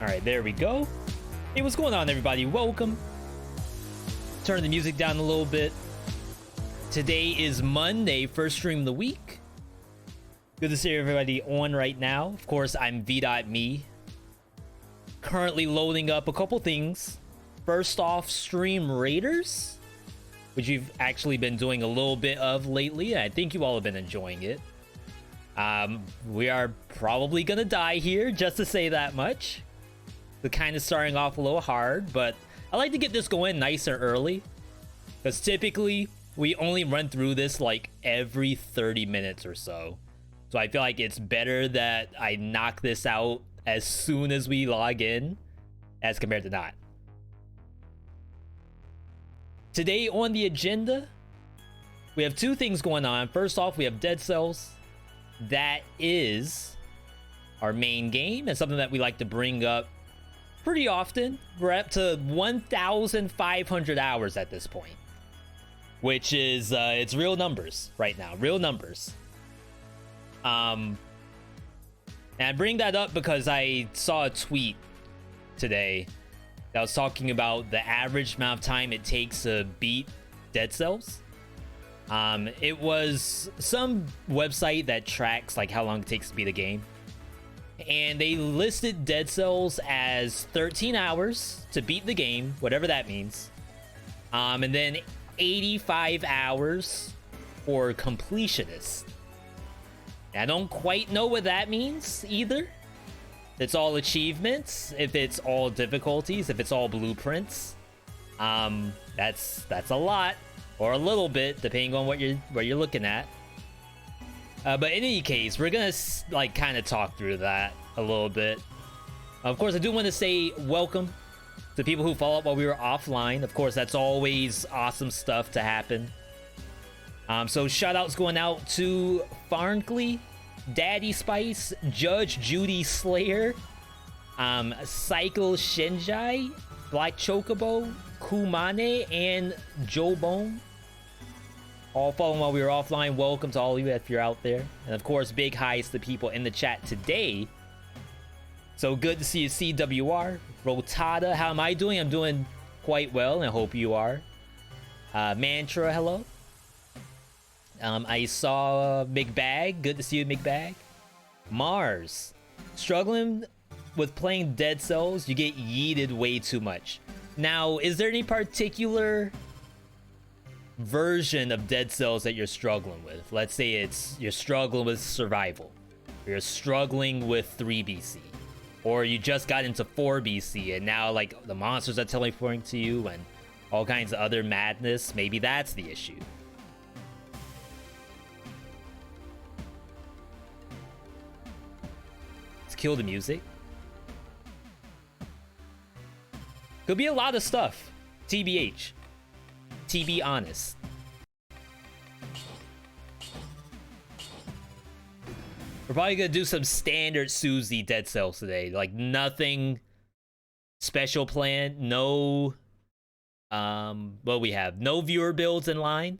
All right, there we go. Hey, what's going on, everybody? Welcome. Turn the music down a little bit. Today is Monday, first stream of the week. Good to see everybody on right now. Of course, I'm veedotme. Currently loading up a couple things. First off, Stream Raiders, which you've actually been doing a little bit of lately, and I think you all have been enjoying it. We are probably gonna die here, just to say that much. We're kind of starting off a little hard, but I like to get this going nice and early, because typically we only run through this like every 30 minutes or so. So I feel like it's better that I knock this out as soon as we log in as compared to not. Today on the agenda, we have two things going on. First off, we have Dead Cells. That is our main game and something that we like to bring up pretty often. We're up to 1,500 hours at this point, which is it's real numbers right now, real numbers. And I bring that up because I saw a tweet today that was talking about the average amount of time it takes to beat Dead Cells. It was some website that tracks like how long it takes to beat a game, and they listed Dead Cells as 13 hours to beat the game, whatever that means, and then 85 hours for completionists. I don't quite know what that means either. If it's all achievements, if it's all difficulties, if it's all blueprints. That's a lot, or a little bit, depending on what you're looking at. But in any case, we're gonna like kind of talk through that a little bit. Of course, I do want to say welcome to people who follow up while we were offline. Of course, that's always awesome stuff to happen. So shout outs going out to Farnkley, Daddy Spice, Judge Judy Slayer, Cycle Shinjai, Black Chocobo, Kumane, and Jobone. All following while we were offline. Welcome to all of you if you're out there. And of course, big highs to people in the chat today. So good to see you, CWR. Rotada, how am I doing? I'm doing quite well, and I hope you are. Mantra, hello. I saw McBag. Good to see you, McBag. Mars. Struggling with playing Dead Cells, you get yeeted way too much. Now, is there any particular version of Dead Cells that you're struggling with? Let's say you're struggling with survival, or you're struggling with 3BC, or you just got into 4BC and now like the monsters are teleporting to you and all kinds of other madness. Maybe that's the issue. Let's kill the music. Could be a lot of stuff. TBH. To be honest. We're probably gonna do some standard Susie Dead Cells today. Like nothing special planned. No well, we have no viewer builds in line.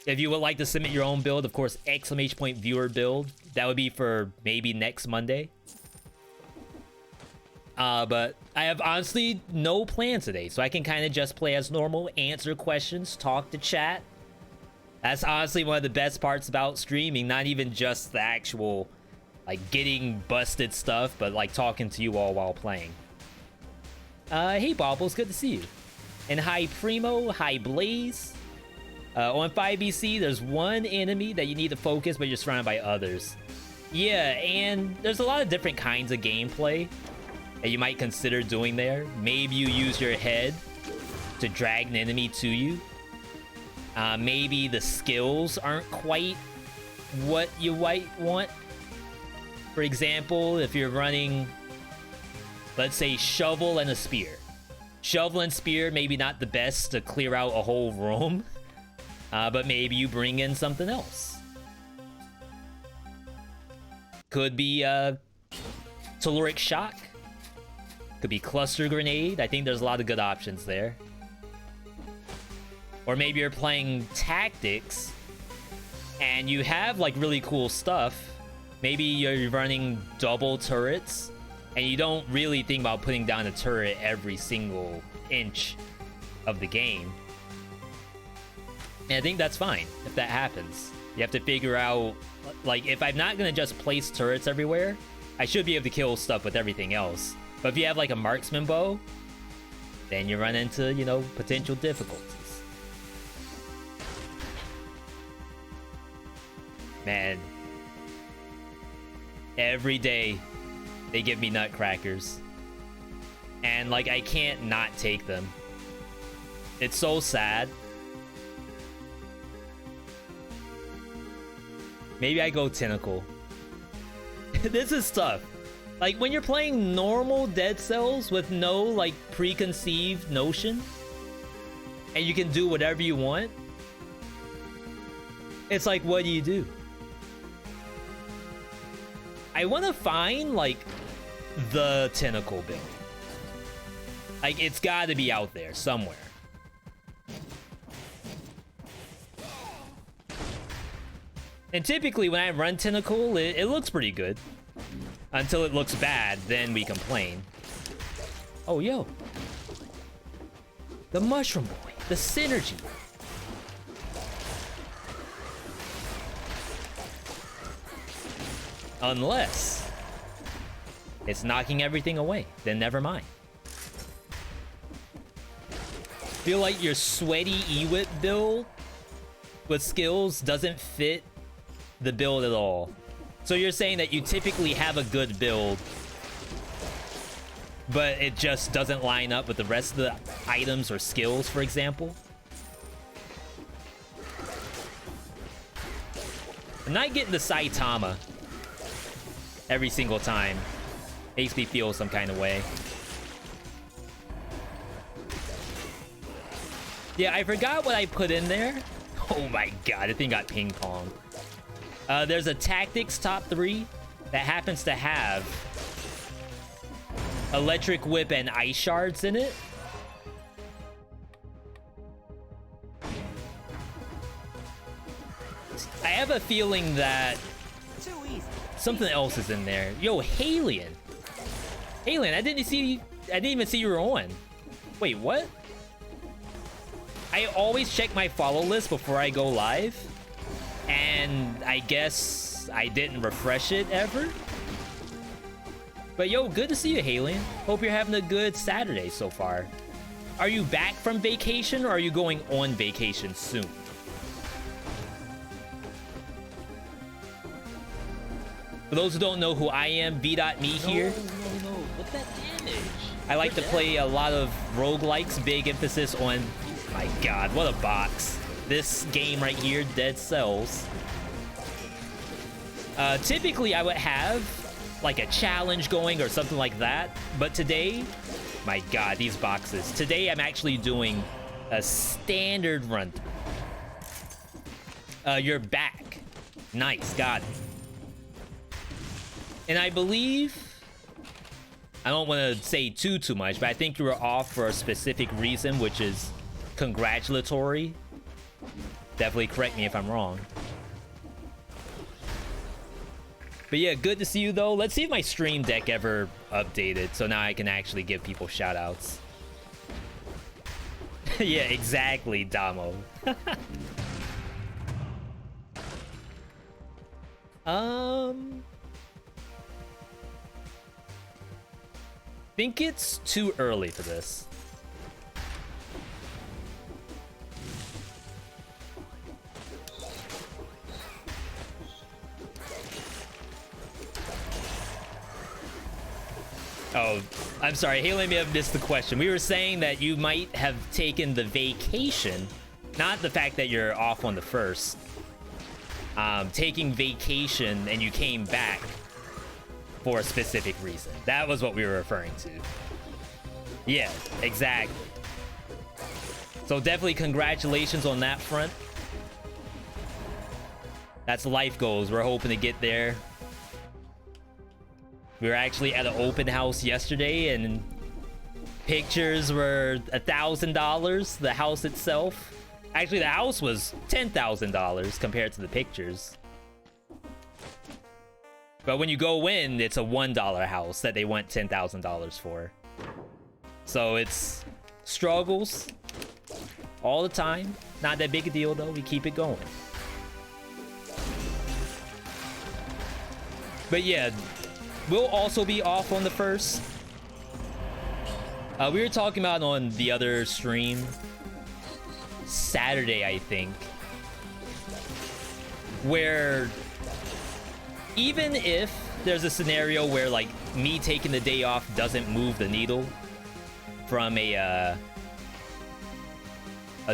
If you would like to submit your own build, of course, ! Viewer build. That would be for maybe next Monday. But I have honestly no plans today, so I can kind of just play as normal, answer questions, talk to chat. That's honestly one of the best parts about streaming, not even just the actual like getting busted stuff, but like talking to you all while playing. Hey Bobbles, good to see you. And hi Primo, hi Blaze. On 5BC, there's one enemy that you need to focus, but you're surrounded by others. Yeah, and there's a lot of different kinds of gameplay that you might consider doing there. Maybe you use your head to drag an enemy to you. Maybe the skills aren't quite what you might want. For example, if you're running, let's say, shovel and a spear. Shovel and spear, maybe not the best to clear out a whole room, but maybe you bring in something else. Could be Telluric Shock. Could be Cluster Grenade. I think there's a lot of good options there. Or maybe you're playing Tactics and you have like really cool stuff. Maybe you're running double turrets and you don't really think about putting down a turret every single inch of the game. And I think that's fine if that happens. You have to figure out, like, if I'm not gonna just place turrets everywhere, I should be able to kill stuff with everything else. But if you have like a marksman bow, then you run into, you know, potential difficulties. Man, every day they give me nutcrackers, and like I can't not take them. It's so sad. Maybe I go tentacle. This is tough. Like when you're playing normal Dead Cells with no like preconceived notion, and you can do whatever you want, it's like, what do you do? I want to find like the tentacle build. Like it's got to be out there somewhere. And typically when I run tentacle, it looks pretty good. Until it looks bad, then we complain. Oh, yo. The mushroom boy, the synergy. Unless it's knocking everything away, then never mind. Feel like your sweaty Ewit build with skills doesn't fit the build at all. So you're saying that you typically have a good build, but it just doesn't line up with the rest of the items or skills, for example? I'm not getting the Saitama every single time. Makes me feel some kind of way. Yeah, I forgot what I put in there. Oh my god, I think I got ping pong. There's a tactics top 3 that happens to have electric whip and ice shards in it. I have a feeling that something else is in there. Yo, Halion. Halion, I didn't even see you were on. Wait, what? I always check my follow list before I go live, and I guess I didn't refresh it ever. But yo, good to see you, Halion. Hope you're having a good Saturday so far. Are you back from vacation, or are you going on vacation soon? For those who don't know who I am, VeeDotMe here. No. What's that damage? I like to play a lot of roguelikes, big emphasis on... My god, what a box. This game right here, Dead Cells. Typically, I would have like a challenge going or something like that. But today, my god, these boxes. Today, I'm actually doing a standard run. You're back. Nice, got it. And I believe... I don't want to say too much, but I think you were off for a specific reason, which is congratulatory. Definitely correct me if I'm wrong. But yeah, good to see you though. Let's see if my stream deck ever updated, so now I can actually give people shout outs. Yeah, exactly, Damo. Think it's too early for this. Oh, I'm sorry. Haley may have missed the question. We were saying that you might have taken the vacation, not the fact that you're off on the 1st. Taking vacation and you came back for a specific reason. That was what we were referring to. Yeah, exactly. So definitely congratulations on that front. That's life goals. We're hoping to get there. We were actually at an open house yesterday, and pictures were $1,000. The house itself, actually, the house was $10,000 compared to the pictures. But when you go in, it's a $1 house that they want $10,000 for. So it's struggles all the time. Not that big a deal though. We keep it going. But yeah, we'll also be off on the 1st. We were talking about on the other stream, Saturday, I think, where even if there's a scenario where like me taking the day off doesn't move the needle from a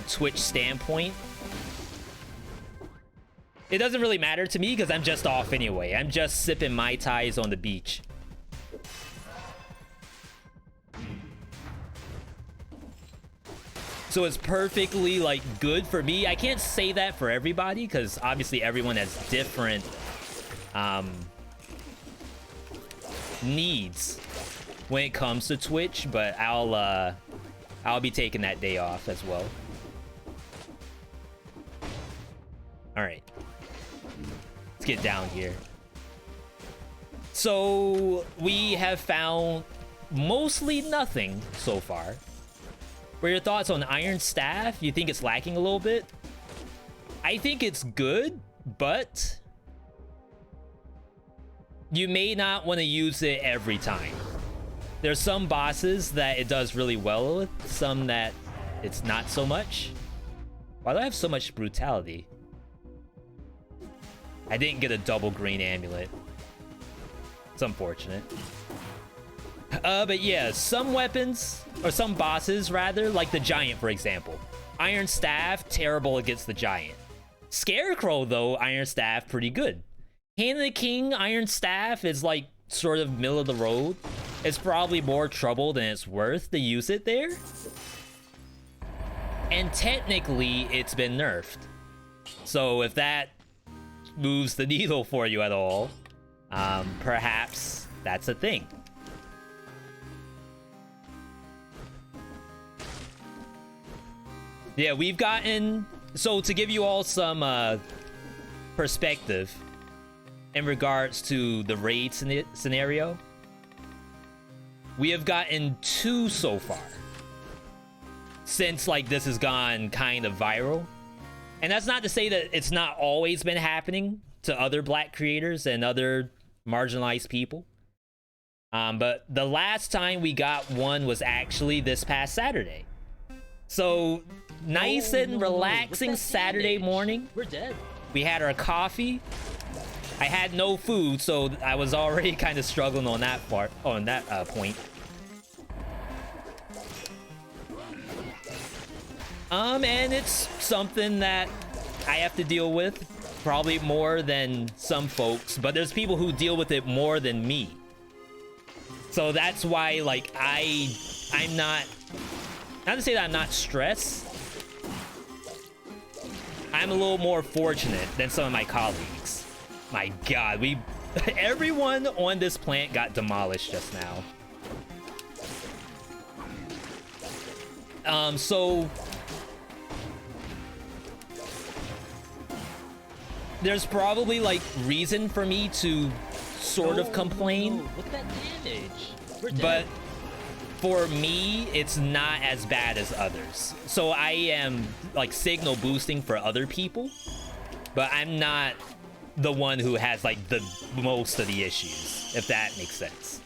Twitch standpoint, it doesn't really matter to me because I'm just off anyway. I'm just sipping Mai Tais on the beach. So it's perfectly like good for me. I can't say that for everybody because obviously everyone has different needs when it comes to Twitch, but I'll be taking that day off as well. All right, let's get down here. So we have found mostly nothing so far. What are your thoughts on Iron Staff? You think it's lacking a little bit? I think it's good, but you may not want to use it every time. There's some bosses that it does really well with, some that it's not so much. Why do I have so much brutality? I didn't get a double green amulet. It's unfortunate. But yeah, some weapons, or some bosses rather, like the Giant for example. Iron Staff, terrible against the Giant. Scarecrow though, Iron Staff, pretty good. Hand of the King, Iron Staff is like sort of middle of the road. It's probably more trouble than it's worth to use it there. And technically, it's been nerfed. So if that moves the needle for you at all, perhaps that's a thing. Yeah, we've gotten... So to give you all some perspective in regards to the raid scenario, we have gotten 2 so far since like this has gone kind of viral. And that's not to say that it's not always been happening to other black creators and other marginalized people. But the last time we got one was actually this past Saturday. So nice and relaxing Saturday morning. We're dead. We had our coffee. I had no food, so I was already kind of struggling on that part, on that point. And it's something that I have to deal with, probably more than some folks, but there's people who deal with it more than me. So that's why, like, I'm not to say that I'm not stressed. I'm a little more fortunate than some of my colleagues. My God, everyone on this plant got demolished just now. So there's probably like reason for me to sort of complain. No. What's that damage? We're dead. But for me, it's not as bad as others. So I am like signal boosting for other people, but I'm not the one who has like the most of the issues, if that makes sense.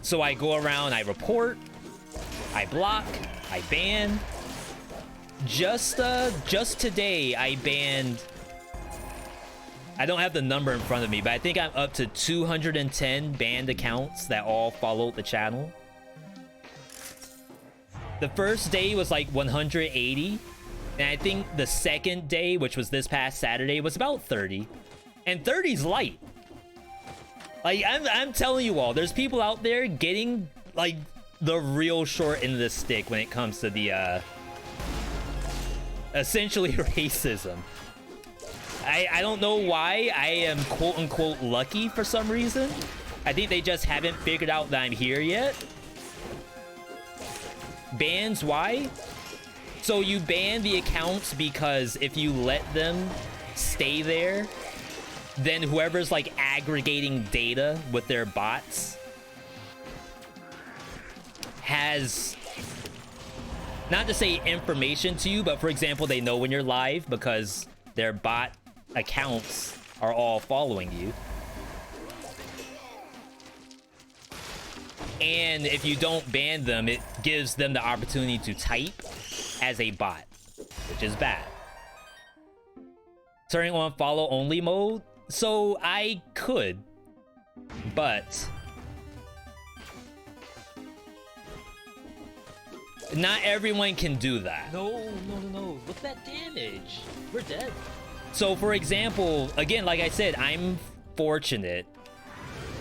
So I go around, I report, I block, I ban. Just today I banned, I don't have the number in front of me, but I think I'm up to 210 banned accounts that all followed the channel. The first day was like 180, and I think the second day, which was this past Saturday, was about 30. And 30's light. Like, I'm telling you all, there's people out there getting like the real short end of the stick when it comes to the essentially racism. I don't know why I am quote-unquote lucky for some reason. I think they just haven't figured out that I'm here yet. Bans, why? So you ban the accounts because if you let them stay there, then whoever's like aggregating data with their bots has, not to say information to you, but for example, they know when you're live because their bot accounts are all following you. And if you don't ban them, it gives them the opportunity to type as a bot, which is bad. Turning on follow only mode. So I could, but not everyone can do that. No. Look at that damage. We're dead. So for example, again, like I said, I'm fortunate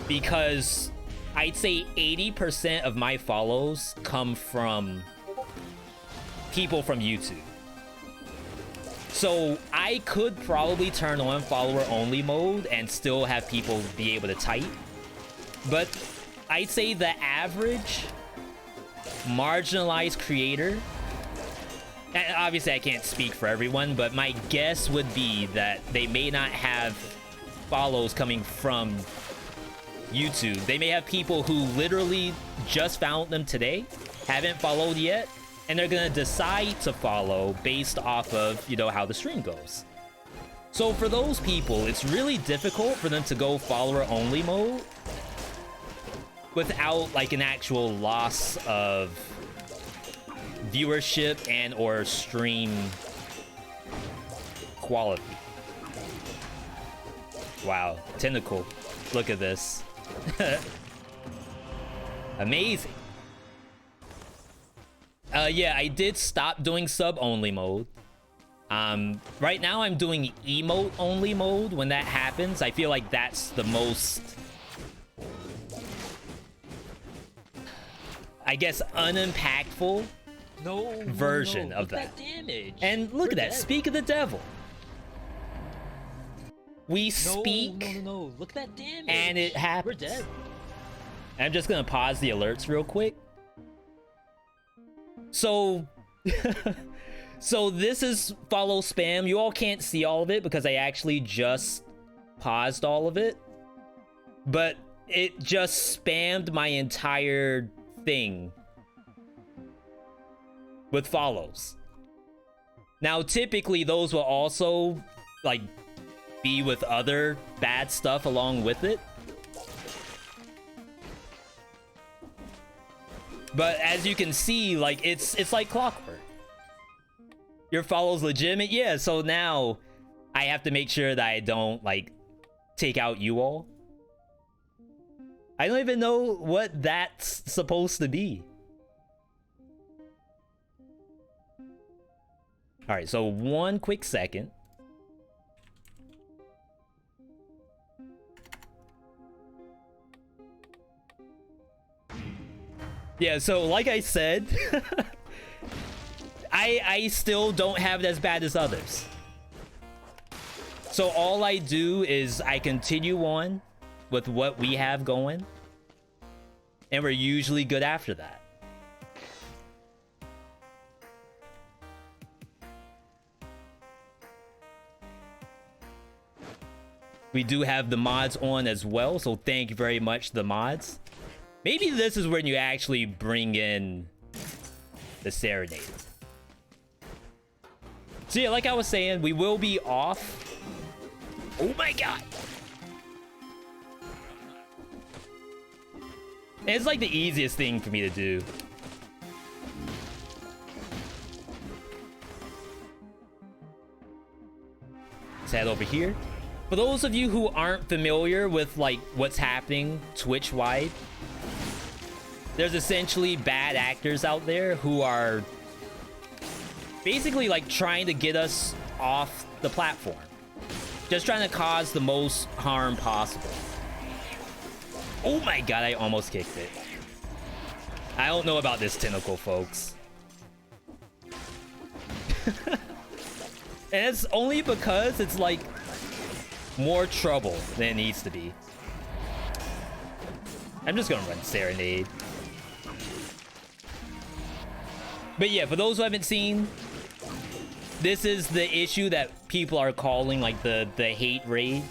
because I'd say 80% of my follows come from people from YouTube. So I could probably turn on follower only mode and still have people be able to type. But I'd say the average marginalized creator, and obviously I can't speak for everyone, but my guess would be that they may not have follows coming from YouTube. They may have people who literally just found them today, haven't followed yet, and they're gonna decide to follow based off of, you know, how the stream goes. So for those people, it's really difficult for them to go follower only mode without like an actual loss of viewership and or stream quality. Wow, tentacle. Look at this. Amazing. Yeah, I did stop doing sub only mode. Right now I'm doing emote only mode. When that happens, I feel like that's the most, I guess, unimpactful version of that. Damage. And look at that. Dead. Speak of the devil. We speak. No. Look at that damage. And it happens. We're dead. I'm just gonna pause the alerts real quick. So, so this is follow spam. You all can't see all of it because I actually just paused all of it. But it just spammed my entire thing with follows. Now, typically those will also like be with other bad stuff along with it. But as you can see, like it's like clockwork. Your follow's legitimate, yeah. So now I have to make sure that I don't like take out you all. I don't even know what that's supposed to be. All right, so one quick second. Yeah, so like I said, I still don't have it as bad as others. So all I do is I continue on with what we have going, and we're usually good after that. We do have the mods on as well, so thank you very much, the mods. Maybe this is when you actually bring in the serenade. So yeah, like I was saying, we will be off. Oh my god. And it's like the easiest thing for me to do. Let's head over here. For those of you who aren't familiar with like what's happening Twitch-wide, there's essentially bad actors out there who are basically like trying to get us off the platform. Just trying to cause the most harm possible. Oh my god, I almost kicked it. I don't know about this tentacle, folks. And it's only because it's like more trouble than it needs to be. I'm just gonna run Serenade. But yeah, for those who haven't seen, This is the issue that people are calling like the hate raid.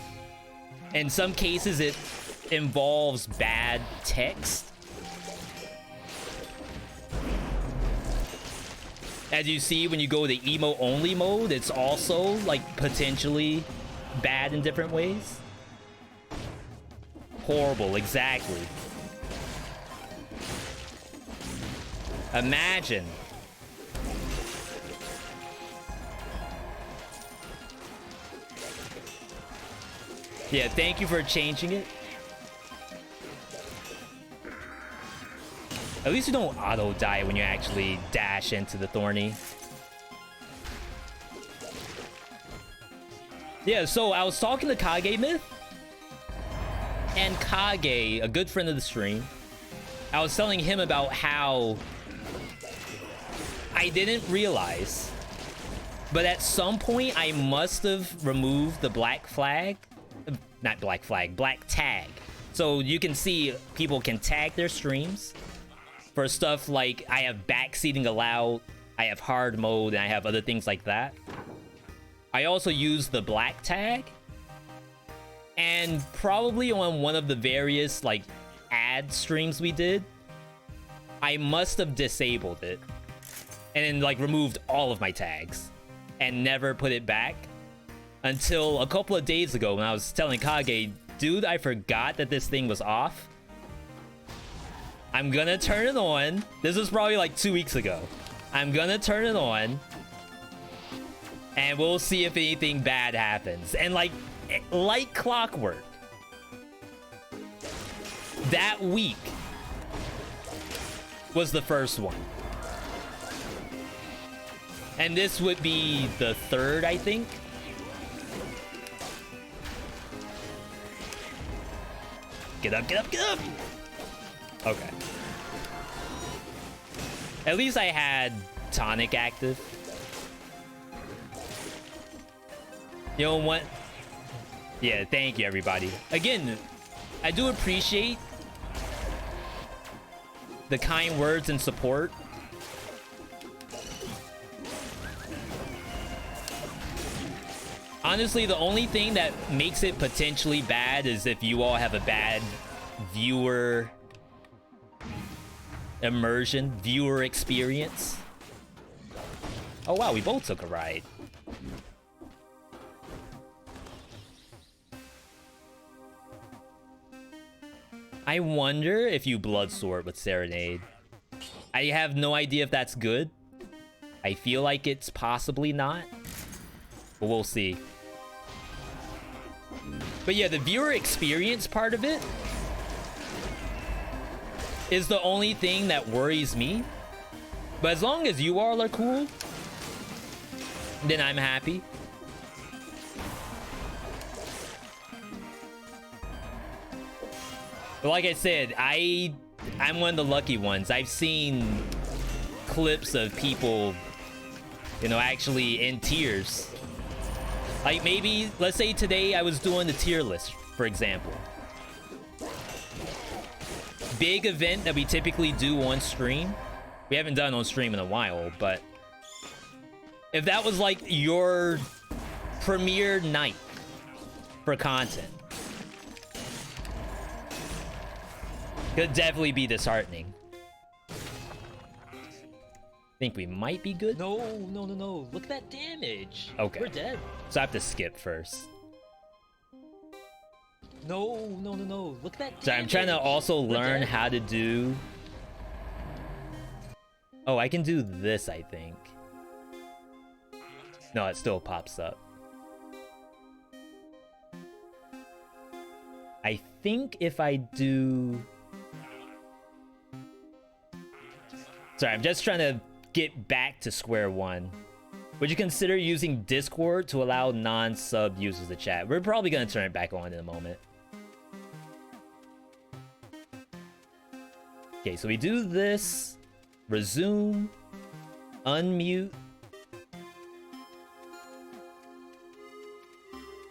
In some cases, it involves bad text. As you see, when you go to emo only mode, it's also like potentially bad in different ways. Horrible, exactly. Imagine. Yeah, thank you for changing it. At least you don't auto die when you actually dash into the thorny. Yeah, so I was talking to Kage Myth. And Kage, a good friend of the stream, I was telling him about how I didn't realize, but at some point I must have removed the black flag. Not black flag, black tag. So you can see people can tag their streams for stuff like I have backseating allowed, I have hard mode, and I have other things like that. I also use the black tag. And probably on one of the various like ad streams we did, I must have disabled it. And then like removed all of my tags and never put it back. Until a couple of days ago when I was telling Kage, dude, I forgot that this thing was off. I'm gonna turn it on. This was probably like 2 weeks ago. I'm gonna turn it on. And we'll see if anything bad happens. And like clockwork, that week was the first one. And this would be the third, I think. Get up, get up, get up! Okay. At least I had tonic active. You know what? Yeah, thank you, everybody. Again, I do appreciate the kind words and support. Honestly, the only thing that makes it potentially bad is if you all have a bad viewer immersion, viewer experience. Oh wow, we both took a ride. I wonder if you bloodsword with Serenade. I have no idea if that's good. I feel like it's possibly not. But we'll see. But yeah, the viewer experience part of it is the only thing that worries me. But as long as you all are cool, then I'm happy. But like I said, I'm one of the lucky ones. I've seen clips of people, you know, actually in tears. Like maybe, let's say today I was doing the tier list, for example. Big event that we typically do on stream. We haven't done on stream in a while, but if that was like your premiere night for content, could definitely be disheartening. Think we might be good? No, no, no, no. Look at that damage. Okay. We're dead. So I have to skip first. No, no, no, no. Look at that damage. So I'm trying to also learn how to do... Oh, I can do this, I think. No, it still pops up. I think if I do... Sorry, I'm just trying to get back to square one. Would you consider using Discord to allow non-sub users to chat? We're probably going to turn it back on in a moment. Okay, so we do this. Resume. Unmute.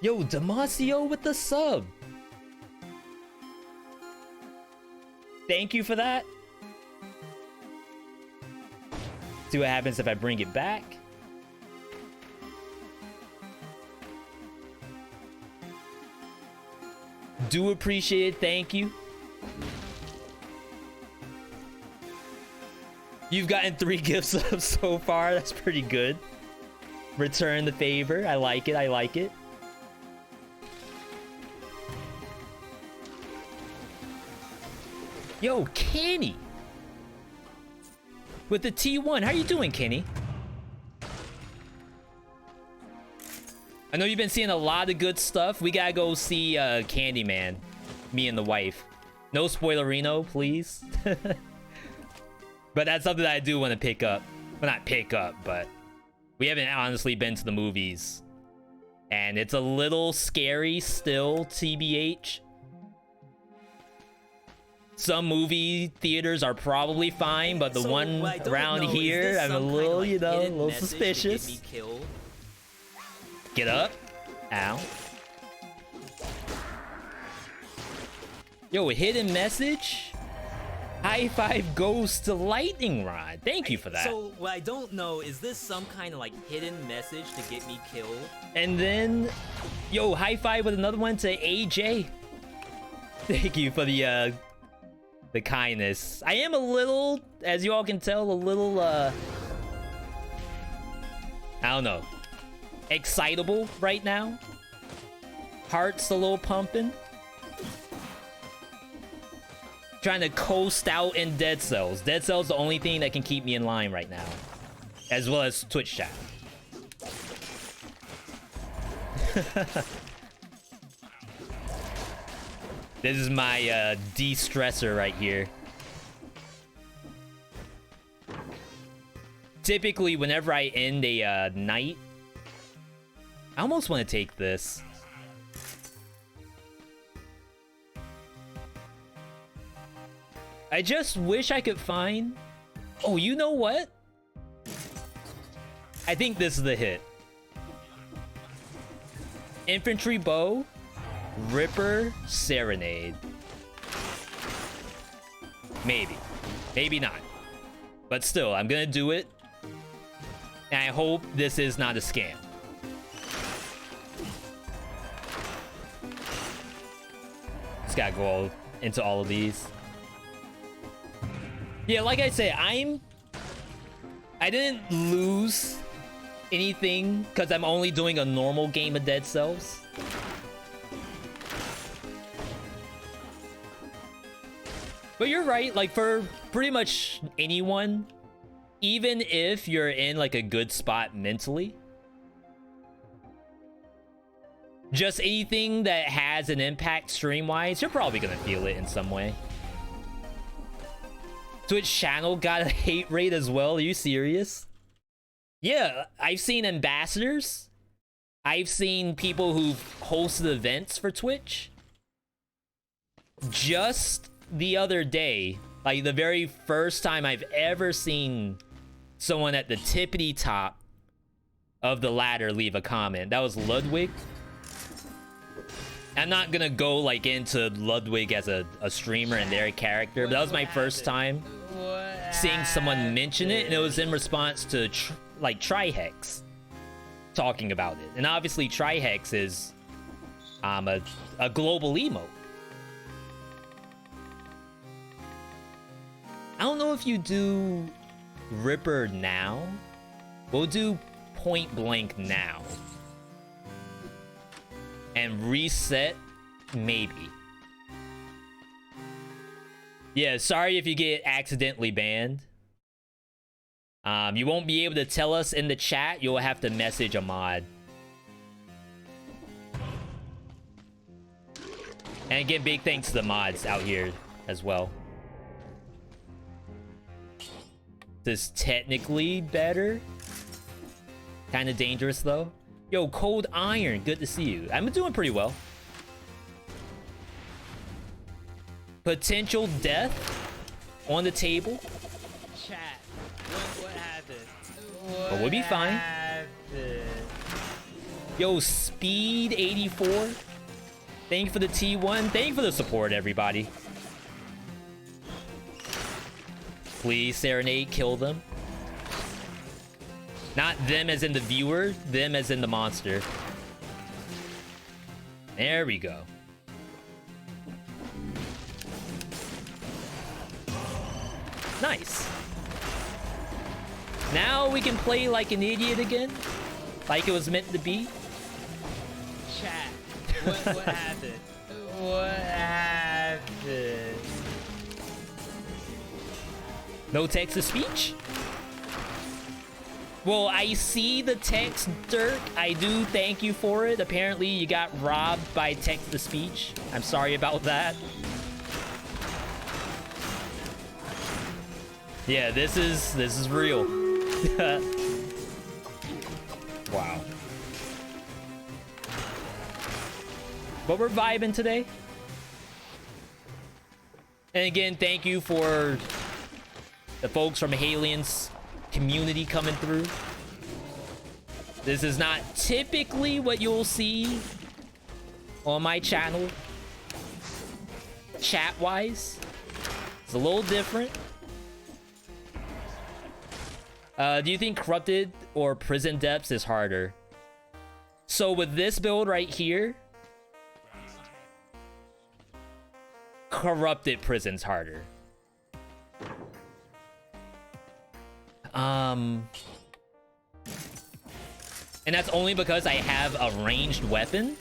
Yo, Damasio with the sub. Thank you for that. See what happens if I bring it back. Do appreciate it. Thank you. You've gotten 3 gifts up so far. That's pretty good. Return the favor. I like it. I like it. Yo, Kenny. With the T1. How you doing, Kenny? I know you've been seeing a lot of good stuff. We gotta go see Candyman. Me and the wife. No spoilerino, please. But that's something that I do want to pick up. Well, not pick up, but we haven't honestly been to the movies. And it's a little scary still, TBH. Some movie theaters are probably fine, but the one around here, I'm a little, you know, a little suspicious. Get up. Ow. Yo, a hidden message? High five goes to lightning rod. Thank you for that. So what I don't know, is this some kind of like hidden message to get me killed? And then, yo, high five with another one to AJ. Thank you for the kindness. I am a little, as you all can tell, a little I don't know, excitable right now. Heart's a little pumping. Trying to coast out in Dead Cells. Dead Cells the only thing that can keep me in line right now. As well as Twitch chat. This is my de-stressor right here. Typically, whenever I end a night, I almost want to take this. I just wish I could find... Oh, you know what? I think this is the hit. Infantry Bow, Ripper, Serenade. Maybe. Maybe not. But still, I'm gonna do it. And I hope this is not a scam. Just gotta go into all of these. Yeah, like I say, I didn't lose anything because I'm only doing a normal game of Dead Cells. But you're right, like for pretty much anyone, even if you're in like a good spot mentally, just anything that has an impact stream-wise, you're probably gonna feel it in some way. Twitch channel got a hate rate as well. Are you serious? Yeah, I've seen ambassadors. I've seen people who've hosted events for Twitch. Just the other day, like the very first time I've ever seen someone at the tippity top of the ladder leave a comment. That was Ludwig. I'm not gonna go like into Ludwig as a streamer and their character, but that was my first time seeing someone mention it, and it was in response to like Trihex talking about it. And obviously Trihex is a global emote. I don't know if you do Ripper now. We'll do Point Blank now. And reset, maybe. Yeah, sorry if you get accidentally banned. You won't be able to tell us in the chat. You'll have to message a mod. And again, big thanks to the mods out here as well. This is technically better. Kind of dangerous though. Yo, Cold Iron, good to see you. I'm doing pretty well. Potential death on the table. Chat, what happened? But we'll be fine. Yo, Speed 84. Thank you for the T1. Thank you for the support, everybody. Please, Serenade, kill them. Not them as in the viewer, them as in the monster. There we go. Nice. Now we can play like an idiot again. Like it was meant to be. Chat. What happened? What happened? No text-to-speech? Well, I see the text, Dirk. I do thank you for it. Apparently, you got robbed by text-to-speech. I'm sorry about that. Yeah, this is real. Wow. But we're vibing today. And again, thank you for the folks from Halien's community coming through. This is not typically what you'll see on my channel, chat-wise. It's a little different. Do you think Corrupted or Prison Depths is harder? So with this build right here, Corrupted Prison's harder. And that's only because I have a ranged weapon,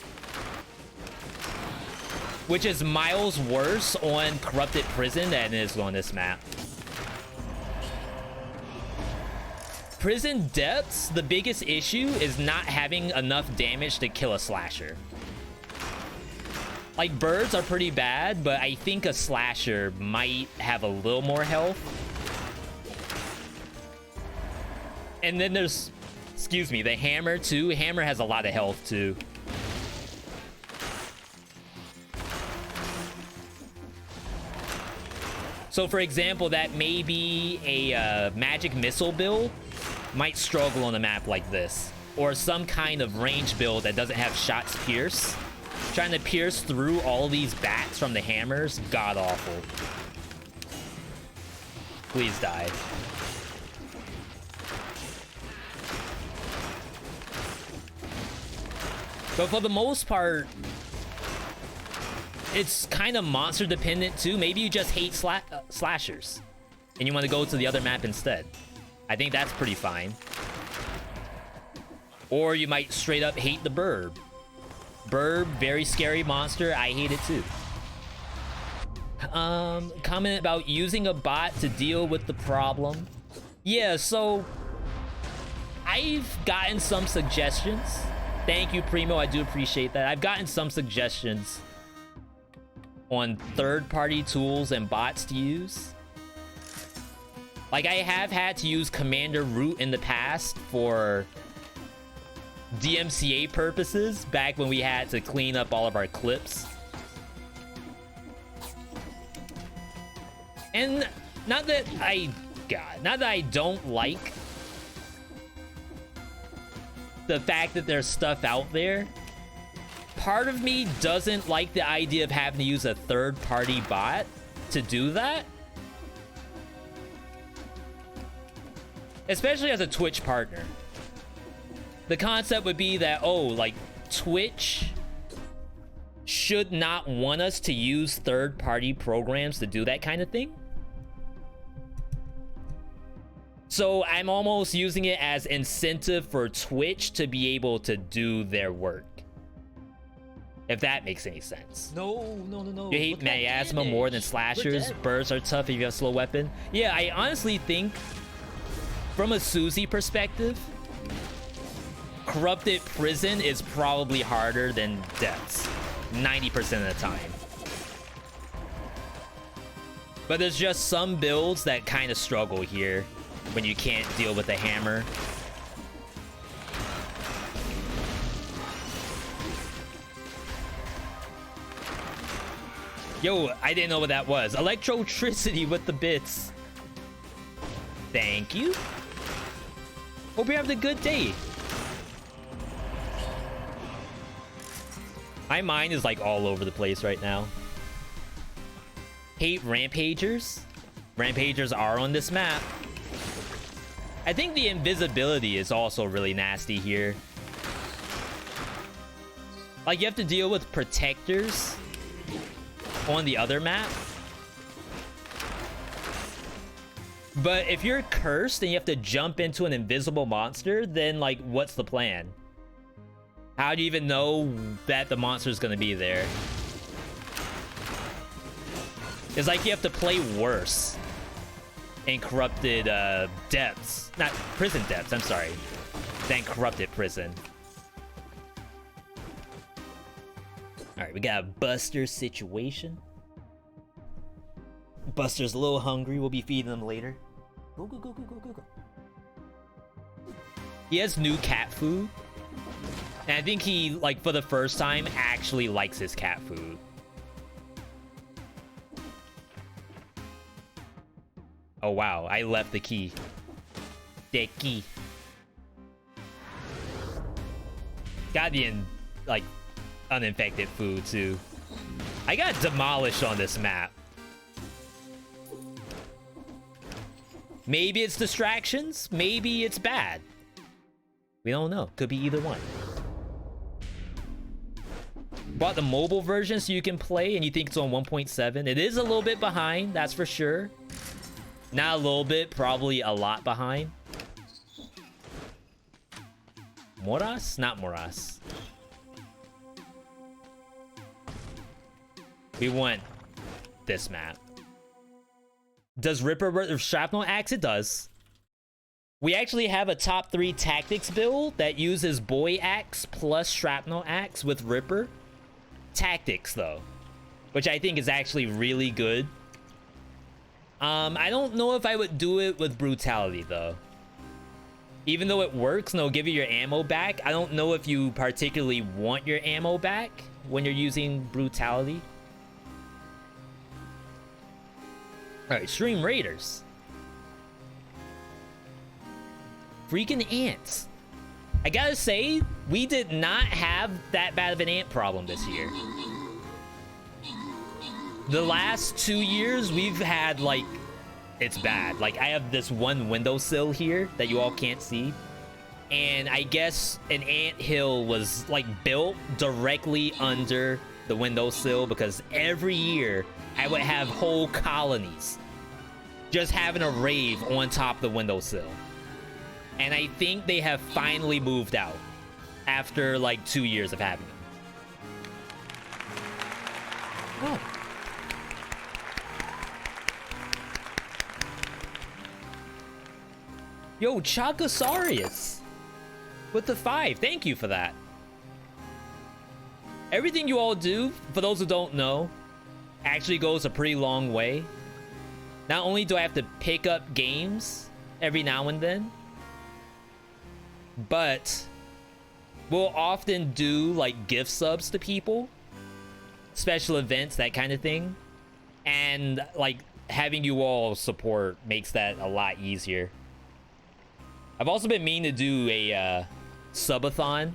which is miles worse on Corrupted Prison than it is on this map. Prison Depths, the biggest issue is not having enough damage to kill a slasher. Like, birds are pretty bad, but I think a slasher might have a little more health. And then there's, excuse me, the hammer too. Hammer has a lot of health too. So for example, that may be a magic missile build might struggle on a map like this, or some kind of range build that doesn't have shots pierce. Trying to pierce through all these bats from the hammers, god awful. Please die. But for the most part, it's kind of monster dependent too. Maybe you just hate slashers and you want to go to the other map instead. I think that's pretty fine. Or you might straight up hate the Burb. Burb, very scary monster. I hate it too. Comment about using a bot to deal with the problem. Yeah, so I've gotten some suggestions. Thank you, Primo. I do appreciate that. I've gotten some suggestions on third-party tools and bots to use. Like, I have had to use Commander Root in the past for DMCA purposes, back when we had to clean up all of our clips. And not that I don't like the fact that there's stuff out there. Part of me doesn't like the idea of having to use a third-party bot to do that. Especially as a Twitch partner. The concept would be that, oh, like, Twitch should not want us to use third-party programs to do that kind of thing. So I'm almost using it as incentive for Twitch to be able to do their work. If that makes any sense. No. You hate miasma more than slashers. Birds are tough if you have a slow weapon. Yeah, I honestly think, from a Susie perspective, Corrupted Prison is probably harder than Depths 90% of the time. But there's just some builds that kind of struggle here when you can't deal with the hammer. Yo, I didn't know what that was. Electrotricity with the bits. Thank you. Hope you're having a good day. My mind is like all over the place right now. Hate Rampagers. Rampagers are on this map. I think the invisibility is also really nasty here. Like, you have to deal with Protectors on the other map. But if you're cursed and you have to jump into an invisible monster, then like, what's the plan? How do you even know that the monster's gonna be there? It's like you have to play worse in corrupted depths. Not prison depths, I'm sorry. Than corrupted prison. Alright, we got a Buster situation. Buster's a little hungry. We'll be feeding him later. Go, go, go, go, go, go, go. He has new cat food. And I think he, like, for the first time, actually likes his cat food. Oh, wow. I left the key. The key. Got the, like, uninfected food, too. I got demolished on this map. Maybe it's distractions. Maybe it's bad. We don't know. Could be either one. Bought the mobile version so you can play, and you think it's on 1.7. It is a little bit behind, that's for sure. Not a little bit, probably a lot behind. Moras? Not Moras. We want this map. Does Ripper work with Shrapnel Axe? It does. We actually have a top 3 tactics build that uses Boy Axe plus Shrapnel Axe with Ripper. Tactics, though. Which I think is actually really good. I don't know if I would do it with Brutality, though. Even though it works and it'll give you your ammo back, I don't know if you particularly want your ammo back when you're using Brutality. Alright, Stream Raiders. Freaking ants. I gotta say, we did not have that bad of an ant problem this year. The last 2 years, we've had, like, it's bad. Like, I have this one windowsill here that you all can't see. And I guess an ant hill was, like, built directly under the windowsill because every year I would have whole colonies just having a rave on top of the windowsill. And I think they have finally moved out after like 2 years of having them. Oh. Yo, Chakosarius with the 5. Thank you for that. Everything you all do, for those who don't know, actually goes a pretty long way. Not only do I have to pick up games every now and then, but we'll often do like gift subs to people, special events, that kind of thing. And like having you all support makes that a lot easier. I've also been meaning to do a subathon.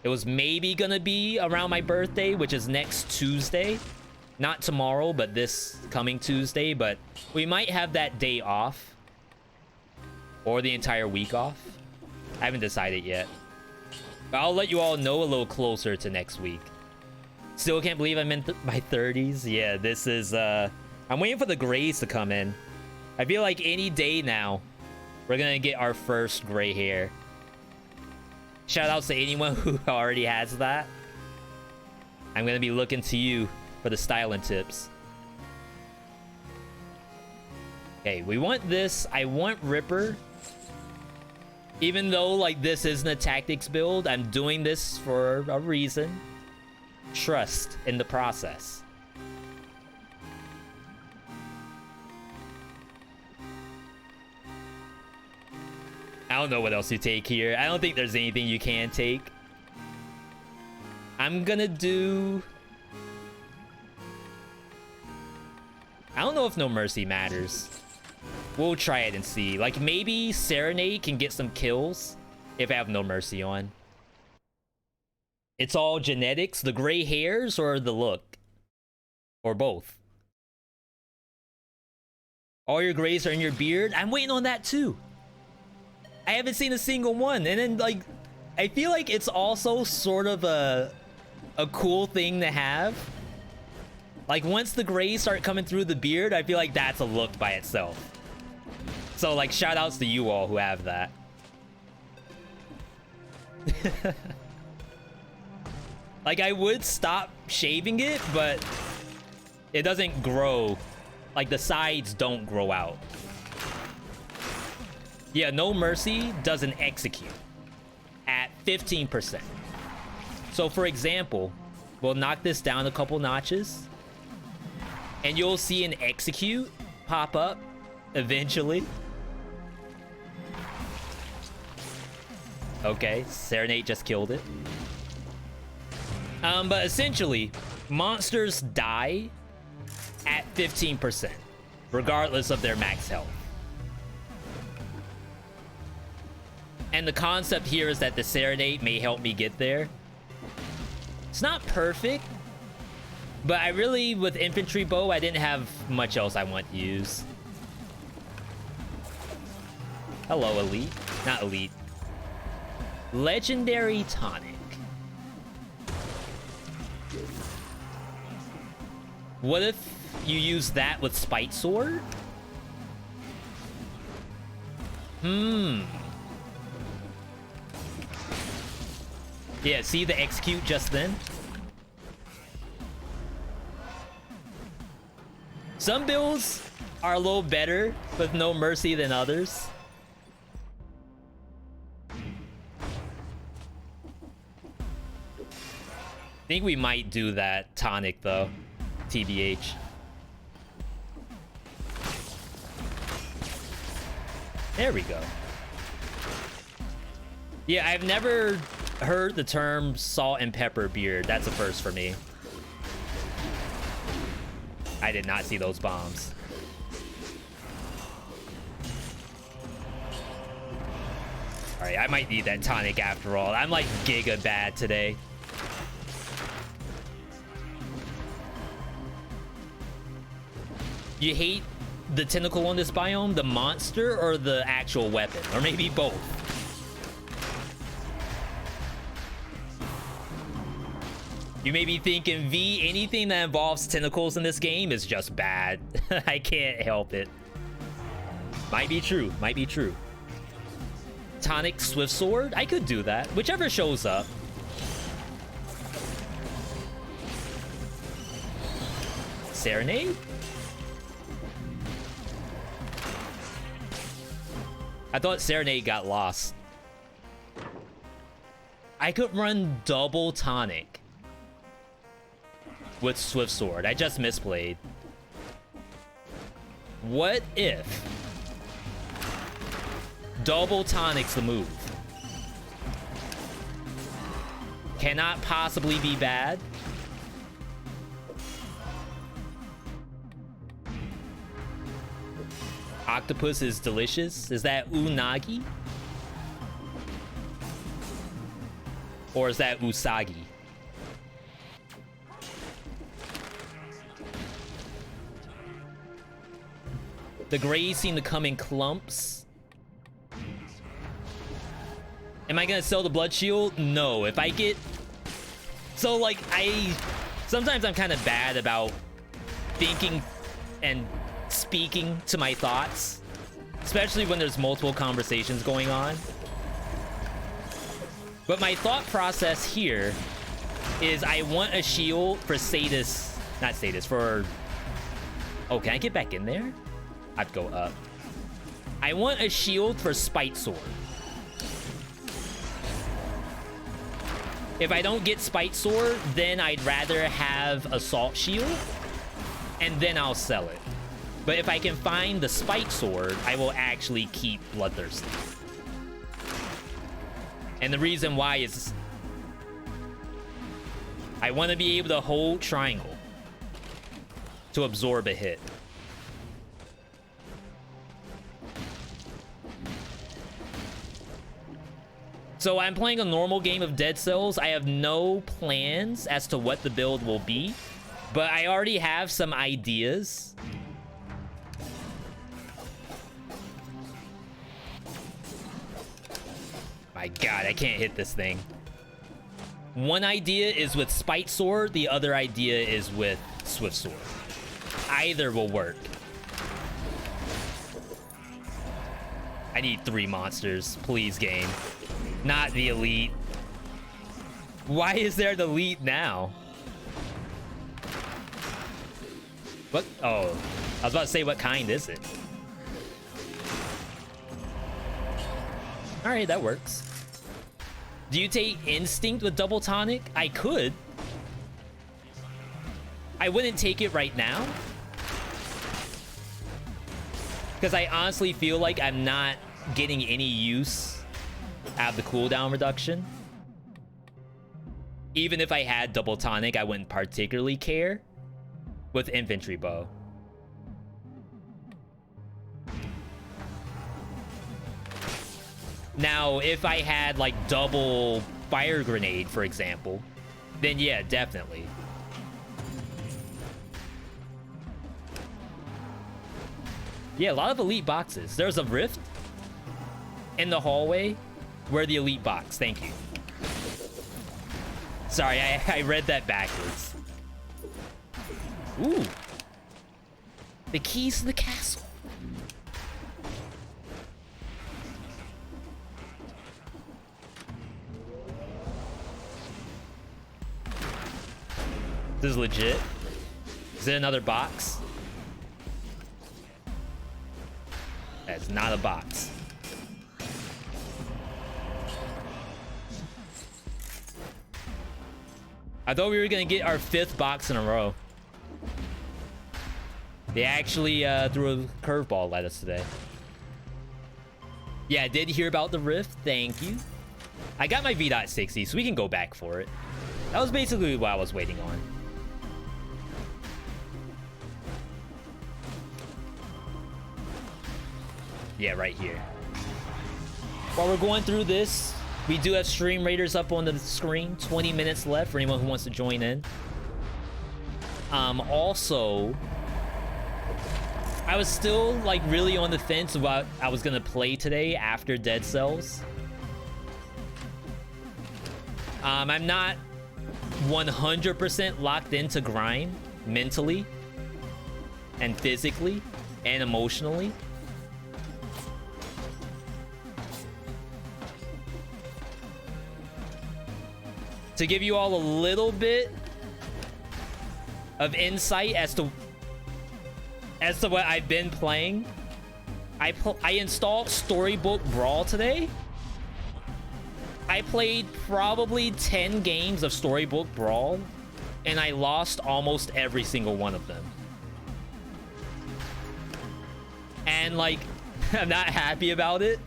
It was maybe gonna be around my birthday, which is next Tuesday. Not tomorrow, but this coming Tuesday. But we might have that day off. Or the entire week off. I haven't decided yet. But I'll let you all know a little closer to next week. Still can't believe I'm in my 30s. Yeah, this is... I'm waiting for the grays to come in. I feel like any day now, we're gonna get our first gray hair. Shout outs to anyone who already has that. I'm gonna be looking to you for the styling tips. Okay, we want this. I want Ripper. Even though, like, this isn't a tactics build, I'm doing this for a reason. Trust in the process. I don't know what else you take here. I don't think there's anything you can take. I'm gonna do... I don't know if No Mercy matters. We'll try it and see. Like, maybe Serenade can get some kills if I have No Mercy on. It's all genetics, the gray hairs or the look. Or both. All your grays are in your beard. I'm waiting on that too. I haven't seen a single one. And then, like, I feel like it's also sort of a cool thing to have. Like, once the grays start coming through the beard, I feel like that's a look by itself. So, like, shout outs to you all who have that. Like, I would stop shaving it, but it doesn't grow. Like, the sides don't grow out. Yeah, No Mercy doesn't execute at 15%. So, for example, we'll knock this down a couple notches, and you'll see an execute pop up eventually. Okay, Serenade just killed it. But essentially, monsters die at 15%, regardless of their max health. And the concept here is that the Serenade may help me get there. It's not perfect, but I really, with Infantry Bow, I didn't have much else I want to use. Hello, Elite. Not Elite. Legendary Tonic. What if you use that with Spite Sword? Yeah, see the execute just then? Some builds are a little better with No Mercy than others. I think we might do that tonic though, TBH. There we go. Yeah, I've never heard the term salt and pepper beard. That's a first for me. I did not see those bombs. Alright, I might need that tonic after all. I'm like giga bad today. You hate the tentacle on this biome, the monster, or the actual weapon? Or maybe both? You may be thinking, V, anything that involves tentacles in this game is just bad. I can't help it. Might be true, might be true. Tonic Swift Sword? I could do that. Whichever shows up. Serenade? I thought Serenade got lost. I could run double tonic with Swift Sword. I just misplayed. What if double tonic's the move? Cannot possibly be bad. Octopus is delicious. Is that unagi? Or is that usagi? The grays seem to come in clumps. Am I gonna sell the blood shield? No. If I get... So, like, sometimes I'm kind of bad about thinking and speaking to my thoughts, especially when there's multiple conversations going on. But my thought process here is I want a shield for Sadis, not Sadis, for... Oh, can I get back in there? I'd go up. I want a shield for Spite Sword. If I don't get Spite Sword, then I'd rather have Assault Shield, and then I'll sell it. But if I can find the Spite Sword, I will actually keep Bloodthirsty. And the reason why is I want to be able to hold triangle to absorb a hit. So I'm playing a normal game of Dead Cells. I have no plans as to what the build will be, but I already have some ideas. My God, I can't hit this thing. One idea is with Spite Sword, the other idea is with Swift Sword. Either will work. I need 3 monsters. Please, game. Not the elite. Why is there the elite now? What? Oh. I was about to say, what kind is it? Alright, that works. Do you take Instinct with double tonic? I could. I wouldn't take it right now. Because I honestly feel like I'm not getting any use out of the cooldown reduction. Even if I had double tonic, I wouldn't particularly care with infantry bow. Now, if I had like double fire grenade, for example, then yeah, definitely. Yeah, a lot of elite boxes. There's a rift in the hallway where the elite box. Thank you. Sorry, I read that backwards. Ooh. The keys to the castle. This is legit. Is it another box? That's not a box. I thought we were gonna get our 5th box in a row. They actually threw a curveball at us today. Yeah, I did hear about the rift. Thank you. I got my V.60, so we can go back for it. That was basically what I was waiting on. Yeah, right here. While we're going through this, we do have Stream Raiders up on the screen. 20 minutes left for anyone who wants to join in. Also, I was still like really on the fence about I was gonna play today after Dead Cells. I'm not 100% locked into grind mentally and physically and emotionally. To give you all a little bit of insight as to what I've been playing, I installed Storybook Brawl today. I played probably 10 games of Storybook Brawl, and I lost almost every single one of them. And like, I'm not happy about it.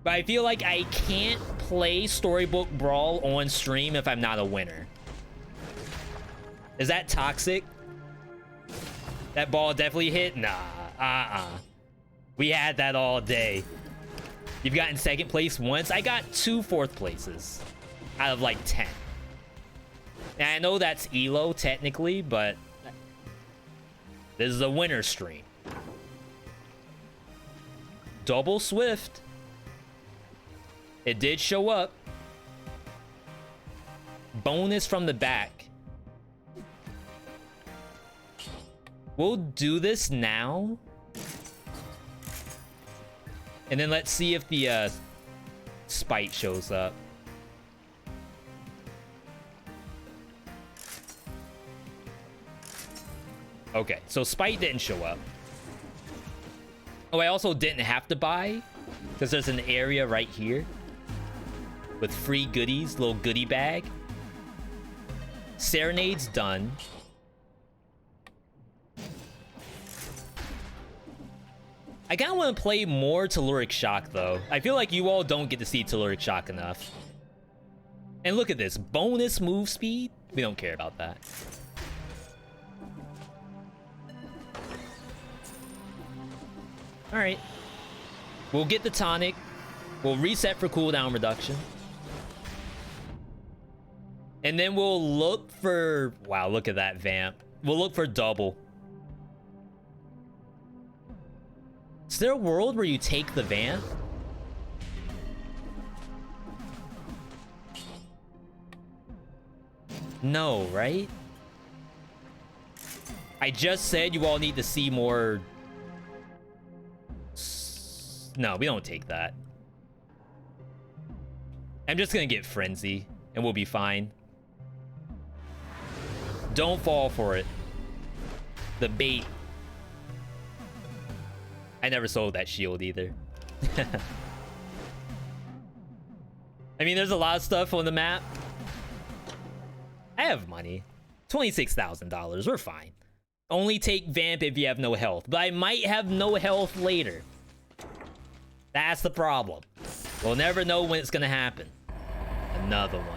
But I feel like I can't play Storybook Brawl on stream if I'm not a winner. Is that toxic? That ball definitely hit? Nah. We had that all day. You've gotten 2nd place once? I got 2 4th places out of like 10. And I know that's ELO technically, but this is a winner stream. Double Swift. It did show up. Bonus from the back. We'll do this now. And then let's see if the Spite shows up. Okay, so Spite didn't show up. Oh, I also didn't have to buy because there's an area right here with free goodies, little goodie bag. Serenade's done. I kind of want to play more Telluric Shock, though. I feel like you all don't get to see Telluric Shock enough. And look at this. Bonus move speed? We don't care about that. Alright. We'll get the tonic. We'll reset for cooldown reduction. And then we'll look for... Wow, look at that vamp. We'll look for double. Is there a world where you take the vamp? No, right? I just said you all need to see more No, we don't take that. I'm just gonna get Frenzy, and we'll be fine. Don't fall for it. The bait. I never sold that shield either. I mean, there's a lot of stuff on the map. I have money. $26,000. We're fine. Only take Vamp if you have no health. But I might have no health later. That's the problem. We'll never know when it's gonna happen. Another one.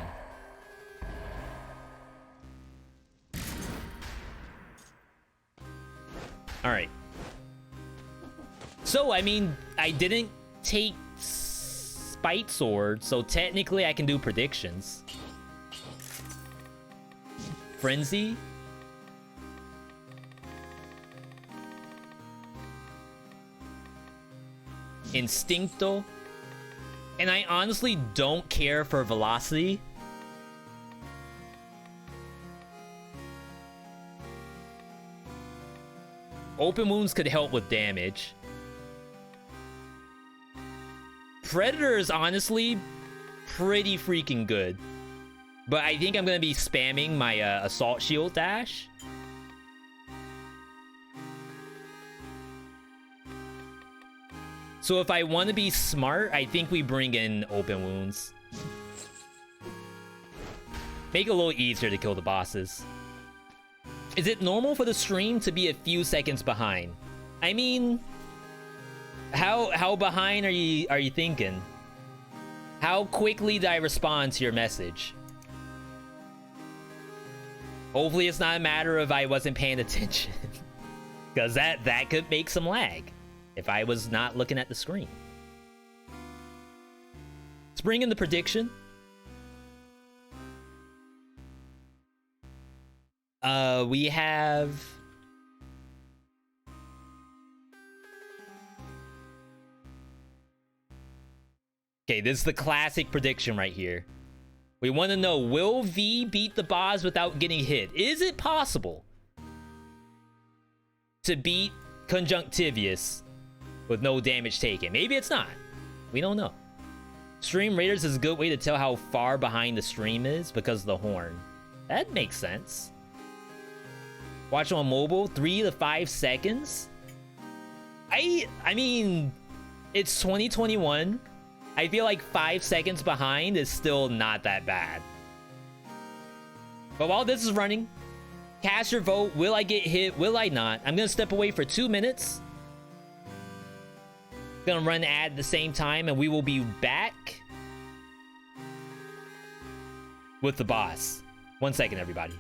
Alright. So, I mean, I didn't take Spite Sword, so technically I can do predictions. Frenzy. Instincto. And I honestly don't care for velocity. Open wounds could help with damage. Predator is honestly pretty freaking good. But I think I'm going to be spamming my Assault Shield dash. So if I want to be smart, I think we bring in Open Wounds. Make it a little easier to kill the bosses. Is it normal for the stream to be a few seconds behind? I mean, how behind are you thinking? How quickly did I respond to your message? Hopefully it's not a matter of I wasn't paying attention. Because that could make some lag if I was not looking at the screen. Let's bring in the prediction. We have... Okay, this is the classic prediction right here. We want to know, will V beat the boss without getting hit? Is it possible to beat Conjunctivius with no damage taken? Maybe it's not. We don't know. Stream Raiders is a good way to tell how far behind the stream is because of the horn. That makes sense. Watch on mobile, 3 to 5 seconds. I mean, it's 2021. I feel like 5 seconds behind is still not that bad. But while this is running, cast your vote. Will I get hit? Will I not? I'm gonna step away for 2 minutes. Gonna run ad at the same time, and we will be back with the boss. 1 second, everybody.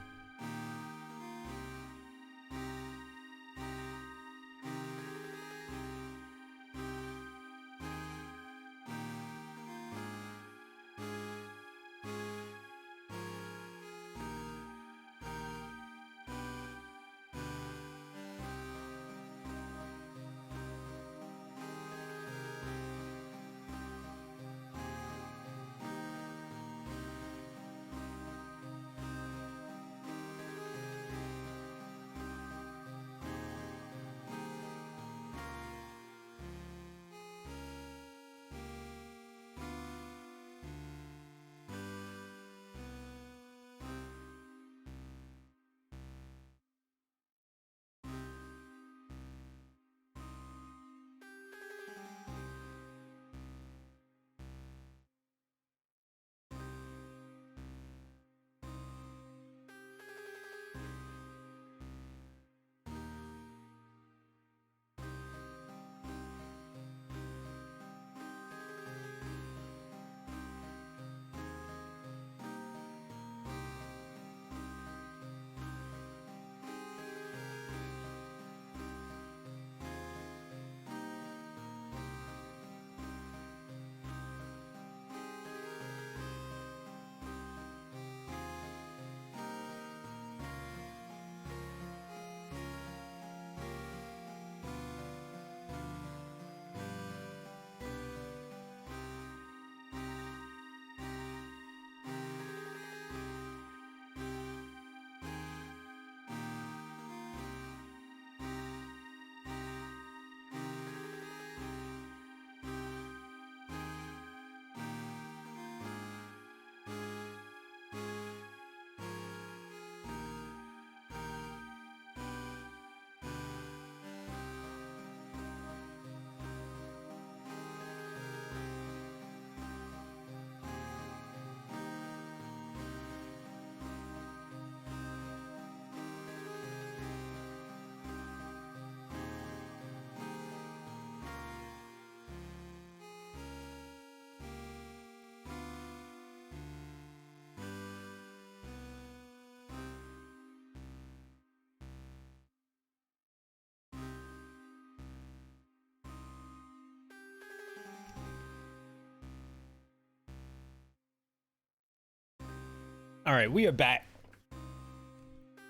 All right, we are back.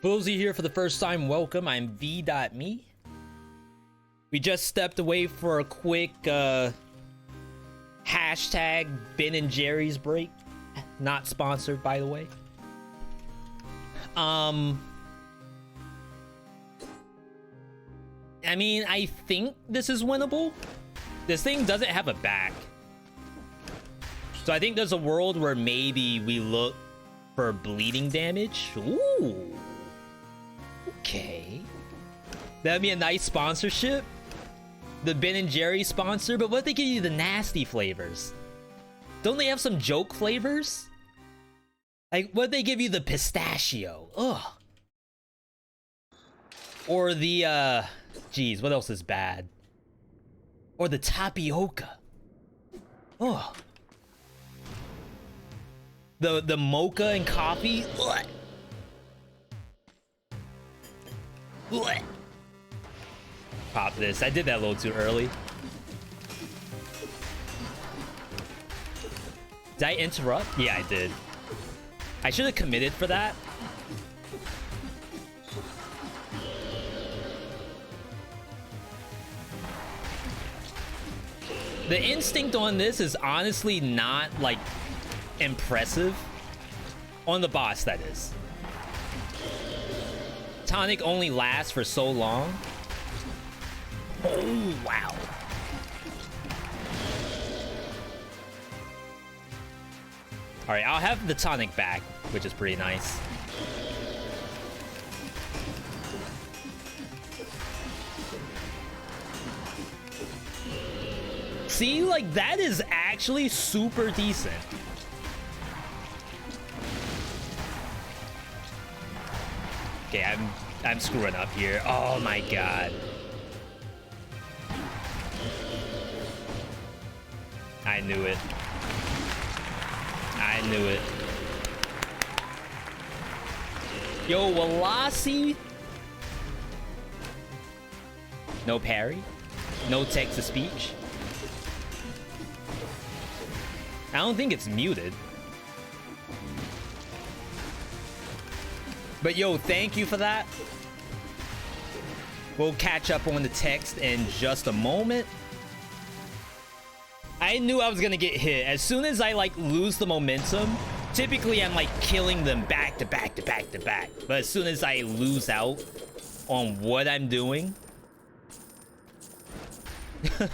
For those of you here for the first time, welcome. I'm veedotme. We just stepped away for a quick hashtag Ben and Jerry's break. Not sponsored, by the way. I mean, I think this is winnable. This thing doesn't have a back. So I think there's a world where maybe we look for bleeding damage. Ooh. Okay. That'd be a nice sponsorship. The Ben and Jerry sponsor, but what if they give you the nasty flavors? Don't they have some joke flavors? Like, what if they give you the pistachio? Ugh. Or the, geez, what else is bad? Or the tapioca. Ugh. The mocha and coffee. Ugh. Ugh. Pop this. I did that a little too early. Did I interrupt? Yeah, I did. I should have committed for that. The instinct on this is honestly not, like, impressive. On the boss, that is. Tonic only lasts for so long. Oh, wow. Alright, I'll have the tonic back, which is pretty nice. See, like, that is actually super decent. Okay, I'm screwing up here. Oh my god. I knew it. I knew it. Yo, Walasi. No parry. No text-to-speech. I don't think it's muted. But yo, thank you for that. We'll catch up on the text in just a moment. I knew I was gonna get hit. As soon as I, like, lose the momentum, typically I'm, like, killing them back to back to back to back. But as soon as I lose out on what I'm doing...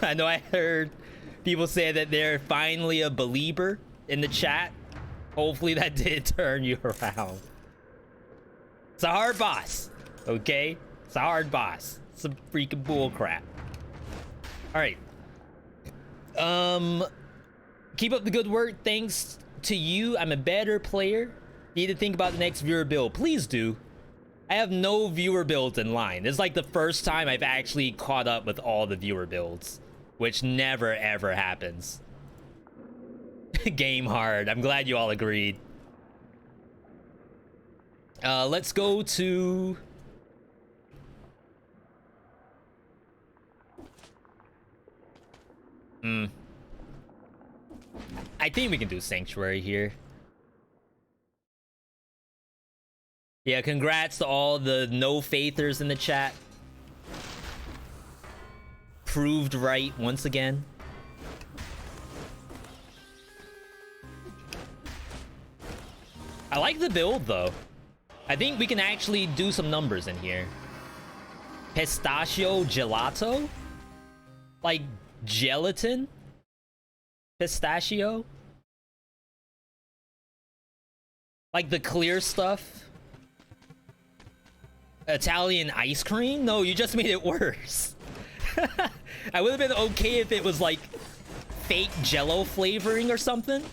I know I heard people say that they're finally a believer in the chat. Hopefully that did turn you around. It's a hard boss, okay? It's a hard boss. It's some freaking bullcrap. All right. Keep up the good work. Thanks to you, I'm a better player. Need to think about the next viewer build. Please do. I have no viewer builds in line. This is like the first time I've actually caught up with all the viewer builds, which never ever happens. Game hard. I'm glad you all agreed. Let's go to... I think we can do Sanctuary here. Yeah, congrats to all the no-faithers in the chat. Proved right once again. I like the build, though. I think we can actually do some numbers in here. Pistachio gelato? Like gelatin? Pistachio? Like the clear stuff? Italian ice cream? No, you just made it worse. I would have been okay if it was like fake jello flavoring or something.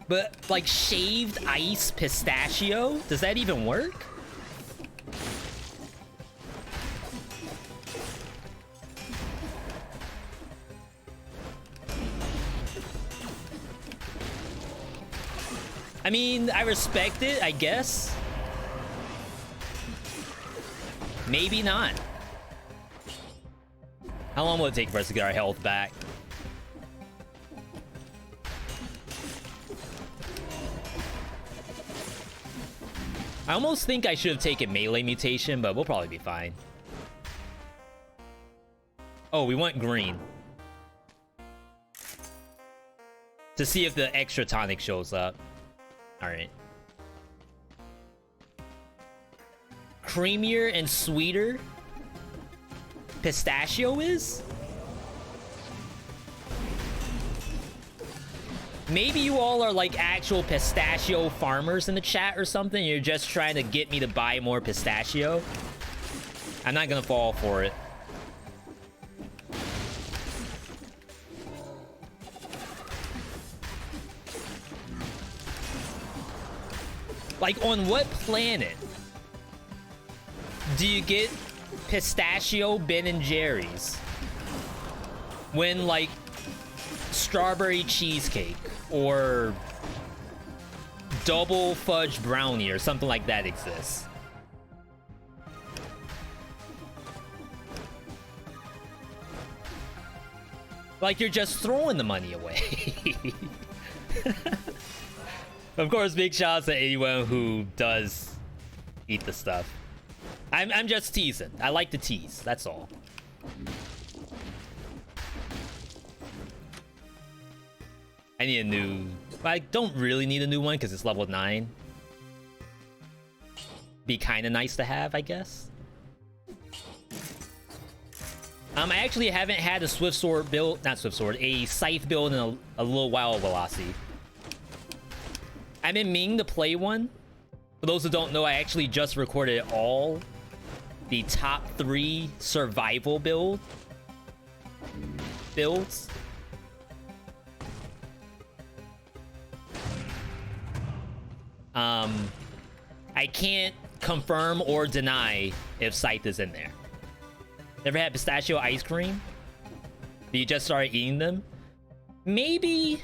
But like shaved ice pistachio? Does that even work? I mean, I respect it, I guess. Maybe not. How long will it take for us to get our health back? I almost think I should have taken melee mutation, but we'll probably be fine. Oh, we want green. To see if the extra tonic shows up. Alright. Creamier and sweeter pistachio is? Maybe you all are like actual pistachio farmers in the chat or something. You're just trying to get me to buy more pistachio. I'm not gonna fall for it. Like, on what planet do you get pistachio Ben & Jerry's when, like, strawberry cheesecake or double fudge brownie or something like that exists? Like, you're just throwing the money away. Of course, big shout out to anyone who does eat the stuff. I'm just teasing. I like to tease, that's all. I need a new... I don't really need a new one because it's level 9. Be kind of nice to have, I guess. I actually haven't had a Swift Sword build... Not Swift Sword. A Scythe build in a little while, Velocity. I've been meaning to play one. For those who don't know, I actually just recorded all the top 3 survival builds. I can't confirm or deny if Scythe is in there. Never had pistachio ice cream? You just started eating them? Maybe...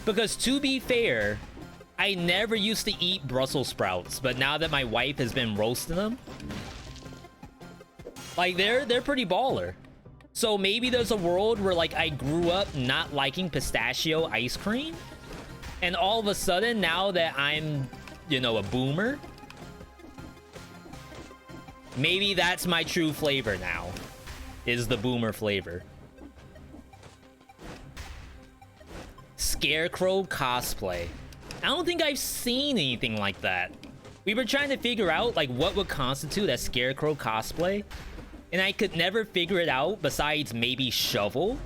Because to be fair, I never used to eat Brussels sprouts, but now that my wife has been roasting them, like they're pretty baller. So maybe there's a world where like I grew up not liking pistachio ice cream, and all of a sudden now that I'm, you know, a boomer, maybe that's my true flavor now, is the boomer flavor. Scarecrow cosplay. I don't think I've seen anything like that. We were trying to figure out like what would constitute a Scarecrow cosplay, and I could never figure it out besides maybe Shovel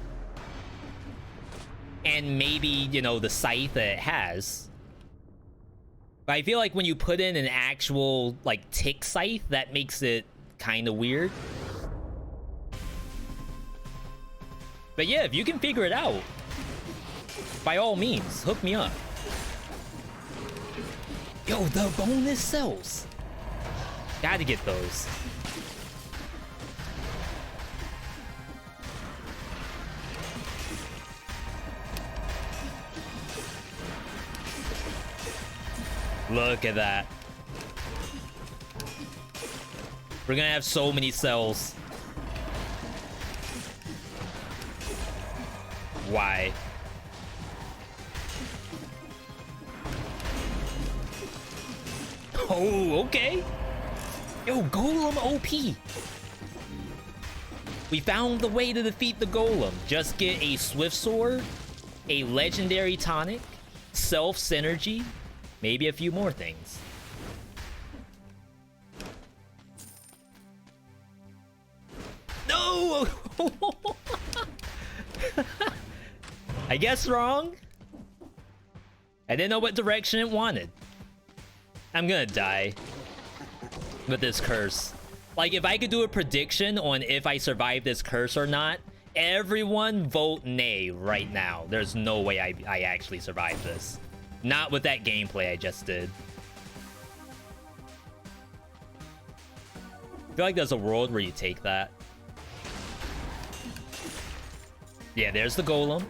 and maybe, you know, the scythe that it has. But I feel like when you put in an actual like tick scythe, that makes it kind of weird. But yeah, if you can figure it out, by all means, hook me up. Yo, the bonus cells. Gotta get those. Look at that. We're gonna have so many cells. Why? Oh, okay. Yo, Golem OP. We found the way to defeat the Golem. Just get a Swift Sword, a Legendary Tonic, Self Synergy, maybe a few more things. No! I guess wrong. I didn't know what direction it wanted. I'm gonna die with this curse. Like, if I could do a prediction on if I survive this curse or not, everyone vote nay right now. There's no way I actually survive this. Not with that gameplay I just did. I feel like there's a world where you take that. Yeah, there's the Golem.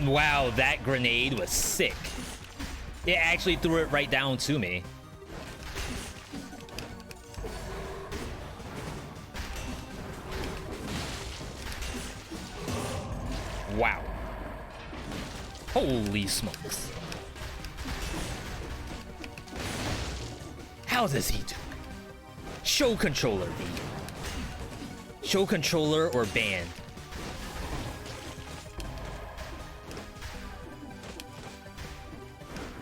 Wow, that grenade was sick. It actually threw it right down to me. Wow. Holy smokes. How does he do it? Show controller, V. Show controller or banned.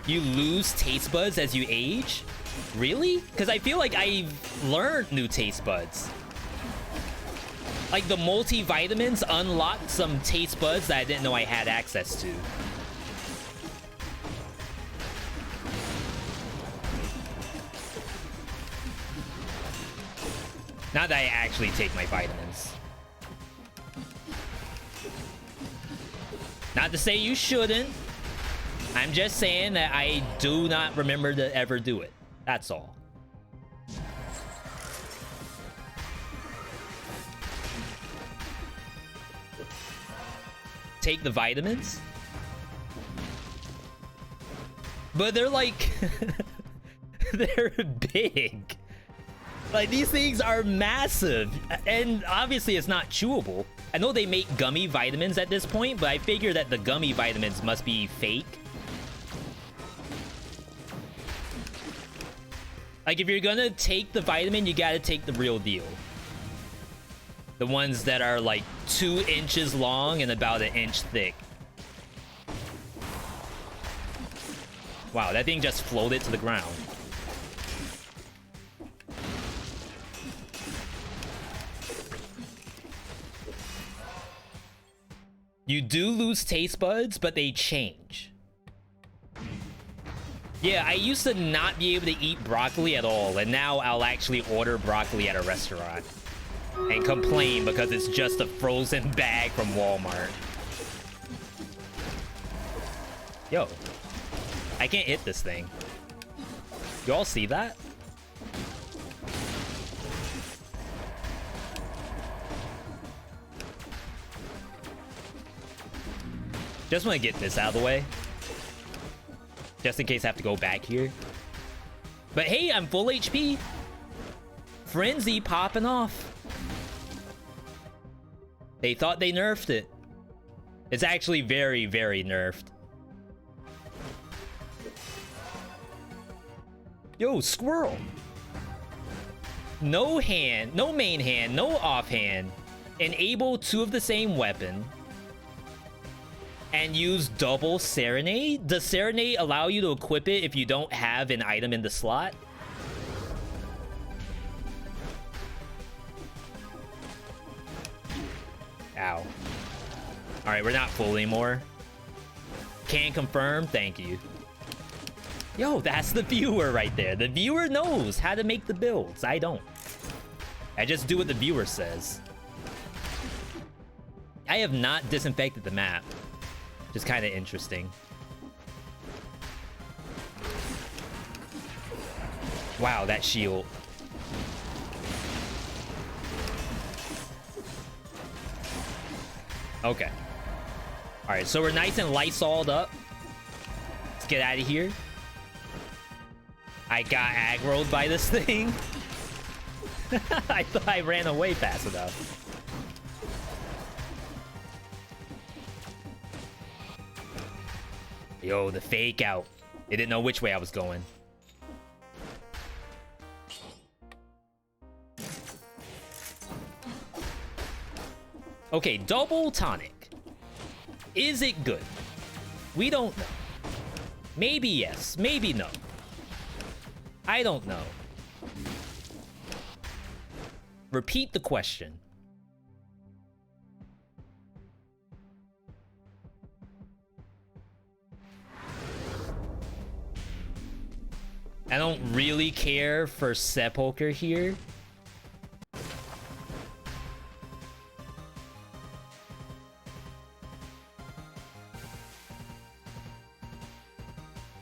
You lose taste buds as you age? Really? Because I feel like I've learned new taste buds. Like the multivitamins unlocked some taste buds that I didn't know I had access to. Not that I actually take my vitamins. Not to say you shouldn't. I'm just saying that I do not remember to ever do it. That's all. Take the vitamins? But they're like... they're big. Like, these things are massive. And obviously it's not chewable. I know they make gummy vitamins at this point, but I figure that the gummy vitamins must be fake. Like, if you're gonna take the vitamin, you gotta take the real deal. The ones that are like 2 inches long and about 1 inch thick. Wow, that thing just floated to the ground. You do lose taste buds, but they change. Yeah, I used to not be able to eat broccoli at all, and now I'll actually order broccoli at a restaurant and complain because it's just a frozen bag from Walmart. Yo, I can't hit this thing. You all see that? Just want to get this out of the way. Just in case I have to go back here. But hey, I'm full HP. Frenzy popping off. They thought they nerfed it. It's actually very, very nerfed. Yo, squirrel. No hand, no main hand, no offhand. Enable 2 of the same weapon. And use double Serenade? Does Serenade allow you to equip it if you don't have an item in the slot? Ow. Alright, we're not full anymore. Can confirm, thank you. Yo, that's the viewer right there. The viewer knows how to make the builds. I don't. I just do what the viewer says. I have not disinfected the map. Just kind of interesting. Wow, that shield. Okay. Alright, so we're nice and Lysol'd up. Let's get out of here. I got aggroed by this thing. I thought I ran away fast enough. Yo, the fake out. They didn't know which way I was going. Okay, double tonic. Is it good? We don't know. Maybe yes, maybe no. I don't know. Repeat the question. I don't really care for Sepulcher here.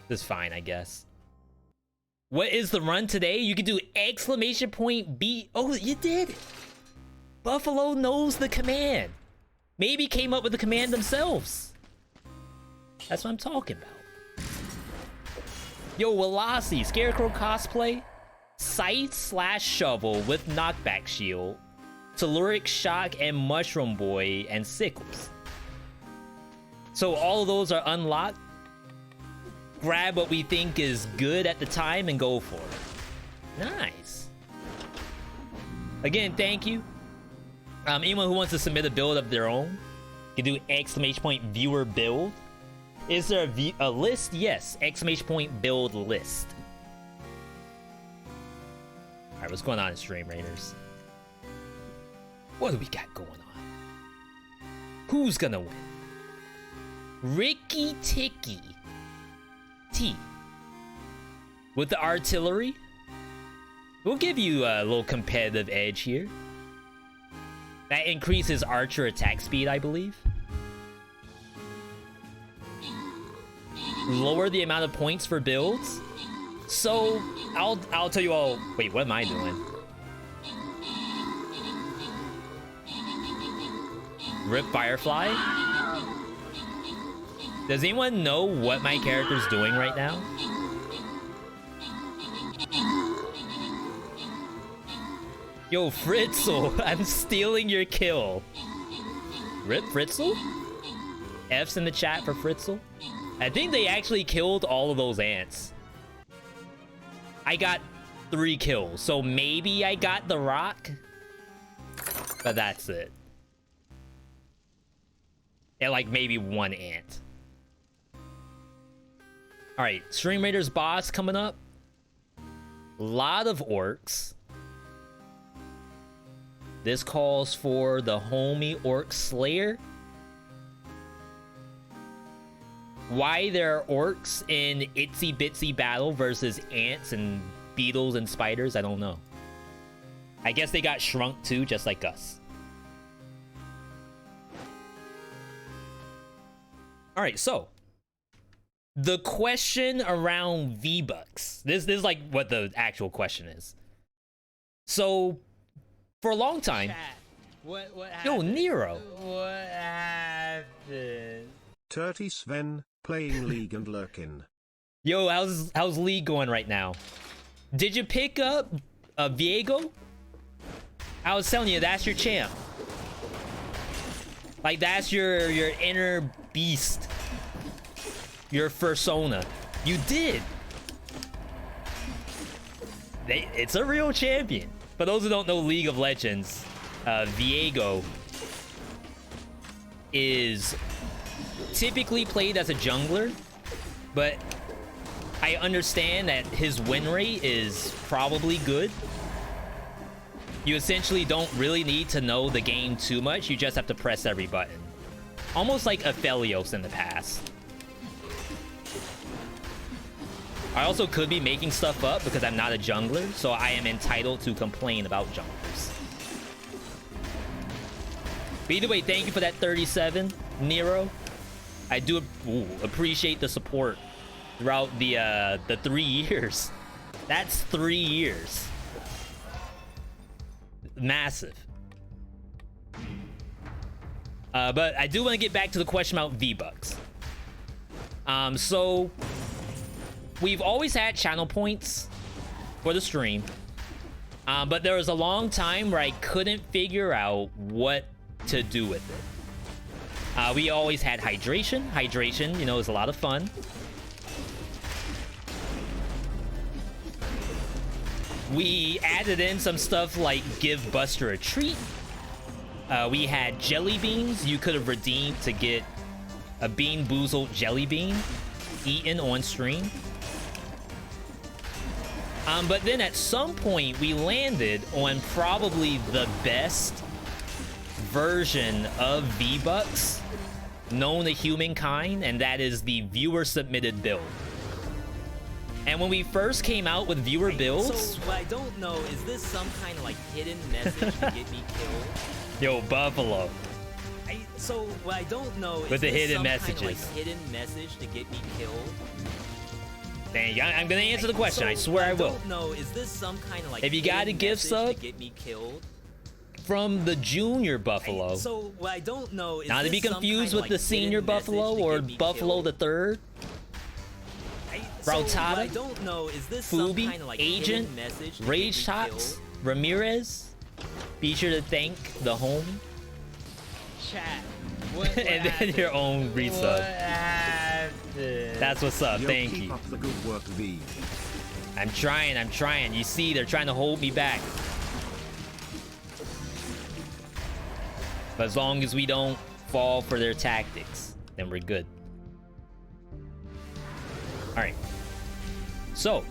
This is fine, I guess. What is the run today? You can do exclamation point B. Oh, you did it. Buffalo knows the command. Maybe came up with the command themselves. That's what I'm talking about. Yo, Walasi, Scarecrow cosplay, Scythe/Shovel with knockback shield, Telluric Shock and Mushroom Boy and Sickles. So all of those are unlocked. Grab what we think is good at the time and go for it. Nice. Again, thank you. Anyone who wants to submit a build of their own can do !viewer build. Is there a list? Yes, !build list. All right, what's going on in Stream Raiders? What do we got going on? Who's gonna win? Ricky Ticky T with the artillery. We'll give you a little competitive edge here. That increases archer attack speed, I believe. Lower the amount of points for builds. So I'll tell you all. Wait, what am I doing? Rip Firefly. Does anyone know what my character's doing right now? Yo, Fritzl, I'm stealing your kill. Rip Fritzl? F's in the chat for Fritzl. I think they actually killed all of those ants. I got 3 kills, so maybe I got the rock. But that's it. And like maybe 1 ant. Alright, Stream Raiders boss coming up. Lot of orcs. This calls for the homie orc slayer. Why there are orcs in itsy bitsy battle versus ants and beetles and spiders, I don't know. I guess they got shrunk too, just like us. Alright, so the question around V-Bucks. This is like what the actual question is. So for a long time. Chat. What happened? Yo, Nero. What happened? Turty Sven, playing League and lurking. Yo, how's League going right now? Did you pick up Viego? I was telling you, that's your champ. Like, that's your inner beast. Your persona. You did. It's a real champion. For those who don't know League of Legends, Viego is typically played as a jungler, but I understand that his win rate is probably good. You essentially don't really need to know the game too much. You just have to press every button. Almost like Aphelios in the past. I also could be making stuff up because I'm not a jungler, so I am entitled to complain about junglers. But either way, thank you for that 37, Nero. I do appreciate the support throughout the 3 years. That's 3 years. Massive. But I do want to get back to the question about V-Bucks. So we've always had channel points for the stream. But there was a long time where I couldn't figure out what to do with it. We always had hydration. Hydration, you know, is a lot of fun. We added in some stuff like give Buster a treat. We had jelly beans you could have redeemed to get a Bean Boozled jelly bean eaten on stream. But then at some point we landed on probably the best version of V-Bucks known to humankind, and that is the viewer submitted build. And when we first came out with viewer builds... So, what I don't know, is this some kind of like hidden message to get me killed? Yo, Buffalo. So, what I don't know is with the hidden some messages. kind of like hidden message to get me killed? Dang, I'm gonna answer the question. So, I swear I will. don't know, is this some kind of like if you got a gift sub to get me killed? From the junior Buffalo. So, what I don't know is not to be confused with the senior Buffalo or Buffalo the third. Rautada, I don't know, is this Fubi, some kind of like Agent, Rage Tots, Ramirez. Be sure to thank the homie. Chat. and then your own resub. That's what's up. Yo, Thank keep you. up the good work, V. I'm trying. You see, they're trying to hold me back. But as long as we don't fall for their tactics, then we're good. Alright. So,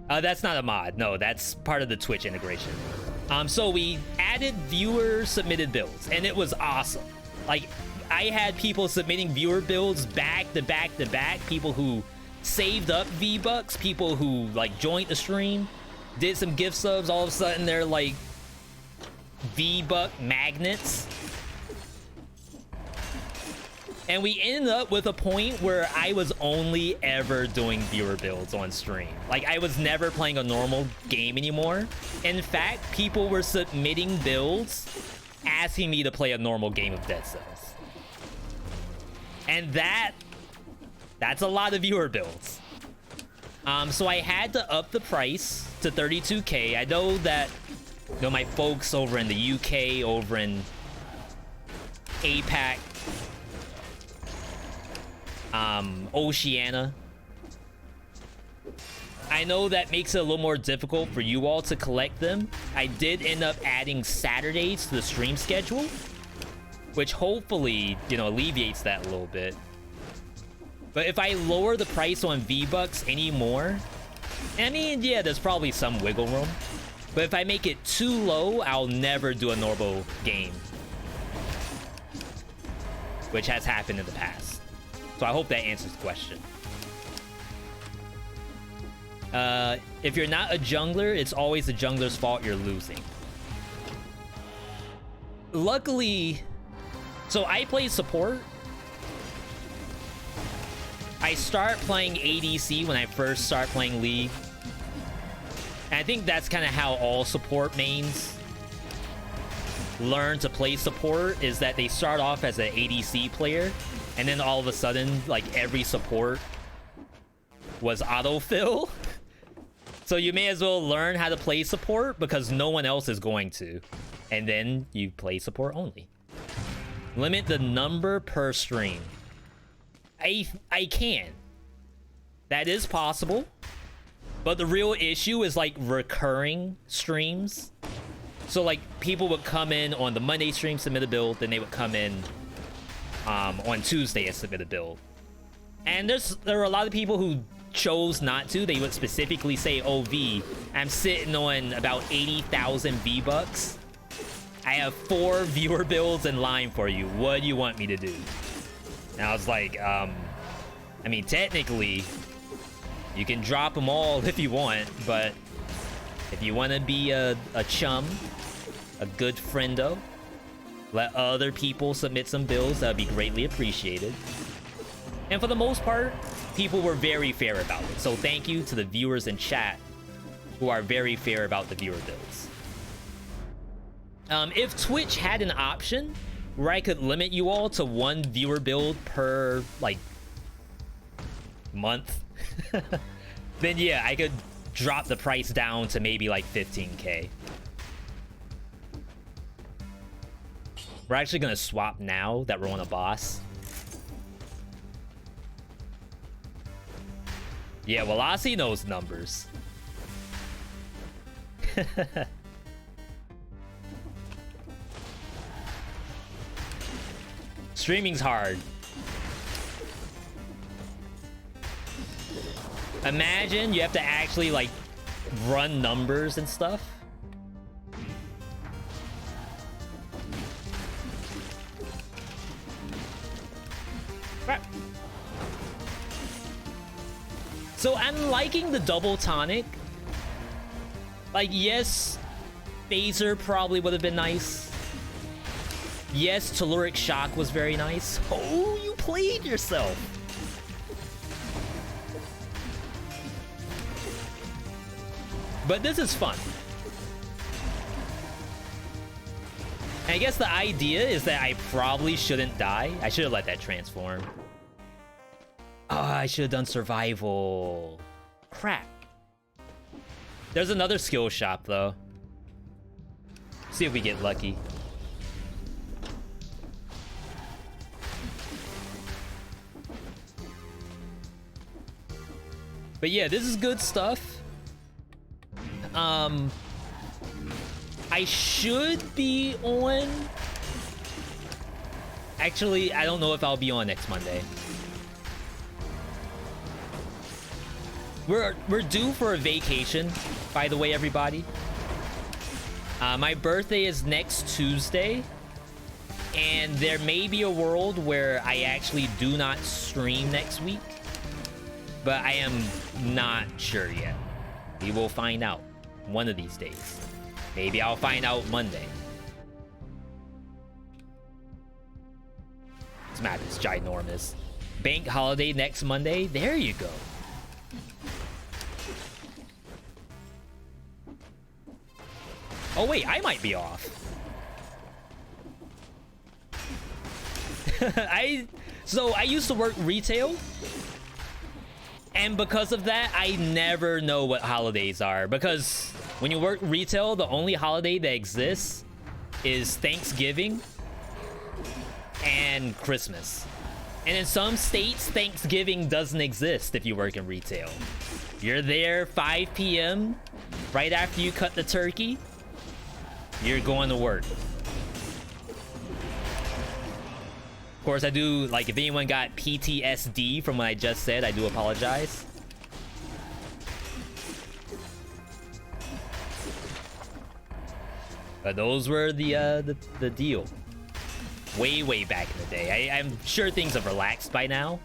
that's not a mod. No, that's part of the Twitch integration. So we added viewer submitted builds, and it was awesome. Like, I had people submitting viewer builds back to back to back. People who saved up V-Bucks, people who like joined the stream, did some gift subs. All of a sudden, they're like V-Buck magnets. And we ended up with a point where I was only ever doing viewer builds on stream. Like, I was never playing a normal game anymore. In fact, people were submitting builds asking me to play a normal game of Dead Cells. And that's a lot of viewer builds. So I had to up the price to 32K. I know that, you know, my folks over in the UK, over in APAC, Oceania, I know that makes it a little more difficult for you all to collect them. I did end up adding Saturdays to the stream schedule, which hopefully, you know, alleviates that a little bit. But if I lower the price on V-Bucks anymore, I mean, yeah, there's probably some wiggle room. But if I make it too low, I'll never do a normal game, which has happened in the past. So I hope that answers the question. If you're not a jungler, it's always the jungler's fault you're losing. Luckily, so I play support. I start playing ADC when I first start playing League. And I think that's kind of how all support mains learn to play support, is that they start off as an ADC player, and then all of a sudden, like, every support was autofill. So you may as well learn how to play support because no one else is going to. And then you play support only. Limit the number per stream. I can. That is possible. But the real issue is like recurring streams. So like people would come in on the Monday stream, submit a build, then they would come in on Tuesday and submit a build. And there are a lot of people who chose not to. They would specifically say, oh, V, I'm sitting on about 80,000 V-Bucks. I have 4 viewer builds in line for you. What do you want me to do? And I was like, I mean, technically, you can drop them all if you want, but if you want to be a chum, a good friendo, let other people submit some builds, that would be greatly appreciated. And for the most part, people were very fair about it. So thank you to the viewers in chat who are very fair about the viewer builds. If Twitch had an option where I could limit you all to 1 viewer build per, like, month, then yeah, I could drop the price down to maybe like 15K. We're actually gonna swap now that we're on a boss. Yeah, well, Lassie knows numbers. Streaming's hard. Imagine you have to actually like run numbers and stuff. So I'm liking the double tonic. Like, yes, Phaser probably would have been nice. Yes, Telluric Shock was very nice. Oh, you played yourself. But this is fun. And I guess the idea is that I probably shouldn't die. I should have let that transform. Oh, I should have done survival. Crap. There's another skill shop, though. See if we get lucky. But yeah, this is good stuff. I should be on. Actually, I don't know if I'll be on next Monday. We're due for a vacation, by the way, everybody. My birthday is next Tuesday, and there may be a world where I actually do not stream next week, but I am not sure yet. We will find out one of these days. Maybe I'll find out Monday. This map is ginormous. Bank holiday next Monday. There you go. Oh wait, I might be off. So I used to work retail, and because of that, I never know what holidays are, because when you work retail, the only holiday that exists is Thanksgiving and Christmas. And in some states, Thanksgiving doesn't exist if you work in retail. You're there 5 p.m. right after you cut the turkey. You're going to work. Of course, I do, like, if anyone got PTSD from what I just said, I do apologize. But those were the deal. Way back in the day. I'm sure things have relaxed by now.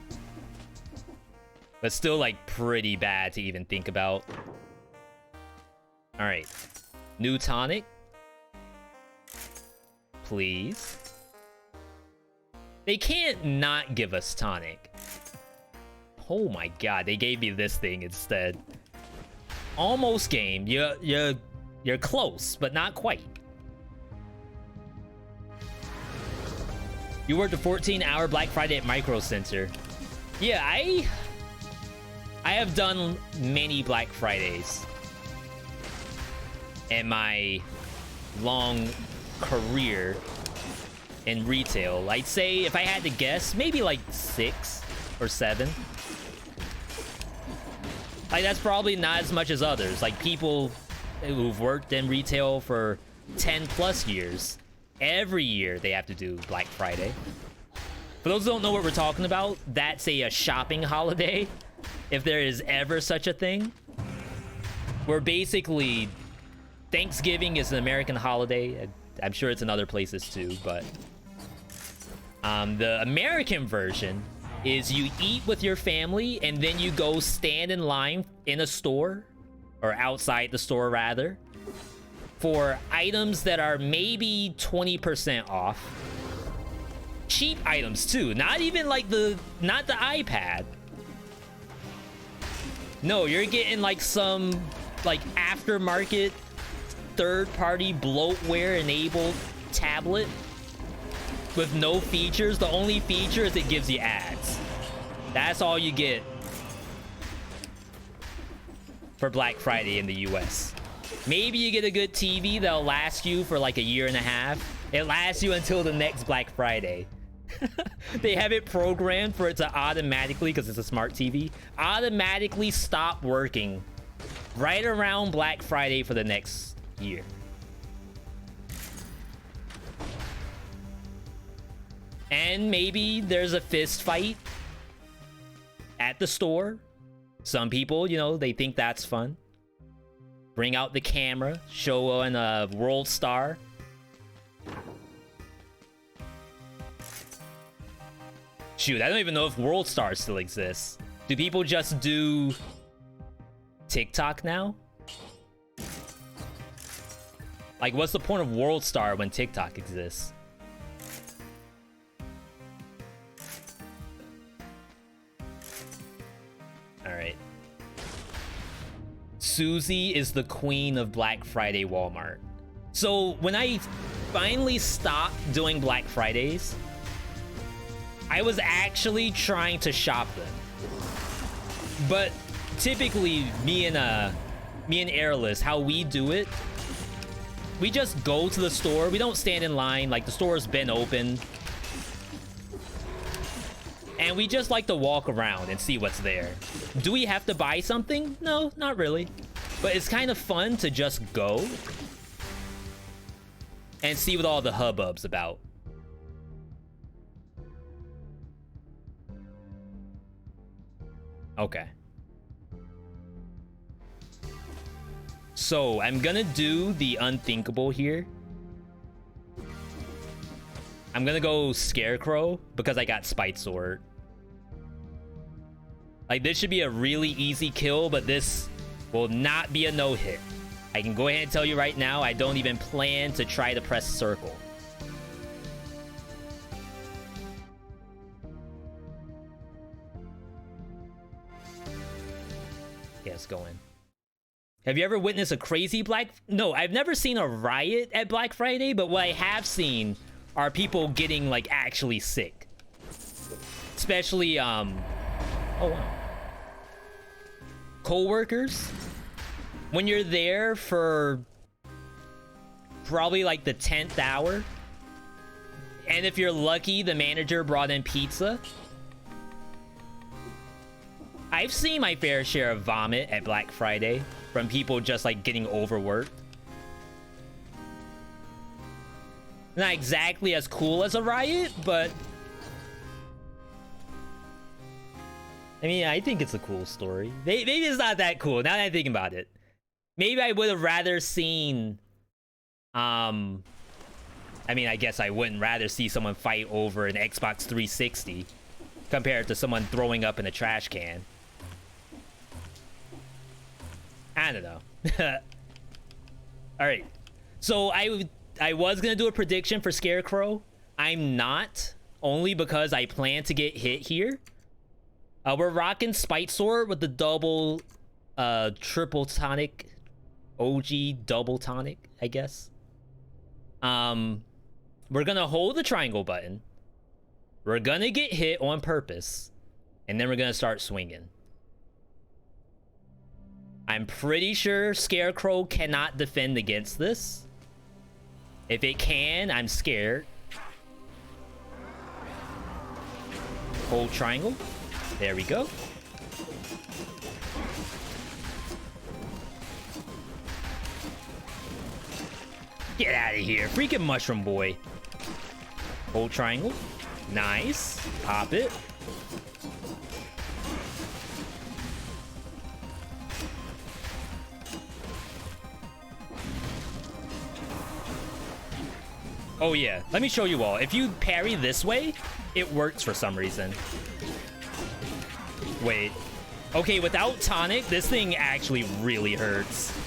But still, like, pretty bad to even think about. Alright. New tonic. Please. They can't not give us tonic. Oh my god, they gave me this thing instead. Almost game. You're close, but not quite. You worked a 14-hour Black Friday at Micro Center. Yeah, I have done many Black Fridays in my long career in retail. I'd say, if I had to guess, maybe like 6 or 7. Like, that's probably not as much as others. Like, people who've worked in retail for 10 plus years, every year they have to do Black Friday. For those who don't know what we're talking about, that's a shopping holiday, if there is ever such a thing. Where basically, Thanksgiving is an American holiday. I'm sure it's in other places too, but the American version is you eat with your family and then you go stand in line in a store, or outside the store rather, for items that are maybe 20% off. Cheap items too, not even like not the iPad. No, you're getting like some like aftermarket third-party bloatware enabled tablet with no features. The only feature is it gives you ads. That's all you get for Black Friday in the US. Maybe you get a good TV that'll last you for like a year and a half. It lasts you until the next Black Friday. They have it programmed for it to automatically, because it's a smart TV, automatically stop working right around Black Friday for the next year. And maybe there's a fist fight at the store. Some people, you know, they think that's fun. Bring out the camera, show on a World Star. Shoot, I don't even know if World Star still exists. Do people just do TikTok now? Like, what's the point of World Star when TikTok exists? Alright. Susie is the queen of Black Friday Walmart. So when I finally stopped doing Black Fridays, I was actually trying to shop them. But typically, me and Airless, how we do it, we just go to the store. We don't stand in line. Like, the store's been open. And we just like to walk around and see what's there. Do we have to buy something? No, not really. But it's kind of fun to just go and see what all the hubbub's about. Okay. So, I'm gonna do the unthinkable here. I'm gonna go Scarecrow because I got Spite Sword. Like, this should be a really easy kill, but this will not be a no-hit. I can go ahead and tell you right now, I don't even plan to try to press circle. Okay, let's go in. Have you ever witnessed a crazy No, I've never seen a riot at Black Friday, but what I have seen are people getting, like, actually sick. Especially, oh, wow. Co-workers. When you're there for probably, like, the 10th hour, and if you're lucky, the manager brought in pizza. I've seen my fair share of vomit at Black Friday from people just, like, getting overworked. Not exactly as cool as a riot, but I mean, I think it's a cool story. Maybe it's not that cool now that I'm thinking about it. Maybe I would have rather seen I mean, I guess I wouldn't rather see someone fight over an Xbox 360 compared to someone throwing up in a trash can. I don't know. All right. So I was going to do a prediction for Scarecrow. I'm not, only because I plan to get hit here. We're rocking Spite Sword with the double, triple tonic, OG double tonic, I guess. We're going to hold the triangle button. We're going to get hit on purpose. And then we're going to start swinging. I'm pretty sure Scarecrow cannot defend against this. If it can, I'm scared. Hold triangle. There we go. Get out of here. Freaking mushroom boy. Hold triangle. Nice. Pop it. Oh yeah, let me show you all. If you parry this way, it works for some reason. Wait. Okay, without tonic, this thing actually really hurts.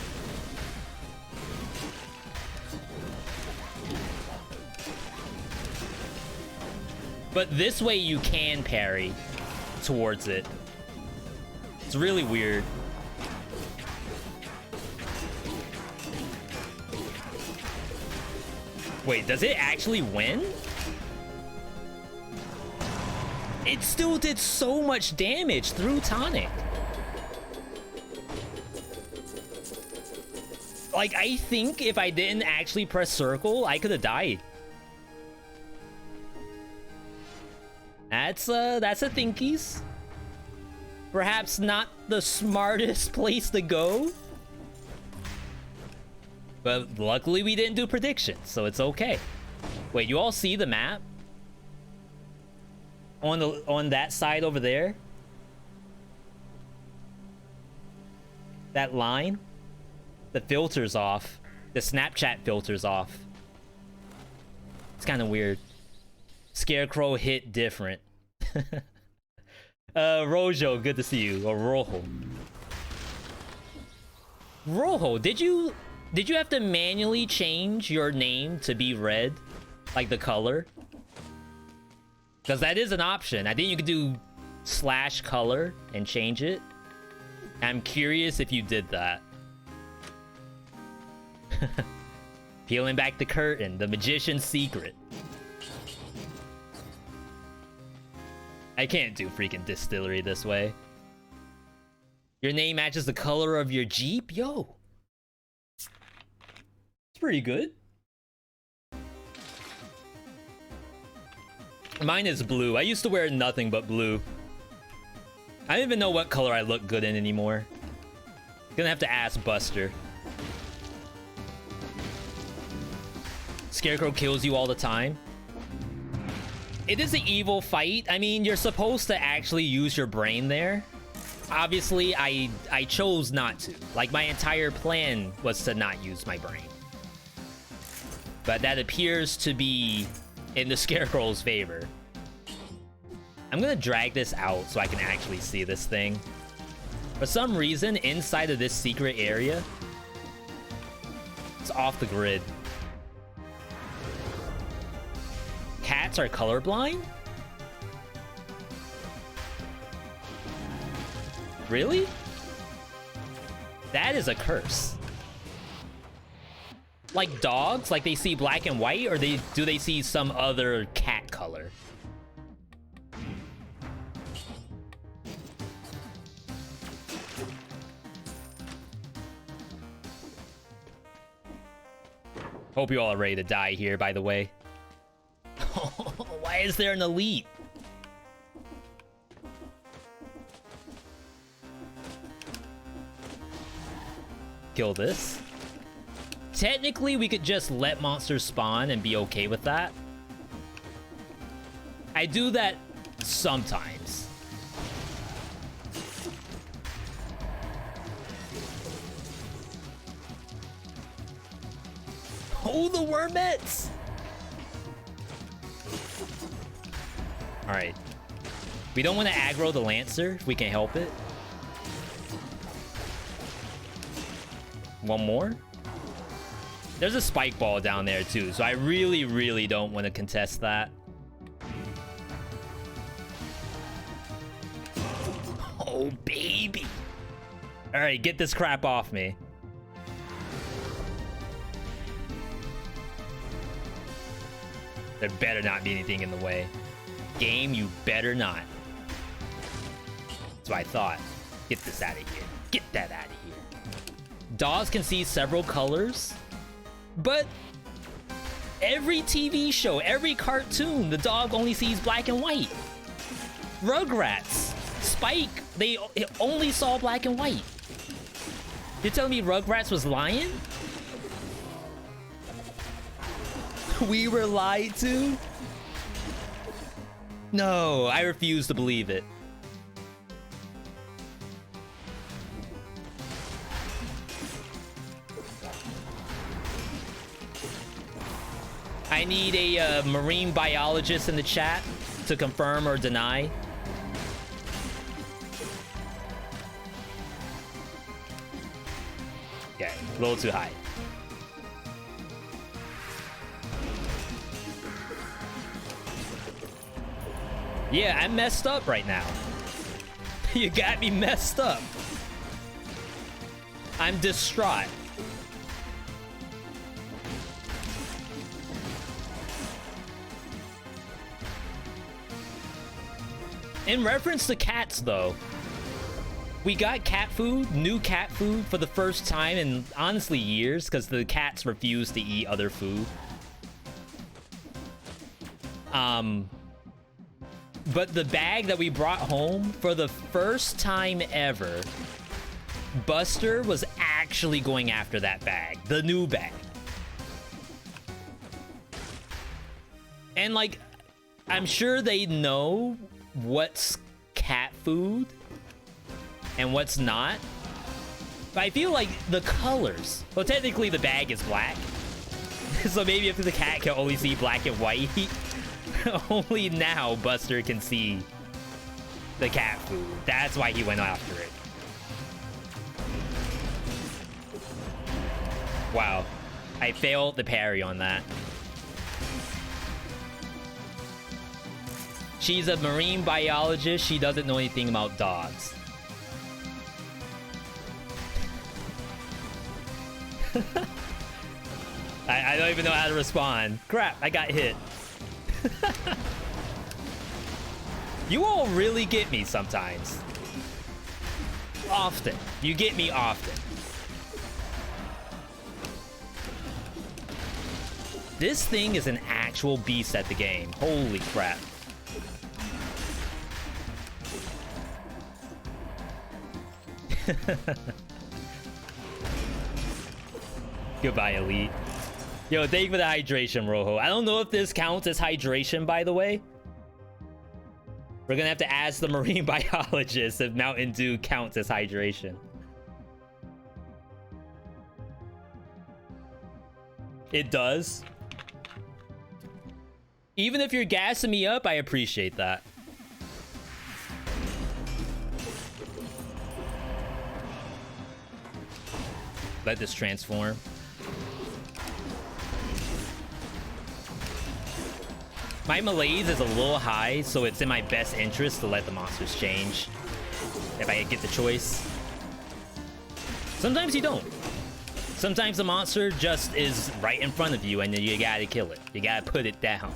But this way you can parry towards it. It's really weird. Wait, does it actually win? It still did so much damage through tonic. Like, I think if I didn't actually press circle, I could have died. That's a thinkies. Perhaps not the smartest place to go. But luckily we didn't do predictions, so it's okay. Wait, you all see the map? On that side over there? That line? The filter's off. The Snapchat filter's off. It's kind of weird. Scarecrow hit different. Rojo, good to see you. Or Rojo. Rojo, did you have to manually change your name to be red? Like the color? Because that is an option. I think you could do /color and change it. I'm curious if you did that. Peeling back the curtain, the magician's secret. I can't do freaking distillery this way. Your name matches the color of your Jeep? Yo. It's pretty good. Mine is blue. I used to wear nothing but blue. I don't even know what color I look good in anymore. Gonna have to ask Buster. Scarecrow kills you all the time. It is an evil fight. I mean, you're supposed to actually use your brain there. Obviously, I chose not to. Like, my entire plan was to not use my brain. But that appears to be in the Scarecrow's favor. I'm gonna drag this out so I can actually see this thing. For some reason, inside of this secret area, it's off the grid. Cats are colorblind? Really? That is a curse. Like dogs? Like they see black and white? Or do they see some other cat color? Hope you all are ready to die here, by the way. Why is there an elite? Kill this. Technically, we could just let monsters spawn and be okay with that. I do that sometimes. Oh, the wormettes! Alright. We don't want to aggro the Lancer if we can help it. One more. There's a spike ball down there too, so I really, really don't want to contest that. Oh, baby. Alright, get this crap off me. There better not be anything in the way. Game, you better not. That's what I thought. Get this out of here. Get that out of here. Dogs can see several colors, but every TV show, every cartoon, the dog only sees black and white. Rugrats, Spike, they only saw black and white. You're telling me Rugrats was lying? We were lied to? No, I refuse to believe it. I need a marine biologist in the chat to confirm or deny. Okay, a little too high. Yeah, I'm messed up right now. You got me messed up. I'm distraught. In reference to cats, though, we got cat food, new cat food, for the first time in, honestly, years, because the cats refuse to eat other food. But the bag that we brought home, for the first time ever, Buster was actually going after that bag. The new bag. And, like, I'm sure they know what's cat food and what's not. But I feel like the colors... Well, technically the bag is black. So maybe if the cat can only see black and white... Only now Buster can see the cat food. That's why he went after it. Wow. I failed the parry on that. She's a marine biologist. She doesn't know anything about dogs. I don't even know how to respond. Crap, I got hit. You all really get me sometimes. Often. You get me often. This thing is an actual beast at the game. Holy crap. Goodbye, Elite. Yo, thank you for the hydration, Rojo. I don't know if this counts as hydration, by the way. We're gonna have to ask the marine biologist if Mountain Dew counts as hydration. It does. Even if you're gassing me up, I appreciate that. Let this transform. My malaise is a little high, so it's in my best interest to let the monsters change if I get the choice. Sometimes you don't. Sometimes the monster just is right in front of you and you gotta kill it. You gotta put it down.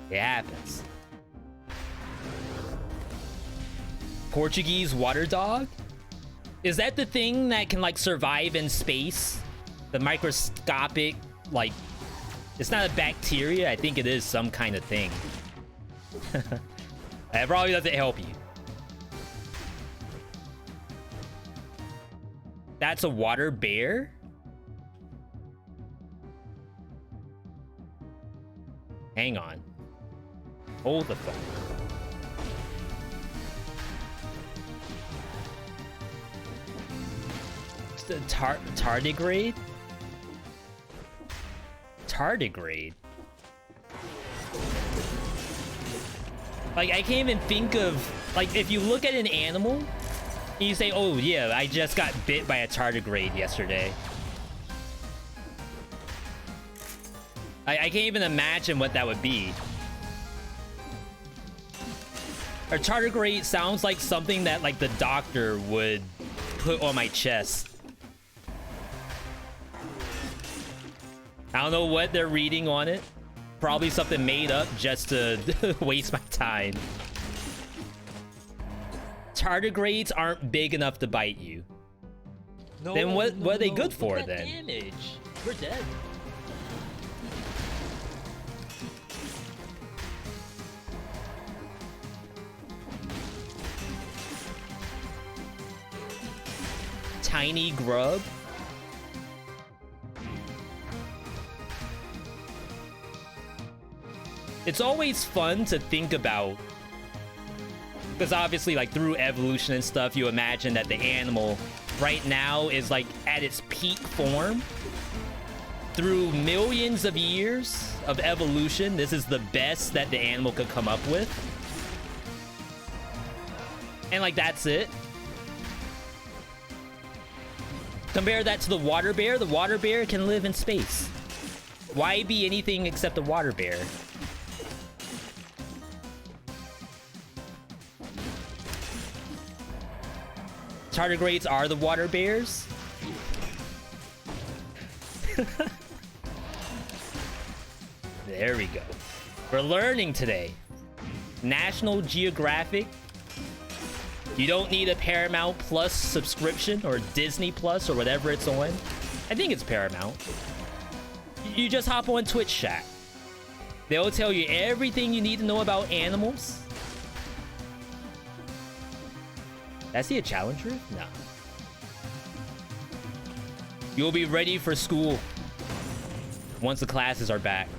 It happens. Portuguese water dog? Is that the thing that can like survive in space? The microscopic, like, it's not a bacteria. I think it is some kind of thing. That probably doesn't help you. That's a water bear? Hang on. Hold the phone. It's the tardigrade? Tardigrade? Like, I can't even think of... Like, if you look at an animal, and you say, oh, yeah, I just got bit by a tardigrade yesterday. I can't even imagine what that would be. A tardigrade sounds like something that, like, the doctor would put on my chest. I don't know what they're reading on it. Probably something made up just to waste my time. Tardigrades aren't big enough to bite you. No, Then what are they no. good for Look at that then? damage. We're dead. Tiny grub? It's always fun to think about, because obviously, like, through evolution and stuff, you imagine that the animal right now is like at its peak form. Through millions of years of evolution, this is the best that the animal could come up with. And like, that's it. Compare that to the water bear. The water bear can live in space. Why be anything except a water bear? Tardigrades are the water bears? There we go. We're learning today. National Geographic. You don't need a Paramount Plus subscription or Disney Plus or whatever it's on. I think it's Paramount. You just hop on Twitch chat. They'll tell you everything you need to know about animals. Did I see a challenger? No. You'll be ready for school once the classes are back.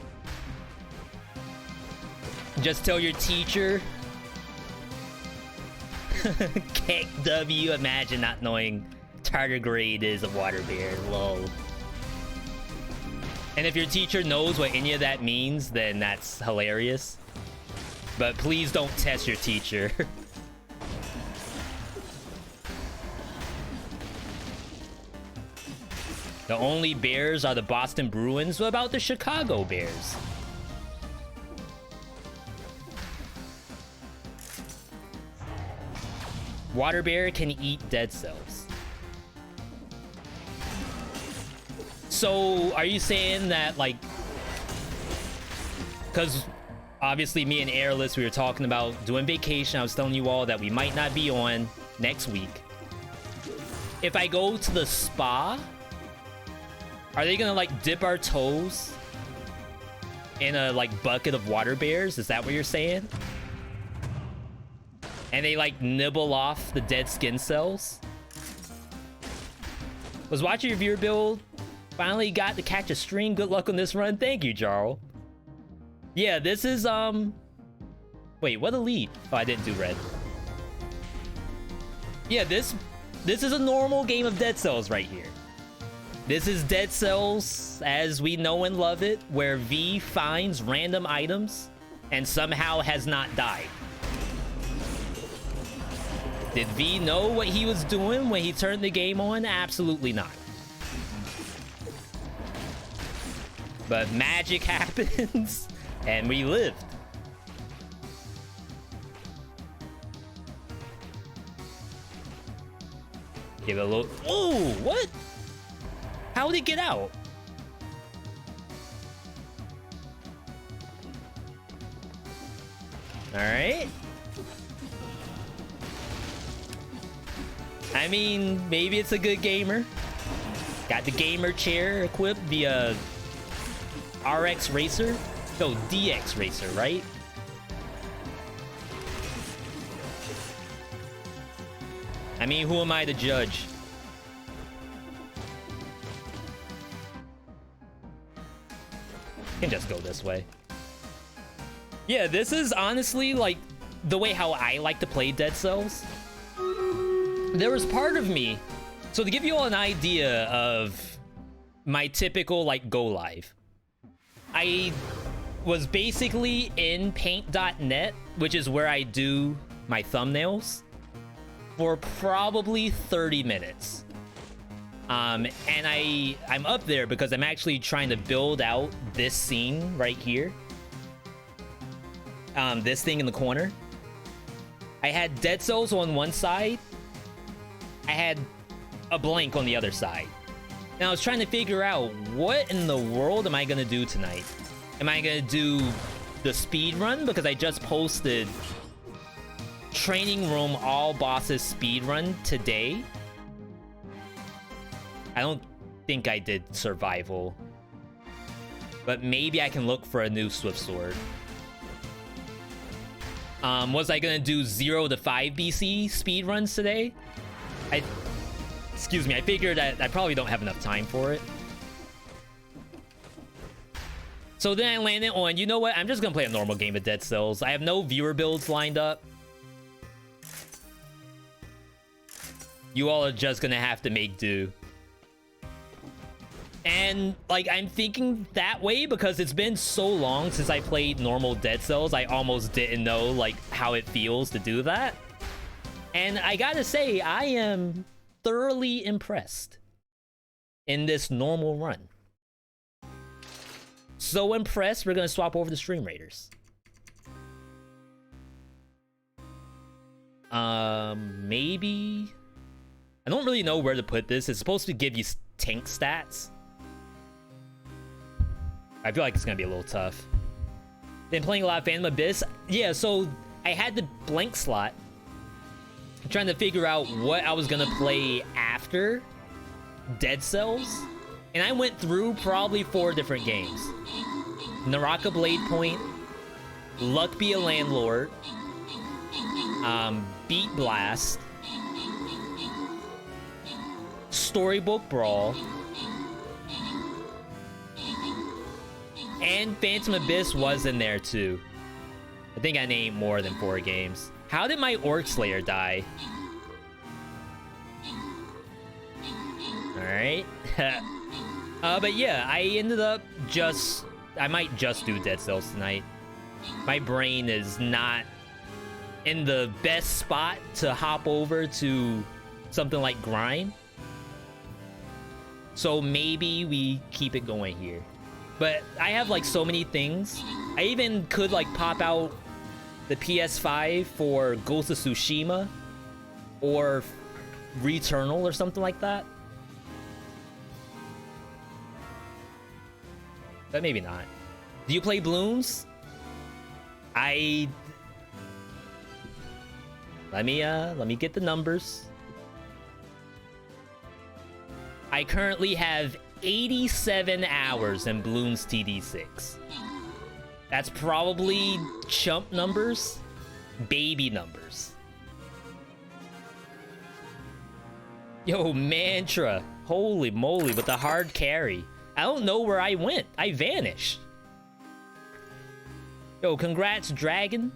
Just tell your teacher. Keck W, imagine not knowing tardigrade is a water bear. Lol. And if your teacher knows what any of that means, then that's hilarious. But please don't test your teacher. The only Bears are the Boston Bruins. What about the Chicago Bears? Water bear can eat dead cells. So, are you saying that, like... Because, obviously, me and Airless, we were talking about doing vacation. I was telling you all that we might not be on next week. If I go to the spa... Are they gonna, like, dip our toes in a, like, bucket of water bears? Is that what you're saying? and they like nibble off the dead skin cells. Was watching your viewer build. Finally got to catch a stream. Good luck on this run. Thank you, Jarl. Yeah, this is wait, what elite? Oh, I didn't do red. Yeah, this is a normal game of Dead Cells right here. This is Dead Cells as we know and love it, where V finds random items and somehow has not died. Did V know what he was doing when he turned the game on? Absolutely not. But magic happens, and we lived. Give it a little... Ooh, what? How did it get out? Alright. I mean, maybe it's a good gamer. Got the gamer chair equipped via RX Racer? No, DX Racer, right? I mean, who am I to judge? Can just go this way. Yeah, this is honestly like the way how I like to play Dead Cells. There was part of me, so to give you all an idea of my typical like go live, I was basically in paint.net, which is where I do my thumbnails, for probably 30 minutes. And I'm up there because I'm actually trying to build out this scene right here. This thing in the corner. I had Dead Cells on one side. I had a blank on the other side. And I was trying to figure out, what in the world am I gonna do tonight? Am I gonna do the speed run? Because I just posted Training Room All Bosses speed run today. I don't think I did survival. But maybe I can look for a new Swift Sword. Was I gonna do 0 to 5 BC speed runs today? Excuse me, I figured that I probably don't have enough time for it. So then I landed on, you know what? I'm just gonna play a normal game of Dead Cells. I have no viewer builds lined up. You all are just gonna have to make do. And, like, I'm thinking that way because it's been so long since I played normal Dead Cells, I almost didn't know, like, how it feels to do that. And I gotta say, I am thoroughly impressed in this normal run. So impressed, we're gonna swap over to Stream Raiders. Maybe... I don't really know where to put this. It's supposed to give you tank stats. I feel like it's gonna be a little tough. Been playing a lot of Phantom Abyss. Yeah, so I had the blank slot. I'm trying to figure out what I was gonna play after Dead Cells. And I went through probably 4 different games. Naraka Blade Point, Luck Be a Landlord, Beat Blast, Storybook Brawl, and Phantom Abyss was in there too. I think I named more than 4 games. How did my Orc Slayer die? Alright. But yeah, I ended up just... I might just do Dead Cells tonight. My brain is not in the best spot to hop over to something like Grind. So maybe we keep it going here. But I have like so many things. I even could like pop out the PS5 for Ghost of Tsushima or Returnal or something like that. But maybe not. Do you play Bloons? Let me get the numbers. I currently have 87 hours in Bloons TD6. That's probably chump numbers, baby numbers. Yo, Mantra. Holy moly, with the hard carry. I don't know where I went. I vanished. Yo, congrats, Dragon.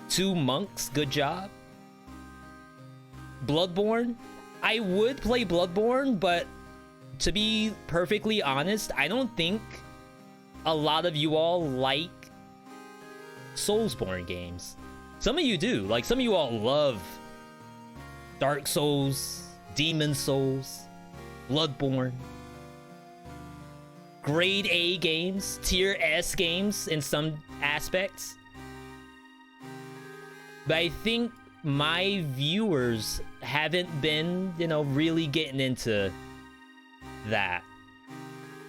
2 monks, good job. Bloodborne. I would play Bloodborne, but to be perfectly honest, I don't think a lot of you all like Soulsborne games. Some of you do. Like, some of you all love Dark Souls, Demon Souls, Bloodborne. Grade A games, tier S games in some aspects. But I think my viewers haven't been, you know, really getting into that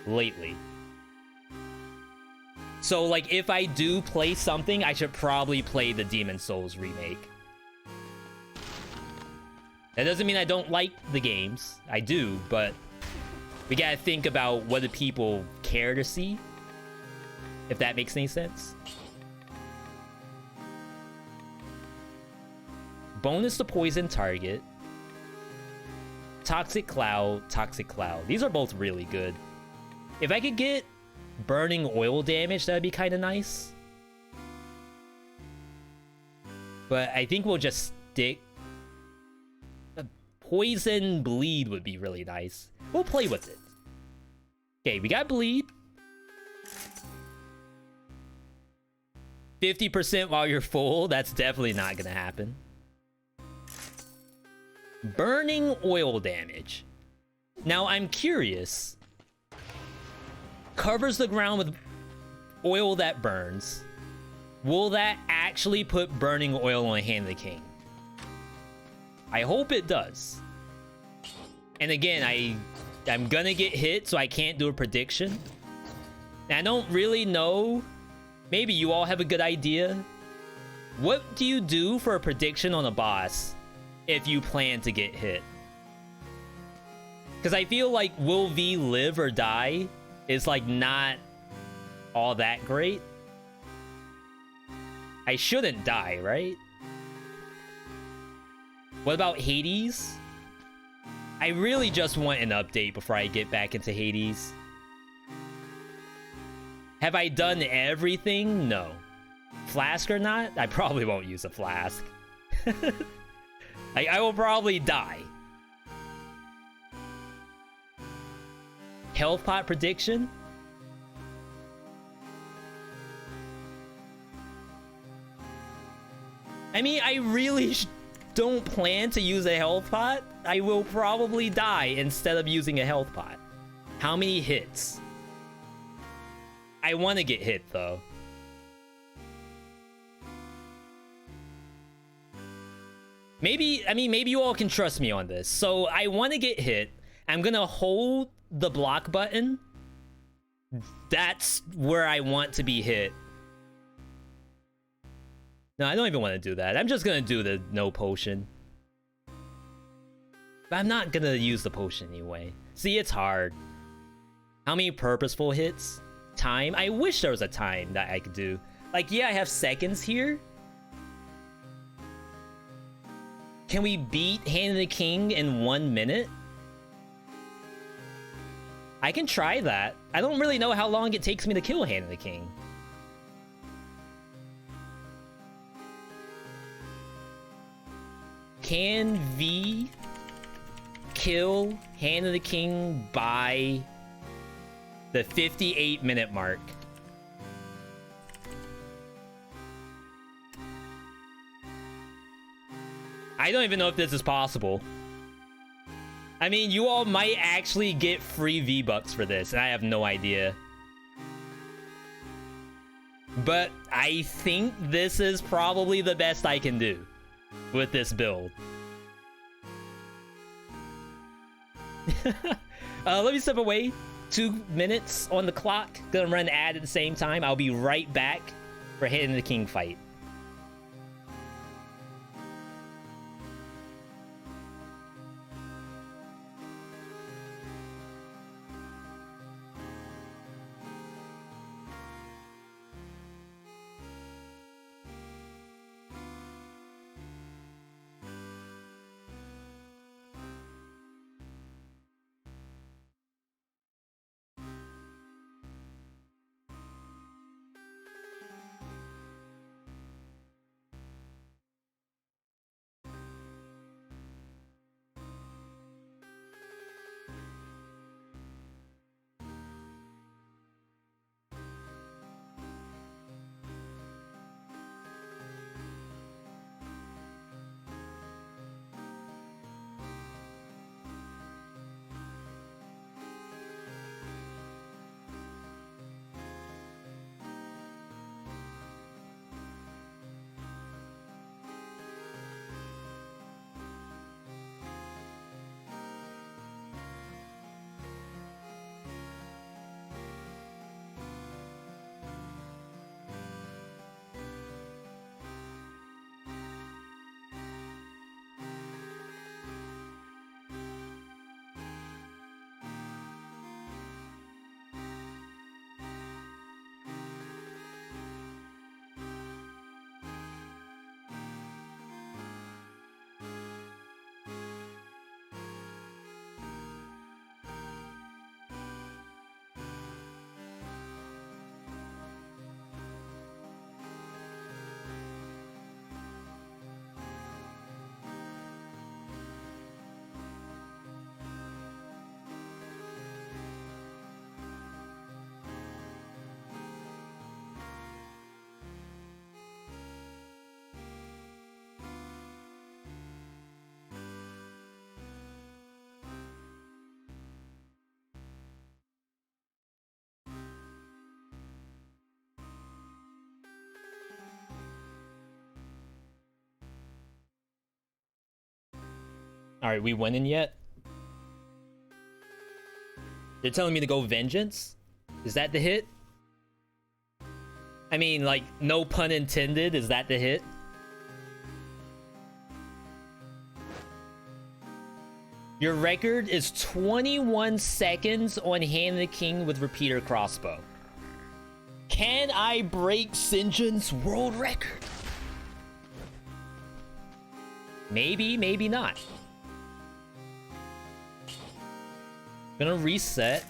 lately. So, like, if I do play something, I should probably play the Demon Souls remake. That doesn't mean I don't like the games. I do, but we gotta think about what do people care to see, if that makes any sense. Bonus to poison target. Toxic Cloud, Toxic Cloud. These are both really good. If I could get burning oil damage, that'd be kind of nice. But I think we'll just stick. Poison bleed would be really nice. We'll play with it. Okay, we got bleed. 50% while you're full. That's definitely not gonna happen. Burning oil damage. Now I'm curious. Covers the ground with oil that burns. Will that actually put burning oil on Hand of the King? I hope it does. And again, I'm gonna get hit, so I can't do a prediction. And I don't really know. Maybe you all have a good idea. What do you do for a prediction on a boss if you plan to get hit? Because I feel like will V live or die is like not all that great. I shouldn't die, right? What about Hades? I really just want an update before I get back into Hades. Have I done everything? No. Flask or not? I probably won't use a flask. I will probably die. Health pot prediction? I mean, I really don't plan to use a health pot. I will probably die instead of using a health pot. How many hits? I want to get hit, though. Maybe you all can trust me on this. So I want to get hit. I'm gonna hold the block button. That's where I want to be hit. No, I don't even want to do that. I'm just gonna do the no potion. But I'm not gonna use the potion anyway. See, it's hard. How many purposeful hits? Time? I wish there was a time that I could do. Like, yeah, I have seconds here. Can we beat Hand of the King in 1 minute? I can try that. I don't really know how long it takes me to kill Hand of the King. Can V kill Hand of the King by the 58-minute mark? I don't even know if this is possible. I mean, you all might actually get free V-Bucks for this, and I have no idea. But I think this is probably the best I can do with this build. Let me step away. 2 minutes on the clock. Gonna run an ad at the same time. I'll be right back for Hand of the King fight. Alright, we winning yet? They're telling me to go Vengeance? Is that the hit? I mean, like, no pun intended. Is that the hit? Your record is 21 seconds on Hand the King with repeater crossbow. Can I break Sinjin's world record? Maybe, maybe not. Gonna reset.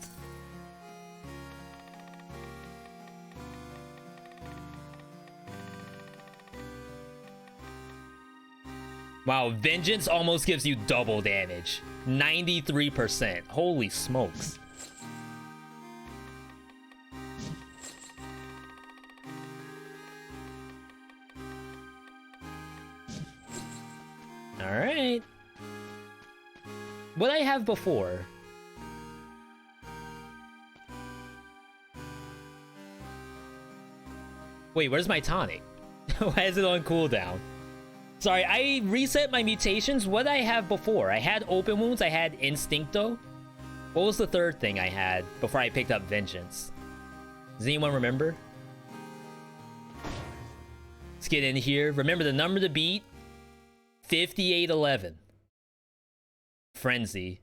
Wow, Vengeance almost gives you double damage. 93%. Holy smokes. Alright. What I have before? Wait, where's my tonic? Why is it on cooldown? Sorry, I reset my mutations. What did I have before? I had Open Wounds, I had Instincto. What was the third thing I had before I picked up Vengeance? Does anyone remember? Let's get in here. Remember the number to beat? 5811. Frenzy.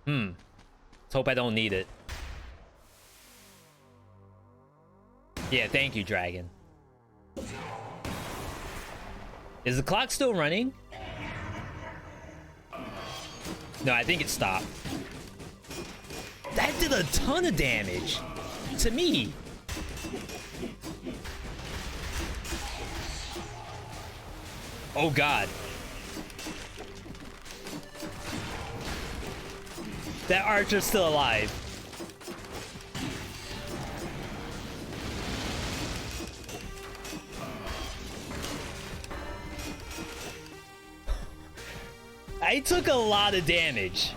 Let's hope I don't need it. Yeah, thank you, Dragon. Is the clock still running? No, I think it stopped. That did a ton of damage to me. Oh god. That archer's still alive. I took a lot of damage.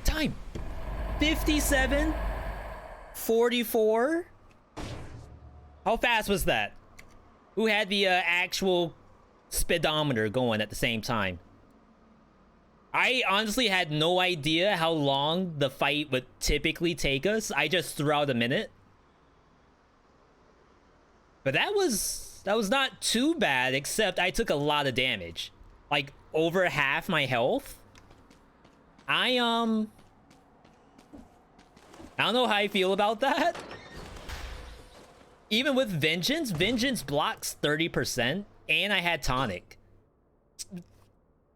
Time. 57. 44. How fast was that? Who had the actual speedometer going at the same time? I honestly had no idea how long the fight would typically take us. I just threw out a minute. But that was not too bad, except I took a lot of damage. Like, over half my health. I don't know how I feel about that. Even with Vengeance, Vengeance blocks 30%, and I had Tonic.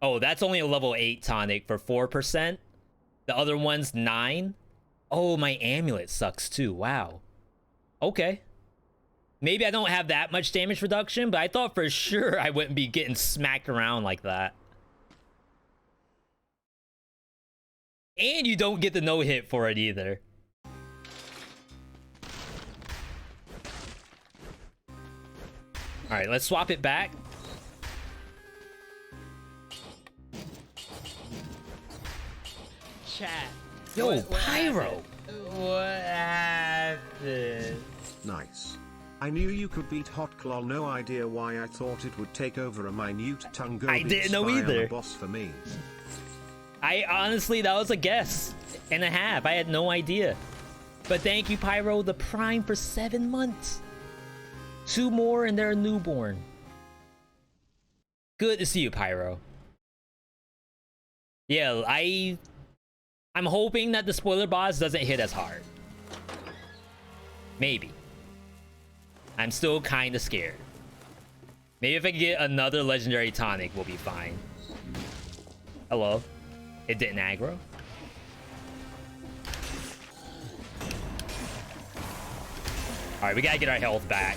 Oh, that's only a level 8 Tonic for 4%. The other one's 9. Oh, my amulet sucks too. Wow. Okay. Maybe I don't have that much damage reduction, but I thought for sure I wouldn't be getting smacked around like that. And you don't get the no-hit for it either. Alright, let's swap it back. Chat. Yo, Pyro! What happened? Nice. I knew you could beat Hot Claw. No idea why I thought it would take over a minute Tungo. I didn't know either. Boss for me. I honestly, that was a guess and a half. I had no idea. But thank you, Pyro, the Prime for 7 months. 2 more and they're a newborn. Good to see you, Pyro. Yeah, I'm hoping that the spoiler boss doesn't hit as hard. Maybe. I'm still kind of scared. Maybe if I can get another legendary tonic, we'll be fine. Hello. It didn't aggro. Alright, we gotta get our health back.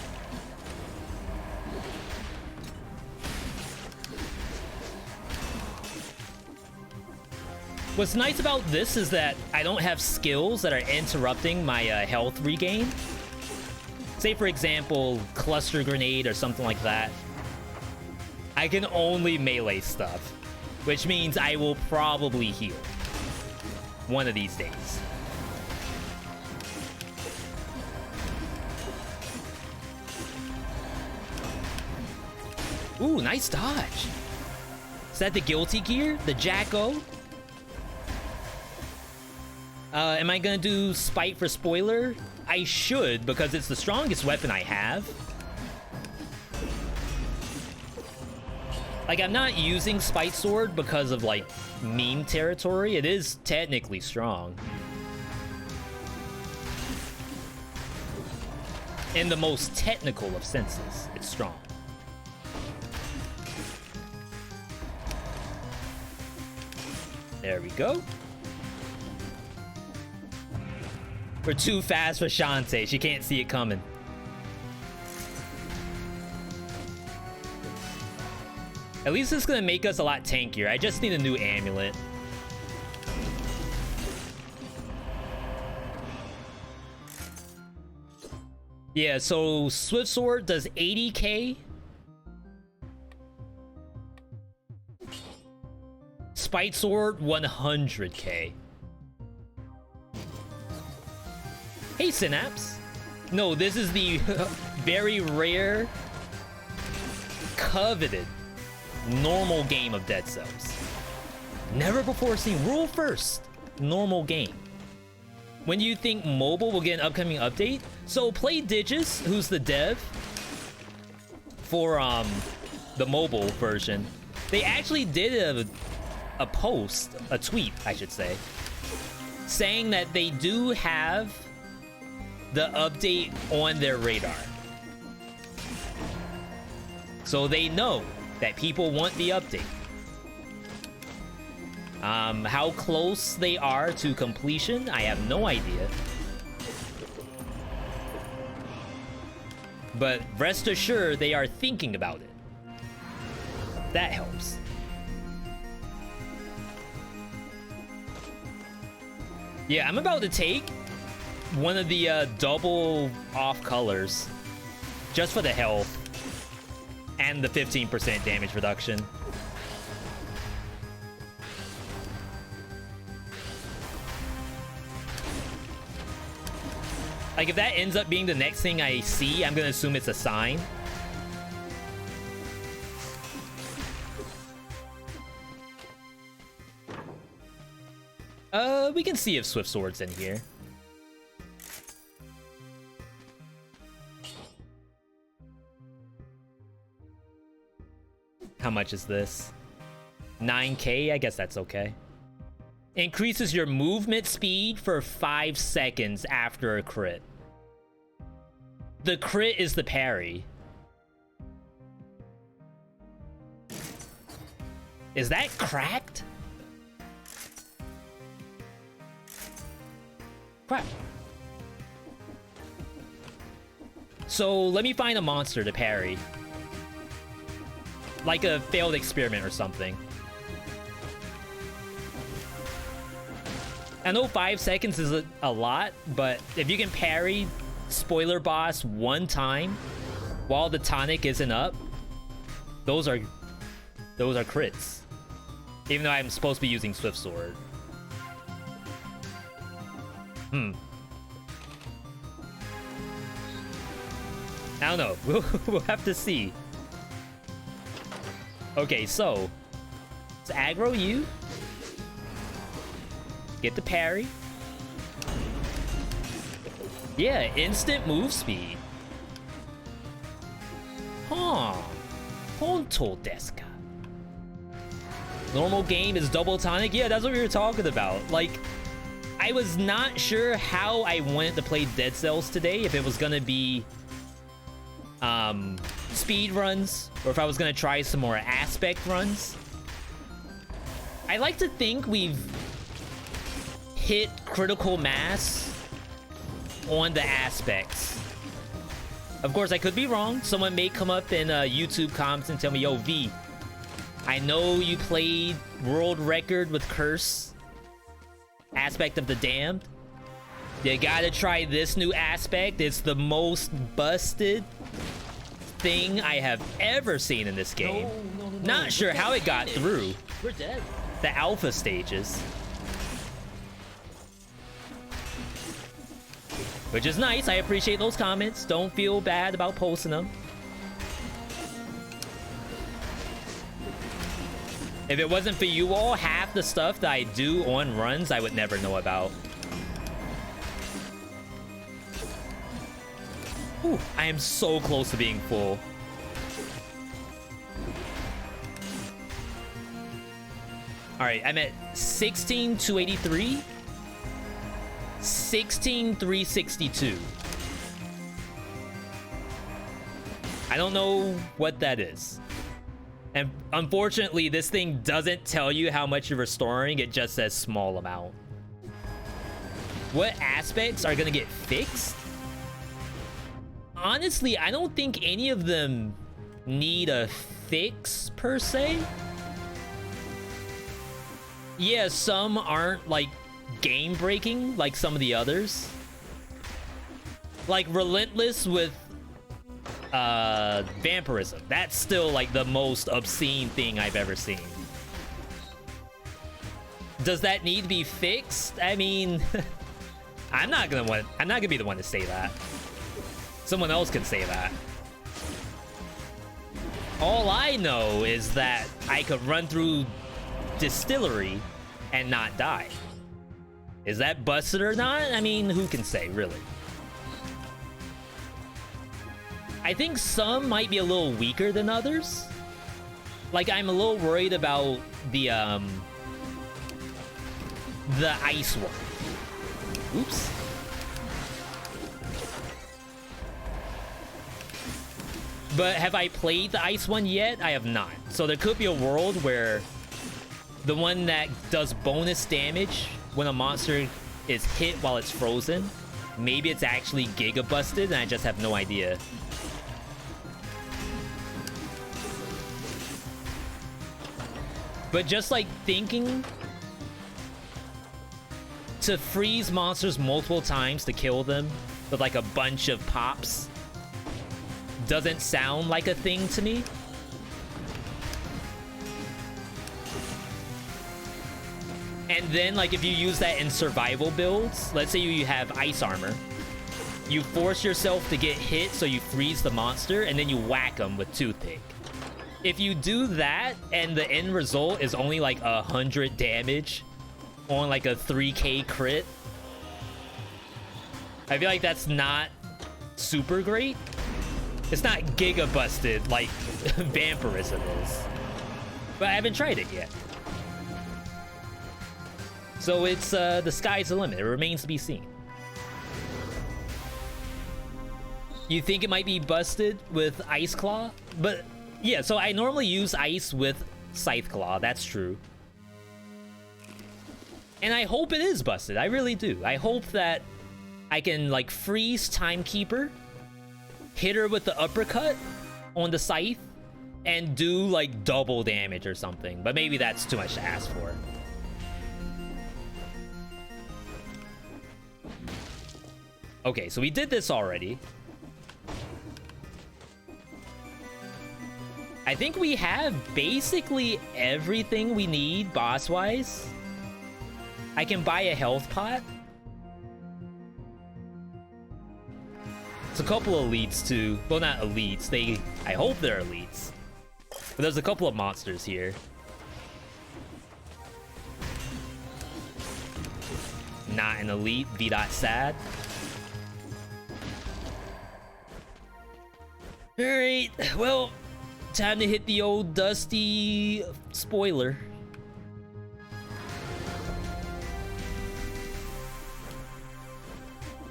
What's nice about this is that I don't have skills that are interrupting my health regain. Say, for example, cluster grenade or something like that. I can only melee stuff, which means I will probably heal one of these days. Ooh, nice dodge. Is that the guilty gear? The Jacko? Am I gonna do Spite for spoiler? I should, because it's the strongest weapon I have. Like, I'm not using Spite Sword because of, like, meme territory. It is technically strong. In the most technical of senses, it's strong. There we go. We're too fast for Shantae. She can't see it coming. At least it's gonna make us a lot tankier. I just need a new amulet. Yeah, so Swift Sword does 80k. Spite Sword 100k. Hey, Synapse. No, this is the very rare, coveted, normal game of Dead Cells. Never before seen. Rule first. Normal game. When do you think mobile will get an upcoming update? So Play Digis, who's the dev for the mobile version, they actually did a post, a tweet, I should say, saying that they do have the update on their radar. So they know that people want the update. How close they are to completion, I have no idea. But rest assured, they are thinking about it. That helps. Yeah, I'm about to take one of the double off colors just for the health and the 15% damage reduction. Like, if that ends up being the next thing I see, I'm gonna assume it's a sign. We can see if Swift Sword's in here. How much is this? 9k? I guess that's okay. Increases your movement speed for 5 seconds after a crit. The crit is the parry. Is that cracked? Crap. So let me find a monster to parry. Like a failed experiment or something. I know 5 seconds is a lot, but if you can parry spoiler boss one time while the tonic isn't up, those are crits. Even though I'm supposed to be using Swift Sword. I don't know. We'll have to see. Okay, so let's aggro you. Get the parry. Yeah, instant move speed. Huh. Honto desu ka? Normal game is double tonic? Yeah, that's what we were talking about. Like, I was not sure how I wanted to play Dead Cells today. If it was gonna be speed runs, or if I was gonna try some more aspect runs. I like to think we've hit critical mass on the aspects. Of course, I could be wrong. Someone may come up in YouTube comments and tell me, yo, V, I know you played world record with Curse, Aspect of the Damned. You gotta try this new aspect. It's the most busted thing I have ever seen in this game. No. Not sure how it got through. We're dead. The alpha stages. Which is nice. I appreciate those comments. Don't feel bad about posting them. If it wasn't for you all, half the stuff that I do on runs, I would never know about. Ooh, I am so close to being full. All right, I'm at 16,283. 16,362. I don't know what that is. And unfortunately, this thing doesn't tell you how much you're restoring. It just says small amount. What aspects are gonna get fixed? Honestly, I don't think any of them need a fix per se. Yeah, some aren't like game breaking like some of the others. Like Relentless with vampirism. That's still like the most obscene thing I've ever seen. Does that need to be fixed? I mean, I'm not gonna be the one to say that. Someone else can say that. All I know is that I could run through Distillery and not die. Is that busted or not? I mean, who can say, really? I think some might be a little weaker than others. Like, I'm a little worried about the ice one. Oops. But have I played the ice one yet? I have not. So there could be a world where the one that does bonus damage when a monster is hit while it's frozen, maybe it's actually giga busted and I just have no idea. But just like thinking to freeze monsters multiple times to kill them with like a bunch of pops doesn't sound like a thing to me. And then, like, if you use that in survival builds, let's say you have ice armor, you force yourself to get hit so you freeze the monster, and then you whack them with toothpick. If you do that, and the end result is only, like, 100 damage on, like, a 3k crit, I feel like that's not super great. It's not giga busted like vampirism is. But I haven't tried it yet. So it's, the sky's the limit. It remains to be seen. You think it might be busted with Ice Claw? But, yeah, so I normally use Ice with Scythe Claw. That's true. And I hope it is busted. I really do. I hope that I can, like, freeze Timekeeper, hit her with the uppercut on the Scythe, and do, like, double damage or something. But maybe that's too much to ask for. Okay, so we did this already. I think we have basically everything we need boss-wise. I can buy a health pot. It's a couple of elites too. Well, not elites. I hope they're elites. But there's a couple of monsters here. Not an elite. VeeDotSad. Alright, well, time to hit the old dusty spoiler.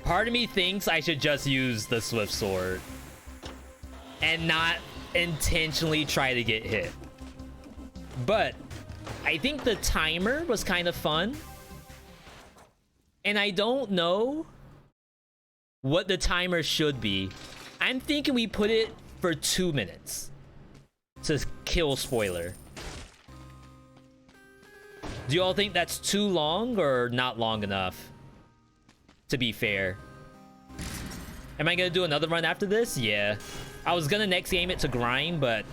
Part of me thinks I should just use the Swift Sword and not intentionally try to get hit. But I think the timer was kind of fun. And I don't know what the timer should be. I'm thinking we put it for 2 minutes to kill spoiler. Do you all think that's too long or not long enough? To be fair. Am I gonna do another run after this? Yeah. I was gonna next game it to grind, but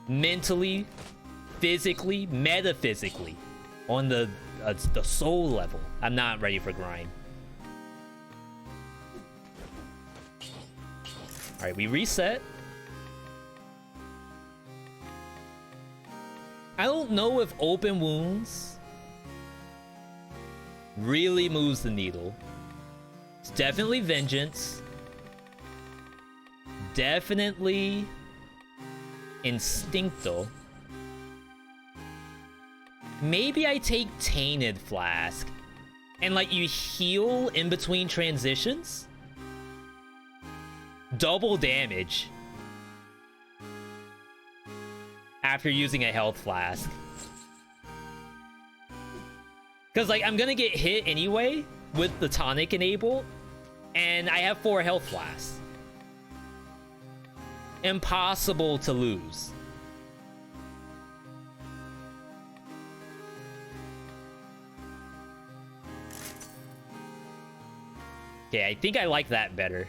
mentally, physically, metaphysically, on the soul level, I'm not ready for grind. All right, we reset. I don't know if open wounds really moves the needle. It's definitely vengeance. Definitely instincto. Maybe I take Tainted Flask and like you heal in between transitions. Double damage after using a health flask. Because like I'm gonna get hit anyway with the tonic enabled, and I have 4 health flasks. Impossible to lose. Okay, I think I like that better.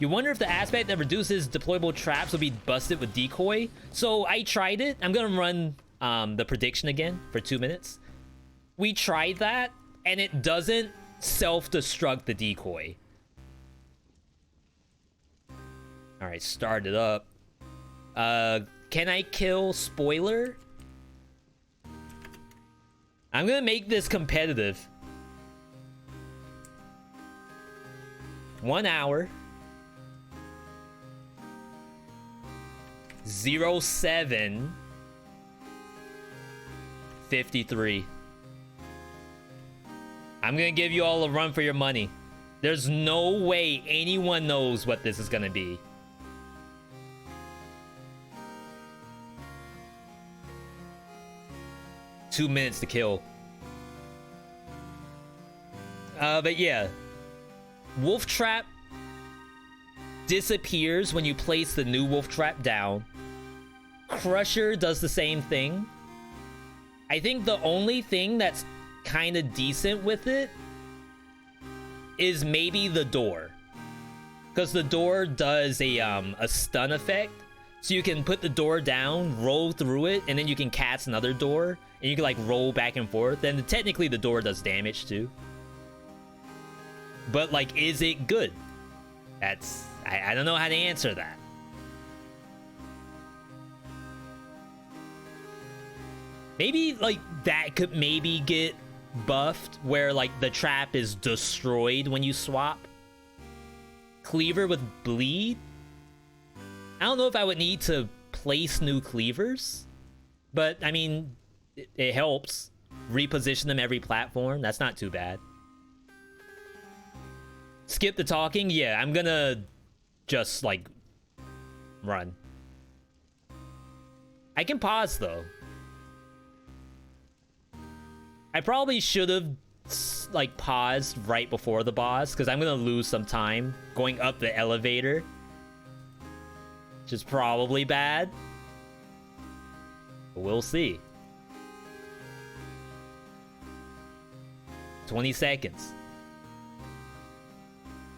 You wonder if the aspect that reduces deployable traps will be busted with decoy. So I tried it. I'm gonna run the prediction again for 2 minutes. We tried that, and it doesn't self-destruct the decoy. All right, start it up. Can I kill spoiler? I'm gonna make this competitive. 1 hour. 07 53. I'm gonna give you all a run for your money. There's no way anyone knows what this is gonna be. Two minutes to kill. But yeah, wolf trap disappears when you place the new wolf trap down. Crusher does the same thing. I think the only thing that's kind of decent with it is maybe the door, because the door does a stun effect, so you can put the door down, roll through it, and then you can cast another door, and you can like roll back and forth. And technically the door does damage too, but like, is it good? That's I don't know how to answer that. Maybe like that could maybe get buffed where like the trap is destroyed when you swap. Cleaver with bleed? I don't know if I would need to place new cleavers, but I mean, it helps. Reposition them every platform. That's not too bad. Skip the talking? Yeah, I'm gonna just like run. I can pause though. I probably should have like paused right before the boss, because I'm gonna lose some time going up the elevator, which is probably bad, but we'll see. 20 seconds.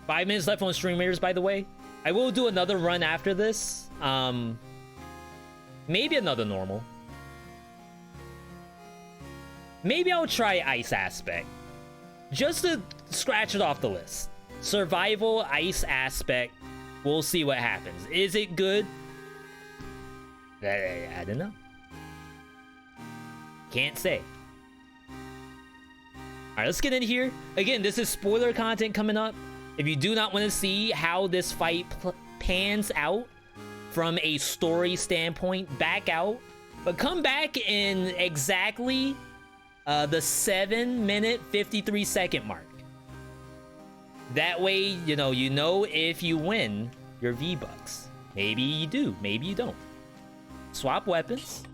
5 minutes left on streamers, by the way. I will do another run after this. Maybe another normal. Maybe I'll try Ice Aspect, just to scratch it off the list. Survival, Ice Aspect. We'll see what happens. Is it good? I don't know. Can't say. Alright, let's get in here. Again, this is spoiler content coming up. If you do not want to see how this fight pans out from a story standpoint, back out. But come back in exactly the 7-minute 53-second mark. That way, you know if you win your V-Bucks. Maybe you do, maybe you don't. Swap weapons.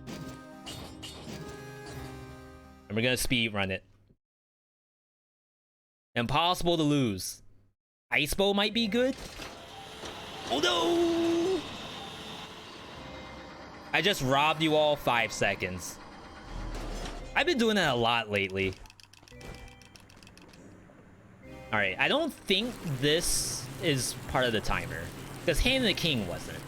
And we're gonna speed run it. Impossible to lose. Ice Bow might be good. Oh no! I just robbed you all 5 seconds. I've been doing that a lot lately. Alright, I don't think this is part of the timer, because Hand of the King wasn't.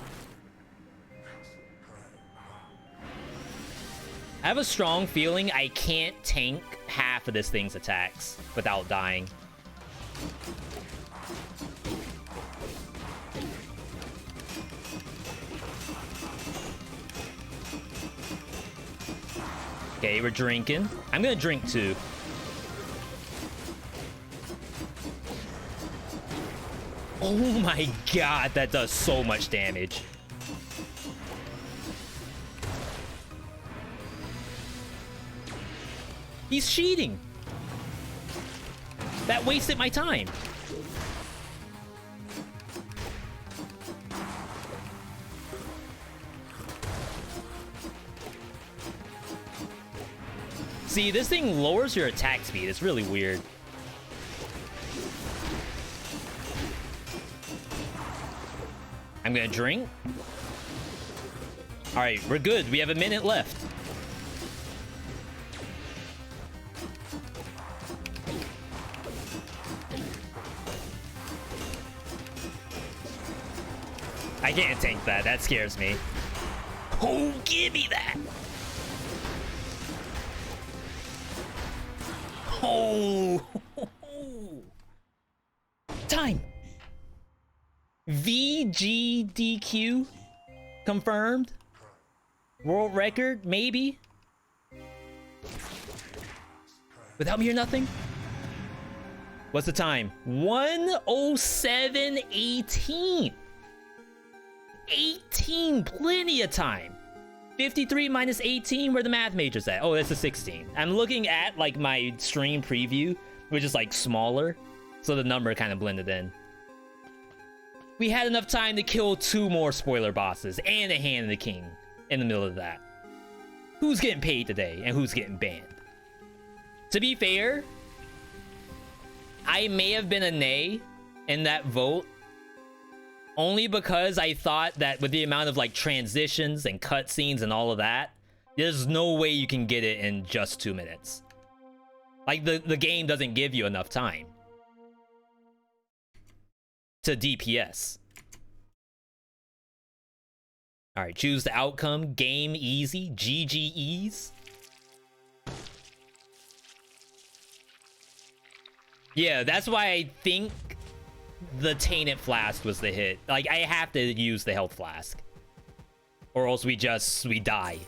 I have a strong feeling I can't tank half of this thing's attacks without dying. Okay, we're drinking. I'm gonna drink too. Oh my god, that does so much damage. He's cheating. That wasted my time. See, this thing lowers your attack speed. It's really weird. I'm gonna drink. All right, we're good. We have a minute left. I can't tank that. That scares me. Oh, give me that. Oh. Time. VGDQ confirmed. World record, maybe. Without me or nothing. What's the time? 1:07:18. 18, plenty of time. 53 minus 18, where the math major's at? Oh, that's a 16. I'm looking at like my stream preview, which is like smaller, so the number kind of blended in. We had enough time to kill 2 more spoiler bosses and a Hand of the King in the middle of that. Who's getting paid today and who's getting banned? To be fair, I may have been a nay in that vote, only because I thought that with the amount of like transitions and cutscenes and all of that, there's no way you can get it in just 2 minutes. Like the game doesn't give you enough time to DPS. All right, choose the outcome. Game easy. GGEs. Yeah, that's why I think the Tainted Flask was the hit. Like, I have to use the Health Flask, or else we die.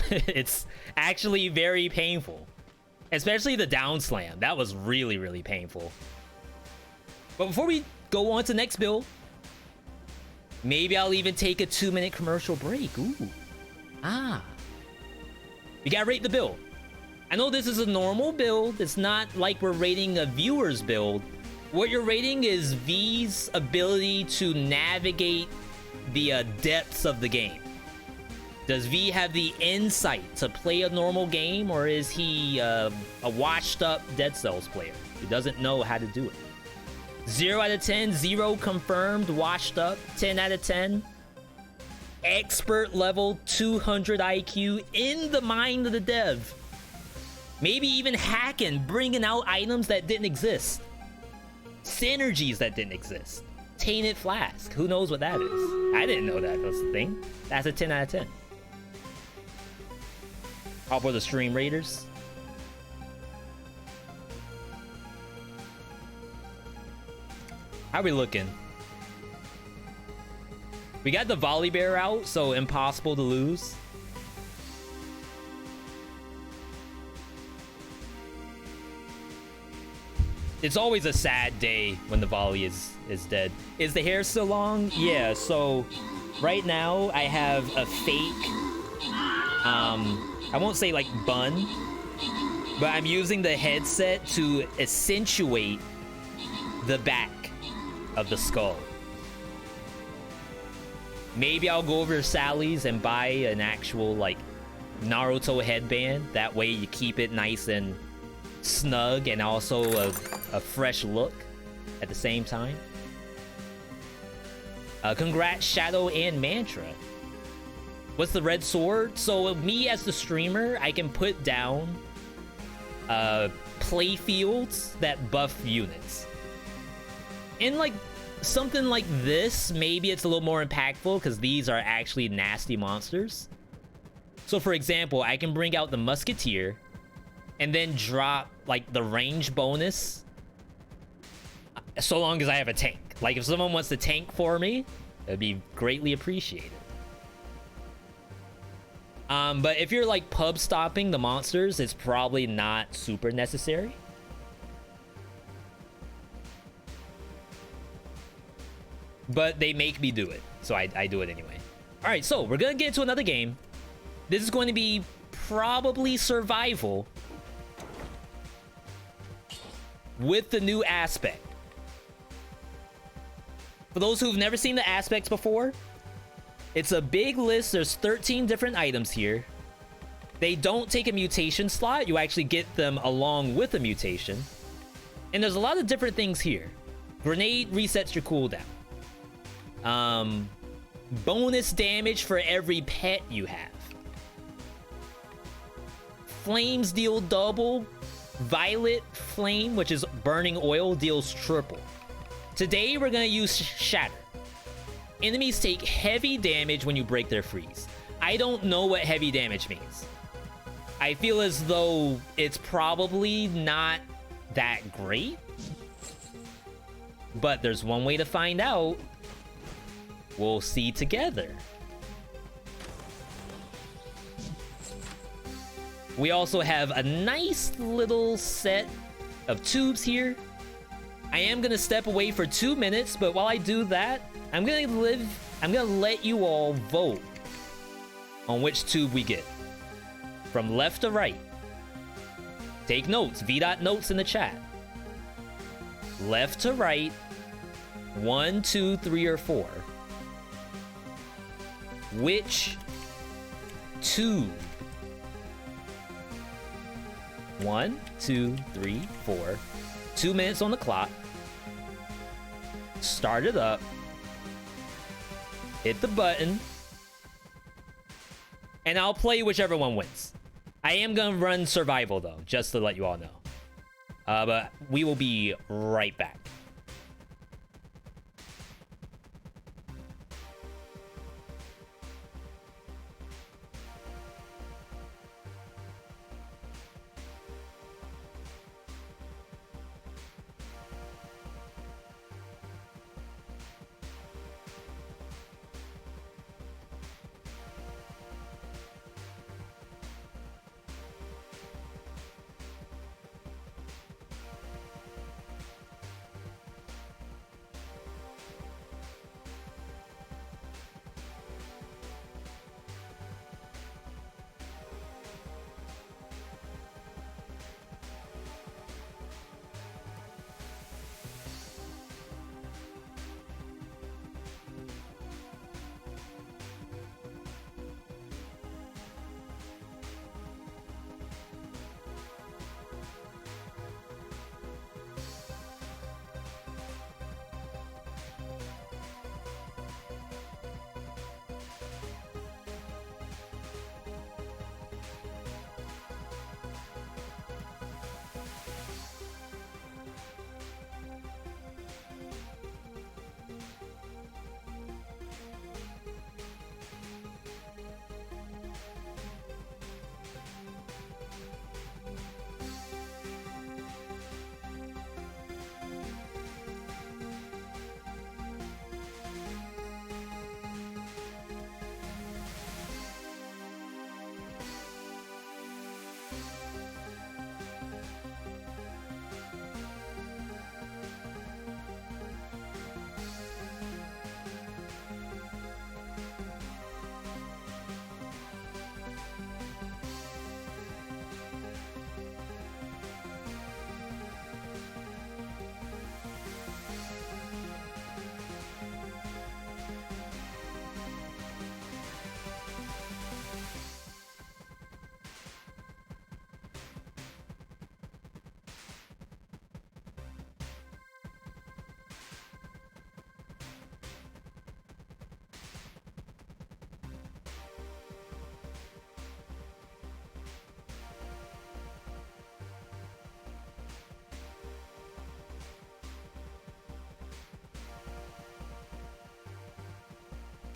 It's actually very painful. Especially the down slam. That was really, really painful. But before we go on to the next build, maybe I'll even take a 2-minute commercial break. Ooh. We gotta rate the build. I know this is a normal build. It's not like we're rating a viewer's build. What you're rating is V's ability to navigate the depths of the game. Does V have the insight to play a normal game, or is he a washed-up Dead Cells player who doesn't know how to do it? 0 out of 10, 0 confirmed, washed up. 10 out of 10, expert level, 200 IQ, in the mind of the dev. Maybe even hacking, bringing out items that didn't exist. Synergies that didn't exist. Tainted Flask, who knows what that is? I didn't know that was the thing. That's a 10 out of 10. All for the stream raiders. How are we looking? We got the volley bear out, so impossible to lose. It's always a sad day when the volley is dead. Is the hair still long? Yeah, so right now I have a fake, I won't say like bun, but I'm using the headset to accentuate the back of the skull. Maybe I'll go over to Sally's and buy an actual like Naruto headband. That way you keep it nice and snug and also a fresh look at the same time. Congrats Shadow and Mantra. What's the red sword? So me as the streamer, I can put down play fields that buff units. In like something like this, maybe it's a little more impactful because these are actually nasty monsters. So for example, I can bring out the Musketeer and then drop like the range bonus, so long as I have a tank. Like if someone wants to tank for me, it'd be greatly appreciated. But if you're like pub stopping the monsters, it's probably not super necessary. But they make me do it, so I do it anyway. All right, so we're gonna get into another game. This is going to be probably survival with the new aspect. For those who've never seen the aspects before, it's a big list. There's 13 different items here. They don't take a mutation slot. You actually get them along with a mutation. And there's a lot of different things here. Grenade resets your cooldown. Bonus damage for every pet you have. Flames deal double. Violet flame, which is burning oil, deals triple. Today we're gonna use Shatter. Enemies take heavy damage when you break their freeze. I don't know what heavy damage means. I feel as though it's probably not that great. But there's one way to find out. We'll see together. We also have a nice little set of tubes here. I am gonna step away for 2 minutes, but while I do that, I'm gonna let you all vote on which tube we get. From left to right. Take notes, VeeDotNotes in the chat. Left to right, 1, 2, 3, or 4. Which tube? 1, 2, 3, 4. 2 minutes on the clock. Start it up. Hit the button. And I'll play whichever one wins. I am gonna run survival though, just to let you all know. But we will be right back.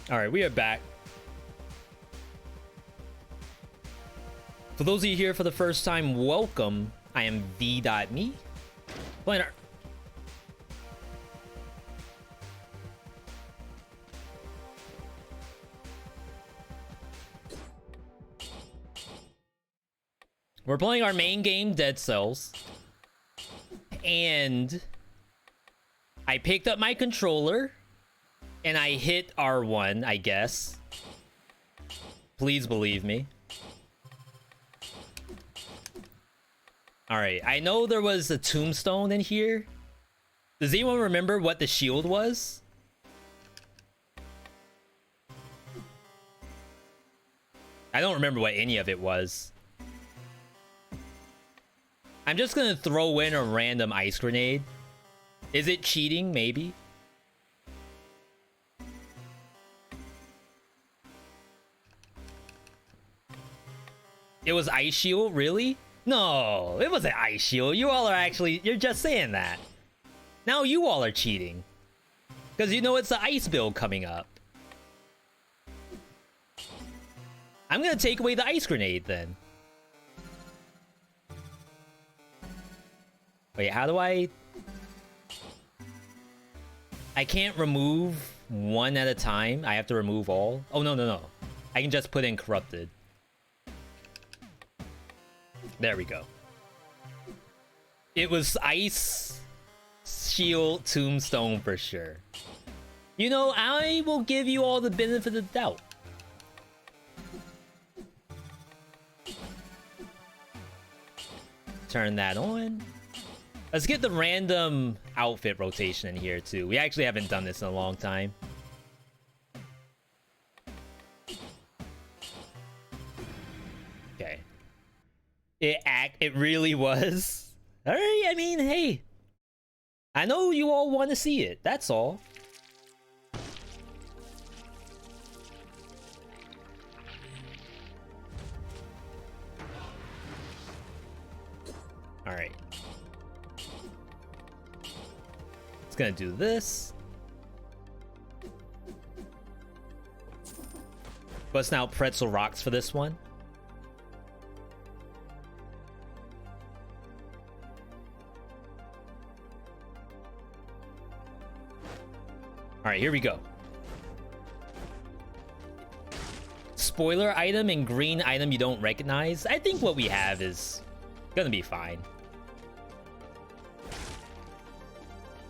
All right, we are back. For those of you here for the first time, welcome. I am veedotme. Playing our... We're playing our main game, Dead Cells. And I picked up my controller and I hit R1, I guess. Please believe me. Alright, I know there was a tombstone in here. Does anyone remember what the shield was? I don't remember what any of it was. I'm just gonna throw in a random ice grenade. Is it cheating? Maybe. It was ice shield? Really? No, it wasn't ice shield. You all are actually... You're just saying that. Now you all are cheating. Because you know it's the ice build coming up. I'm gonna take away the ice grenade then. Wait, how do I can't remove one at a time. I have to remove all. Oh, no. I can just put in corrupted. There we go. It was ice, shield, tombstone for sure. You know, I will give you all the benefit of the doubt. Turn that on. Let's get the random outfit rotation in here too. We actually haven't done this in a long time. Okay. It really was. Alright, I mean, hey. I know you all want to see it. That's all. Alright. It's gonna do this. Bust out pretzel rocks for this one. Alright, here we go. Spoiler item and green item you don't recognize. I think what we have is gonna be fine.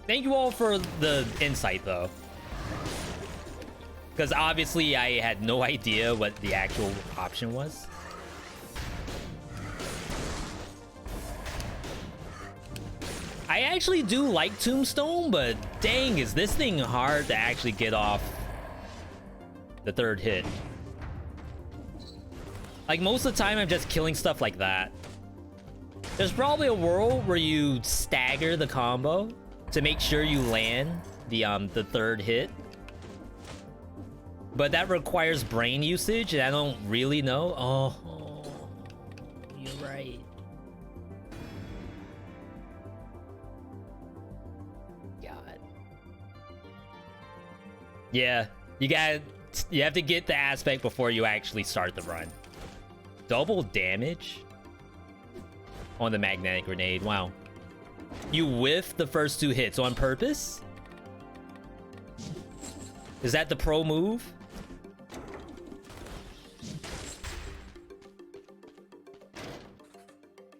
Thank you all for the insight, though. Because obviously I had no idea what the actual option was. I actually do like Tombstone, but dang, is this thing hard to actually get off the third hit. Like, most of the time I'm just killing stuff like that. There's probably a world where you stagger the combo to make sure you land the third hit. But that requires brain usage, and I don't really know. Oh, you're right. God. Yeah, you have to get the aspect before you actually start the run. Double damage on the magnetic grenade. Wow. You whiff the first two hits on purpose? Is that the pro move?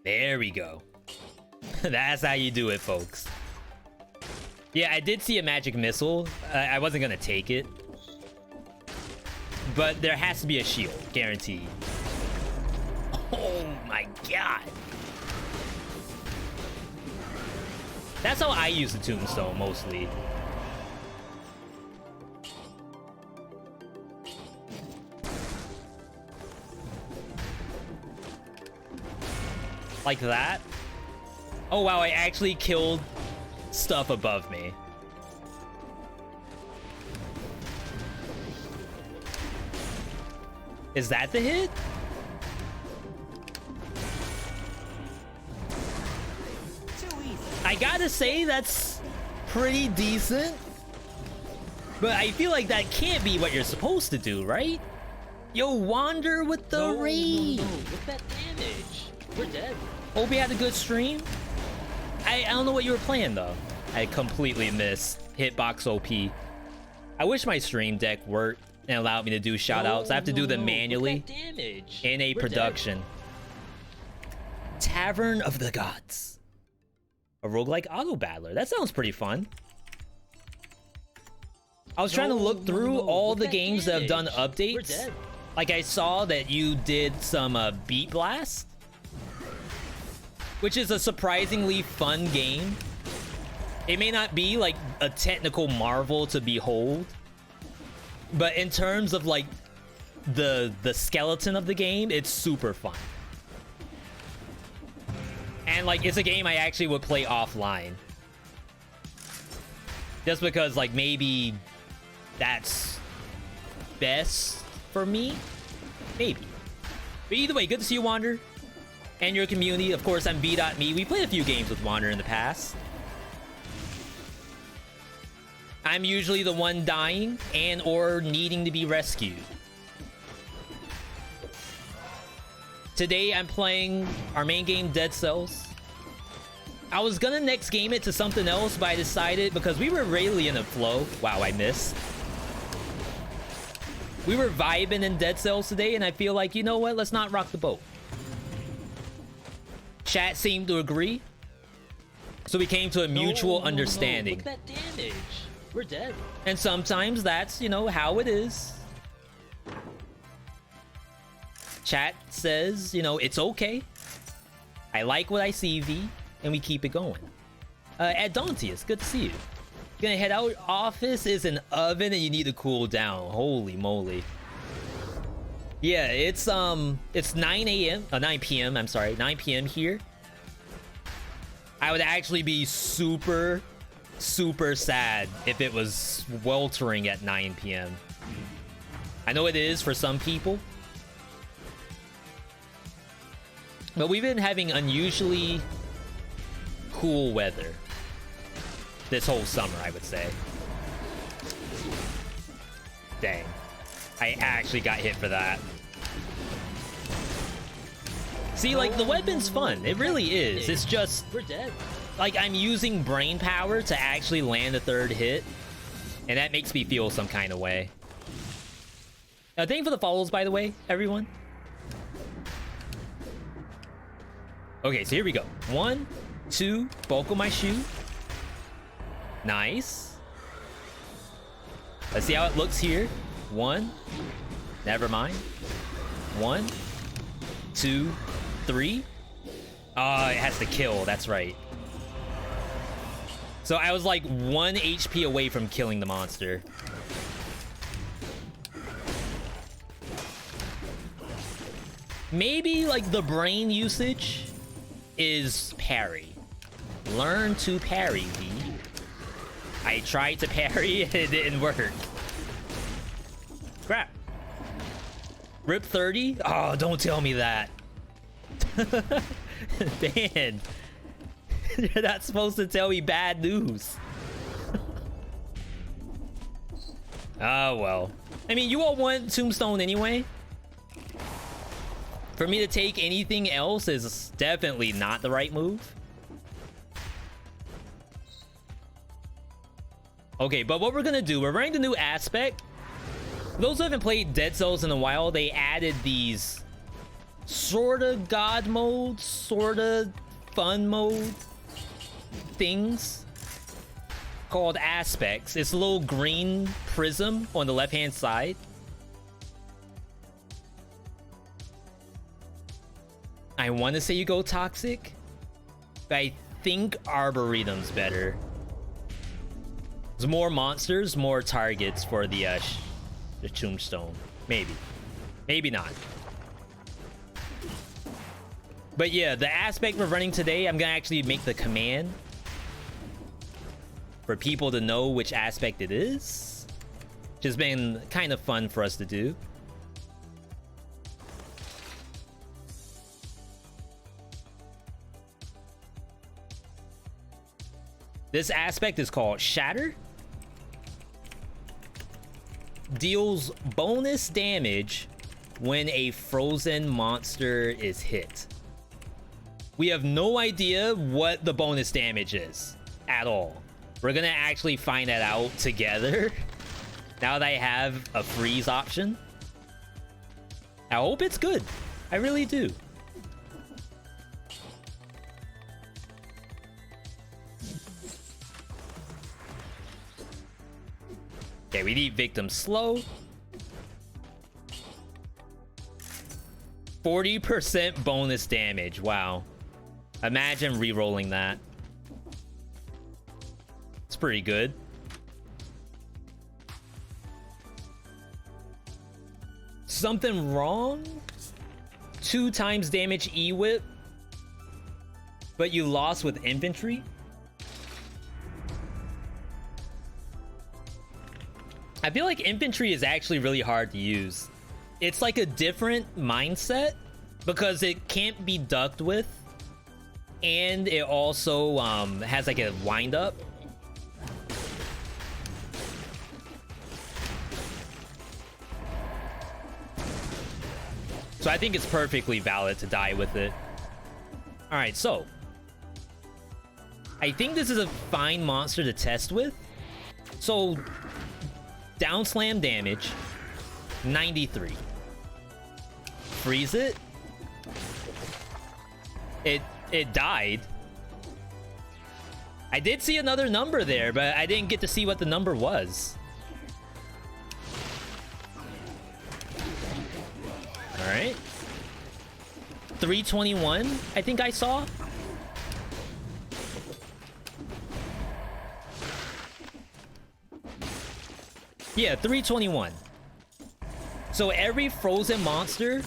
There we go. That's how you do it, folks. Yeah, I did see a magic missile. I wasn't gonna take it. But there has to be a shield, guaranteed. Oh my god. That's how I use the tombstone, mostly. Like that. Oh wow, I actually killed stuff above me. Is that the hit? I gotta say, that's pretty decent. But I feel like that can't be what you're supposed to do, right? Yo, wander with the raid. No. What's that damage? We're dead. Hope you had a good stream. I don't know what you were playing, though. I completely missed Hitbox OP. I wish my stream deck worked and allowed me to do shoutouts. I have to do them manually What's that damage? in a We're production. Dead. Tavern of the Gods. A roguelike auto battler. That sounds pretty fun. I was trying to look through all the games that have done updates. Like I saw that you did some Beat Blast, which is a surprisingly fun game. It may not be like a technical marvel to behold, but in terms of like the skeleton of the game, it's super fun. And like it's a game I actually would play offline. Just because like maybe that's best for me? Maybe. But either way, good to see you, Wander. And your community. Of course, I'm veedotme. We played a few games with Wander in the past. I'm usually the one dying and or needing to be rescued. Today, I'm playing our main game, Dead Cells. I was gonna next game it to something else, but I decided because we were really in a flow. Wow, I missed. We were vibing in Dead Cells today, and I feel like, you know what? Let's not rock the boat. Chat seemed to agree. So we came to a mutual understanding. Look at that damage. We're dead. And sometimes that's, you know, how it is. Chat says, you know, it's okay. I like what I see, V, and we keep it going. At Dantius, good to see you. Gonna head out. Office is an oven and you need to cool down. Holy moly. Yeah, it's 9 p.m. I'm sorry, 9 p.m. here. I would actually be super sad if it was sweltering at 9 p.m. I know it is for some people. But we've been having unusually cool weather this whole summer, I would say. Dang. I actually got hit for that. See, like, the weapon's fun. It really is. It's just... We're dead. Like, I'm using brain power to actually land a third hit. And that makes me feel some kind of way. Thank you for the follows, by the way, everyone. Okay, so here we go. 1, 2, buckle my shoe. Nice. Let's see how it looks here. 1. Never mind. 1, 2, 3. Oh, it has to kill. That's right. So I was like 1 HP away from killing the monster. Maybe like the brain usage is parry. Learn to parry, V. I tried to parry and it didn't work. Crap. Rip 30? Oh, don't tell me that. Dan. You're not supposed to tell me bad news. Oh, well. I mean, you all want Tombstone anyway. For me to take anything else is definitely not the right move. Okay, but what we're gonna do, we're running the new aspect. For those who haven't played Dead Cells in a while, they added these sorta god mode, sorta fun mode things called aspects. It's a little green prism on the left-hand side. I want to say you go toxic, but I think Arboretum's better. There's more monsters, more targets for the Tombstone. Maybe. Maybe not. But yeah, the aspect we're running today, I'm going to actually make the command for people to know which aspect it is. Which has been kind of fun for us to do. This aspect is called Shatter. Deals bonus damage when a frozen monster is hit. We have no idea what the bonus damage is at all. We're gonna actually find that out together now that I have a freeze option. I hope it's good. I really do. Okay, we need victim slow. 40% bonus damage. Wow. Imagine re-rolling that. It's pretty good. Something wrong? 2 times damage E-whip, but you lost with infantry? I feel like infantry is actually really hard to use. It's like a different mindset because it can't be ducked with, and it also has like a wind up. So I think it's perfectly valid to die with it. All right, so I think this is a fine monster to test with. So down slam damage, 93. Freeze it. It died. I did see another number there, but I didn't get to see what the number was. All right. 321, I think I saw. Yeah, 321. So every frozen monster,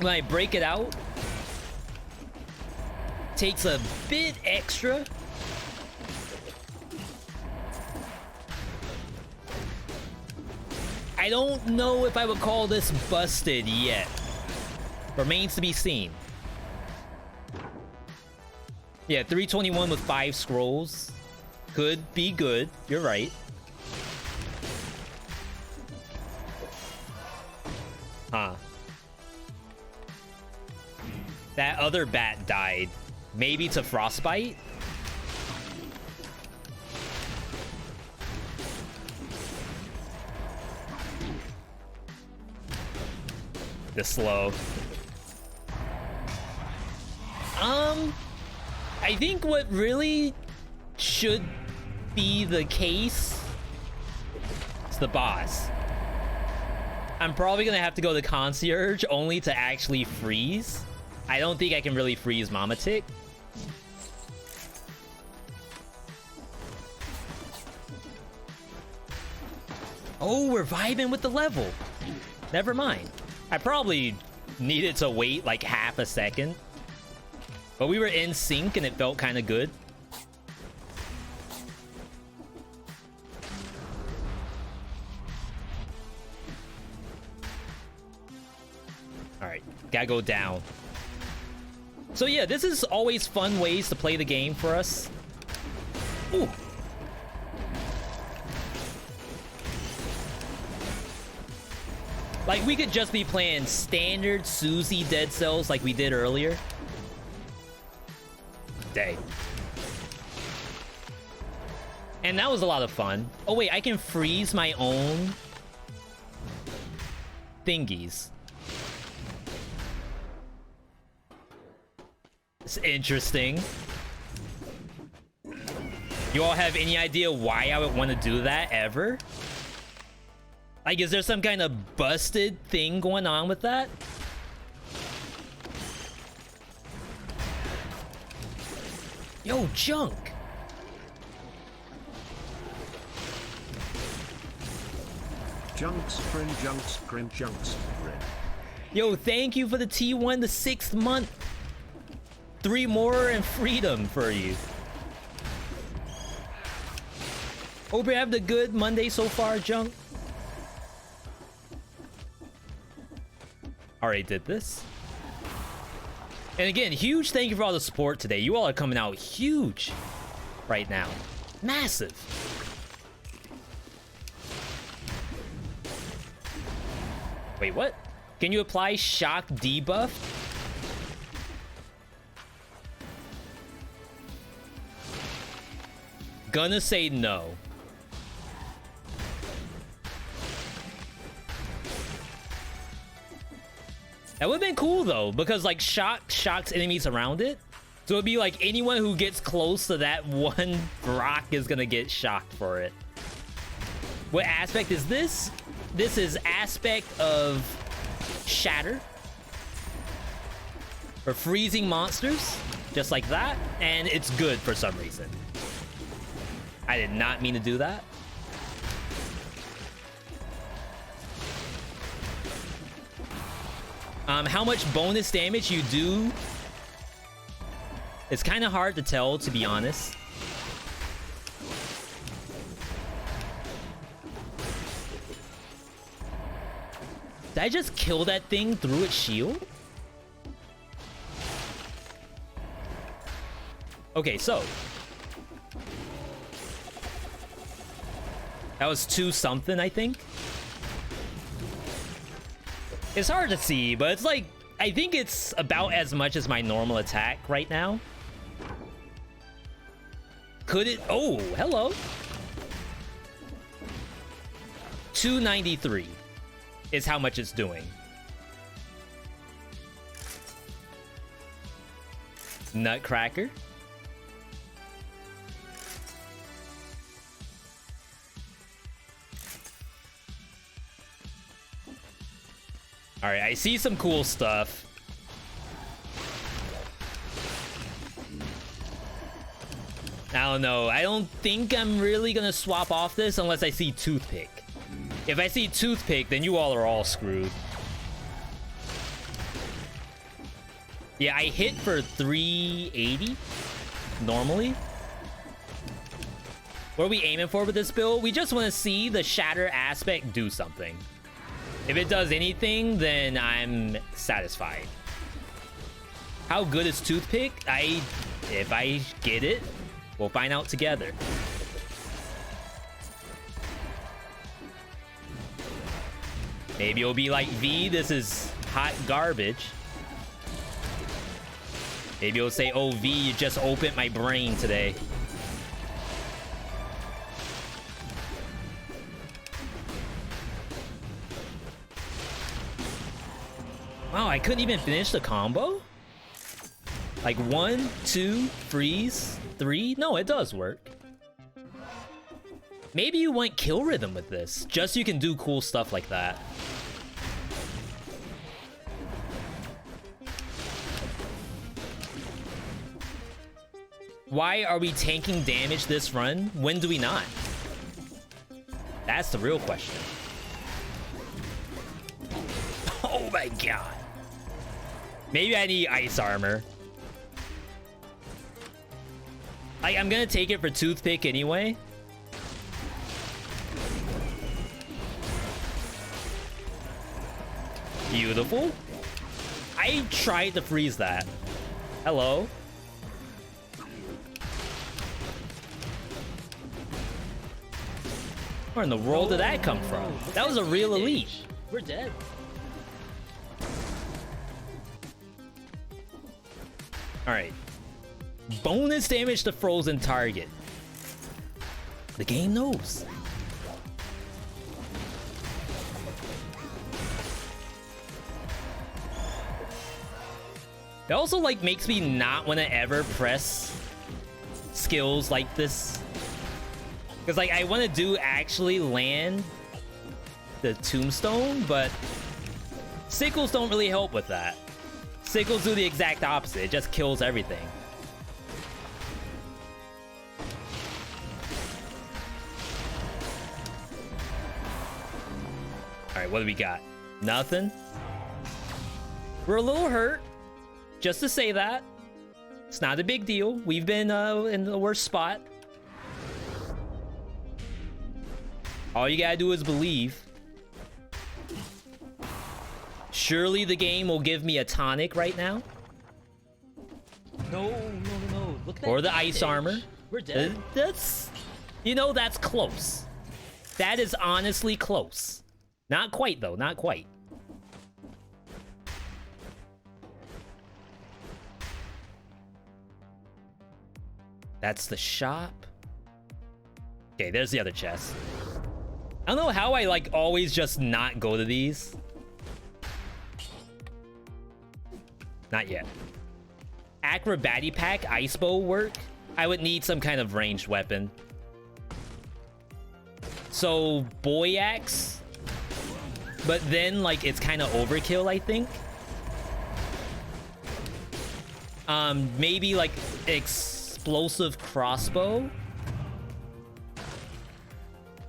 when I break it out, takes a bit extra. I don't know if I would call this busted yet. Remains to be seen. Yeah, 321 with 5 scrolls. Could be good. You're right. Huh. That other bat died. Maybe to frostbite? The slow. I think what really should be the case is the boss. I'm probably gonna have to go to concierge only to actually freeze. I don't think I can really freeze Mama Tick. Oh, we're vibing with the level. Never mind. I probably needed to wait like half a second. But we were in sync and it felt kind of good. Alright, gotta go down. So yeah, this is always fun ways to play the game for us. Ooh. Like, we could just be playing standard Susie Dead Cells like we did earlier. Dang. And that was a lot of fun. Oh wait, I can freeze my own thingies. It's interesting. You all have any idea why I would want to do that ever? Like, is there some kind of busted thing going on with that? Yo, junk. Junks, friend, junks, grin, junks, grin. Yo, thank you for the T1, the 6th month. 3 more and freedom for you. Hope you're having a good Monday so far, junk. Already did this. And again, huge thank you for all the support today. You all are coming out huge right now. Massive. Wait, what? Can you apply shock debuff? Gonna say no. That would have been cool though, because like shocks enemies around it. So it'd be like anyone who gets close to that one rock is gonna get shocked for it. What aspect is this? This is aspect of shatter. For freezing monsters. Just like that. And it's good for some reason. I did not mean to do that. How much bonus damage you do, it's kind of hard to tell, to be honest. Did I just kill that thing through its shield? Okay, so that was 2 something, I think. It's hard to see, but it's like, I think it's about as much as my normal attack right now. Could it? Oh, hello. 293 is how much it's doing. Nutcracker. All right, I see some cool stuff. I don't know. I don't think I'm really gonna swap off this unless I see Toothpick. If I see Toothpick, then you all are all screwed. Yeah, I hit for 380 normally. What are we aiming for with this build? We just want to see the shatter aspect do something. If it does anything, then I'm satisfied. How good is Toothpick? If I get it, we'll find out together. Maybe it'll be like, V, this is hot garbage. Maybe it'll say, oh, V, you just opened my brain today. Wow, I couldn't even finish the combo? Like 1, 2, freeze, 3? No, it does work. Maybe you want kill rhythm with this, just so you can do cool stuff like that. Why are we tanking damage this run? When do we not? That's the real question. Oh my god. Maybe I need ice armor. I'm gonna take it for Toothpick anyway. Beautiful. I tried to freeze that. Hello. Where in the world did that come from? That was a real elite. We're dead. Alright. Bonus damage to frozen target. The game knows. It also like makes me not want to ever press skills like this. Because like I want to do actually land the tombstone, but sickles don't really help with that. Sickles do the exact opposite. It just kills everything. Alright, what do we got? Nothing? We're a little hurt. Just to say that. It's not a big deal. We've been in the worst spot. All you gotta do is believe. Surely the game will give me a tonic right now. No. Look at that. Or the ice armor. We're dead. That's... You know, that's close. That is honestly close. Not quite, though. Not quite. That's the shop. Okay, there's the other chest. I don't know how I, like, always just not go to these. Not yet. Acrobatic pack, ice bow work? I would need some kind of ranged weapon. So boy axe, but then like it's kind of overkill, I think. Maybe like explosive crossbow,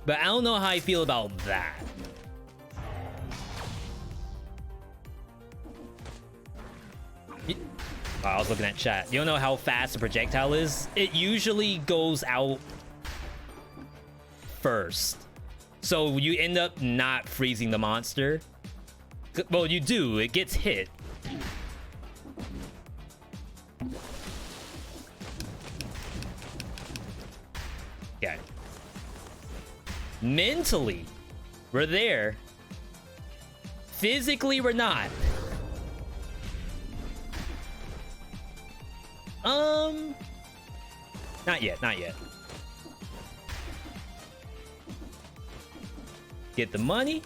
but I don't know how I feel about that. Oh, I was looking at chat. You don't know how fast a projectile is? It usually goes out first, so you end up not freezing the monster. Well, you do. It gets hit. Okay. Mentally, we're there. Physically, we're not. Not yet, not yet. Get the money.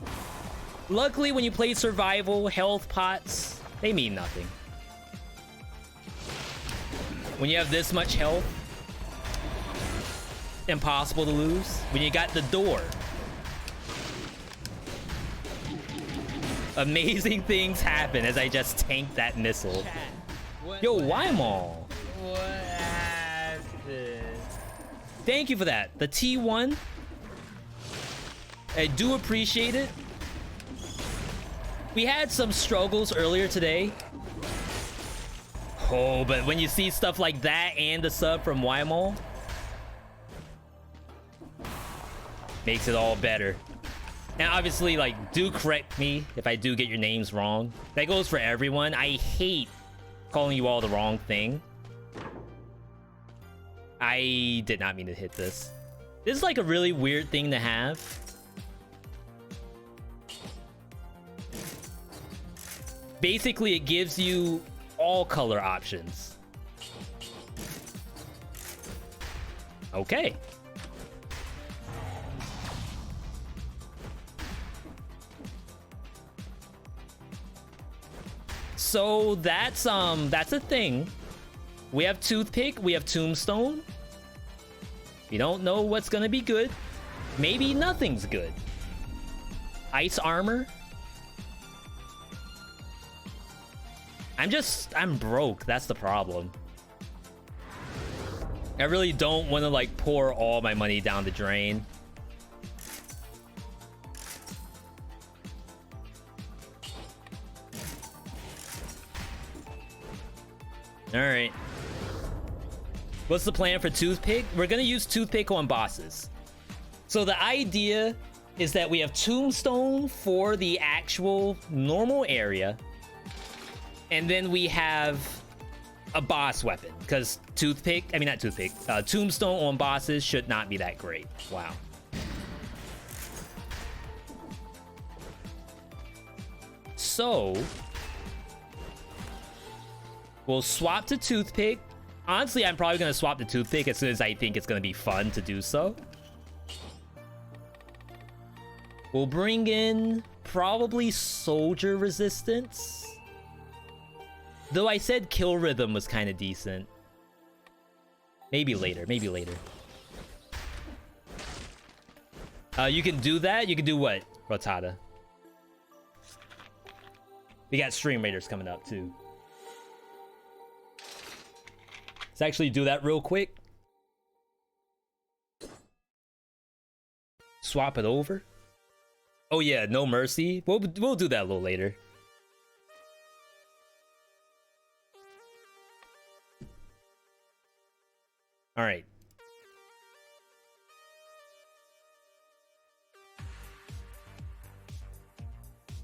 Luckily, when you play survival, health pots, they mean nothing. When you have this much health, impossible to lose. When you got the door, amazing things happen as I just tank that missile. Yo, Wymal. What happened? Thank you for that. The T1. I do appreciate it. We had some struggles earlier today. Oh, but when you see stuff like that and the sub from Wymal, makes it all better. And obviously, like, do correct me if I do get your names wrong. That goes for everyone. I hate calling you all the wrong thing. I did not mean to hit this. This is like a really weird thing to have. Basically, it gives you all color options. Okay. So that's a thing. We have toothpick, we have tombstone. You don't know what's gonna be good. Maybe nothing's good. Ice armor. I'm broke. That's the problem. I really don't want to like pour all my money down the drain. All right. What's the plan for toothpick? We're gonna use toothpick on bosses. So the idea is that we have tombstone for the actual normal area, and then we have a boss weapon, because tombstone on bosses should not be that great. Wow. So we'll swap to toothpick. Honestly, I'm probably gonna swap to toothpick as soon as I think it's gonna be fun to do so. We'll bring in probably soldier resistance. Though I said kill rhythm was kind of decent. Maybe later, maybe later. You can do that? You can do what, Rotata? We got Stream Raiders coming up, too. Let's actually do that real quick. Swap it over. Oh yeah, no mercy. We'll do that a little later. All right.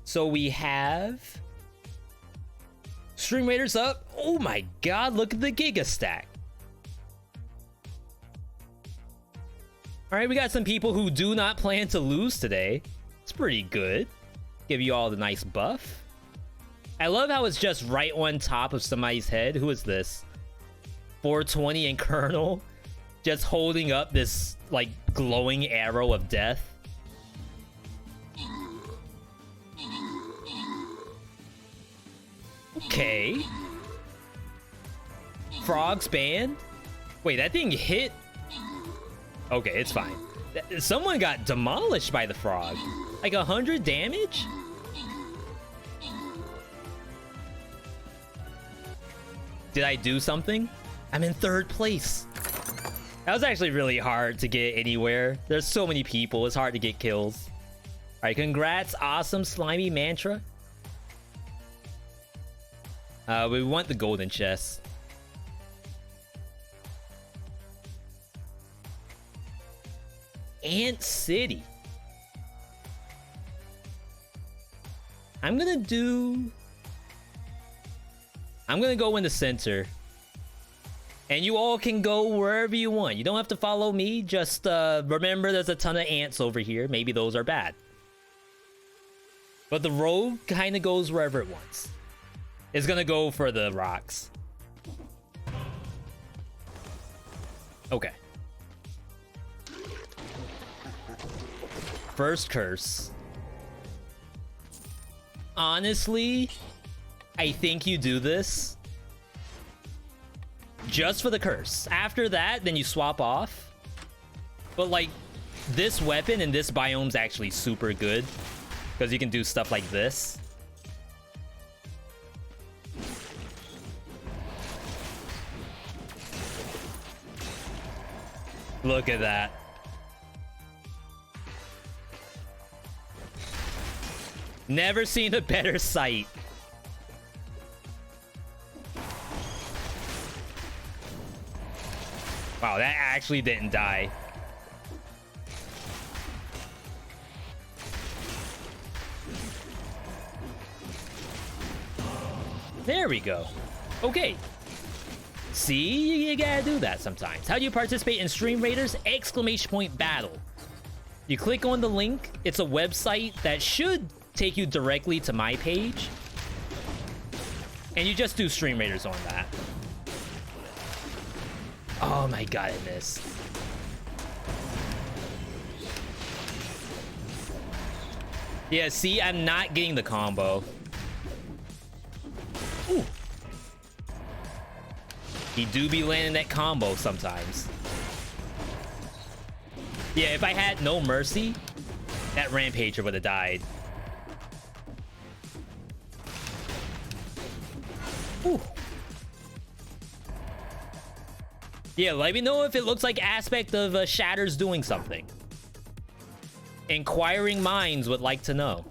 So we have Stream Raiders up. Oh my god, look at the Giga stack. All right, we got some people who do not plan to lose today. It's pretty good. Give you all the nice buff. I love how it's just right on top of somebody's head. Who is this? 420 and Colonel just holding up this like glowing arrow of death. Okay. Frogs banned? Wait, that thing hit? Okay, it's fine. Someone got demolished by the frog. Like 100 damage? Did I do something? I'm in 3rd place. That was actually really hard to get anywhere. There's so many people. It's hard to get kills. All right, congrats. Awesome slimy mantra. We want the golden chest. Ant City. I'm gonna go in the center. And you all can go wherever you want. You don't have to follow me. Just remember there's a ton of ants over here. Maybe those are bad. But the rogue kind of goes wherever it wants. It's gonna go for the rocks. Okay. First curse. Honestly, I think you do this just for the curse. After that, then you swap off. But like, this weapon in this biome's actually super good because you can do stuff like this. Look at that. Never seen a better sight. Wow, that actually didn't die. There we go. Okay. See, you gotta do that sometimes. How do you participate in Stream Raiders? Exclamation point battle. You click on the link. It's a website that should take you directly to my page. And you just do Stream Raiders on that. Oh my god, I missed. Yeah, see, I'm not getting the combo. Ooh. He do be landing that combo sometimes. Yeah, if I had no mercy, that Rampager would have died. Ooh. Yeah, let me know if it looks like aspect of Shatter's doing something. Inquiring minds would like to know.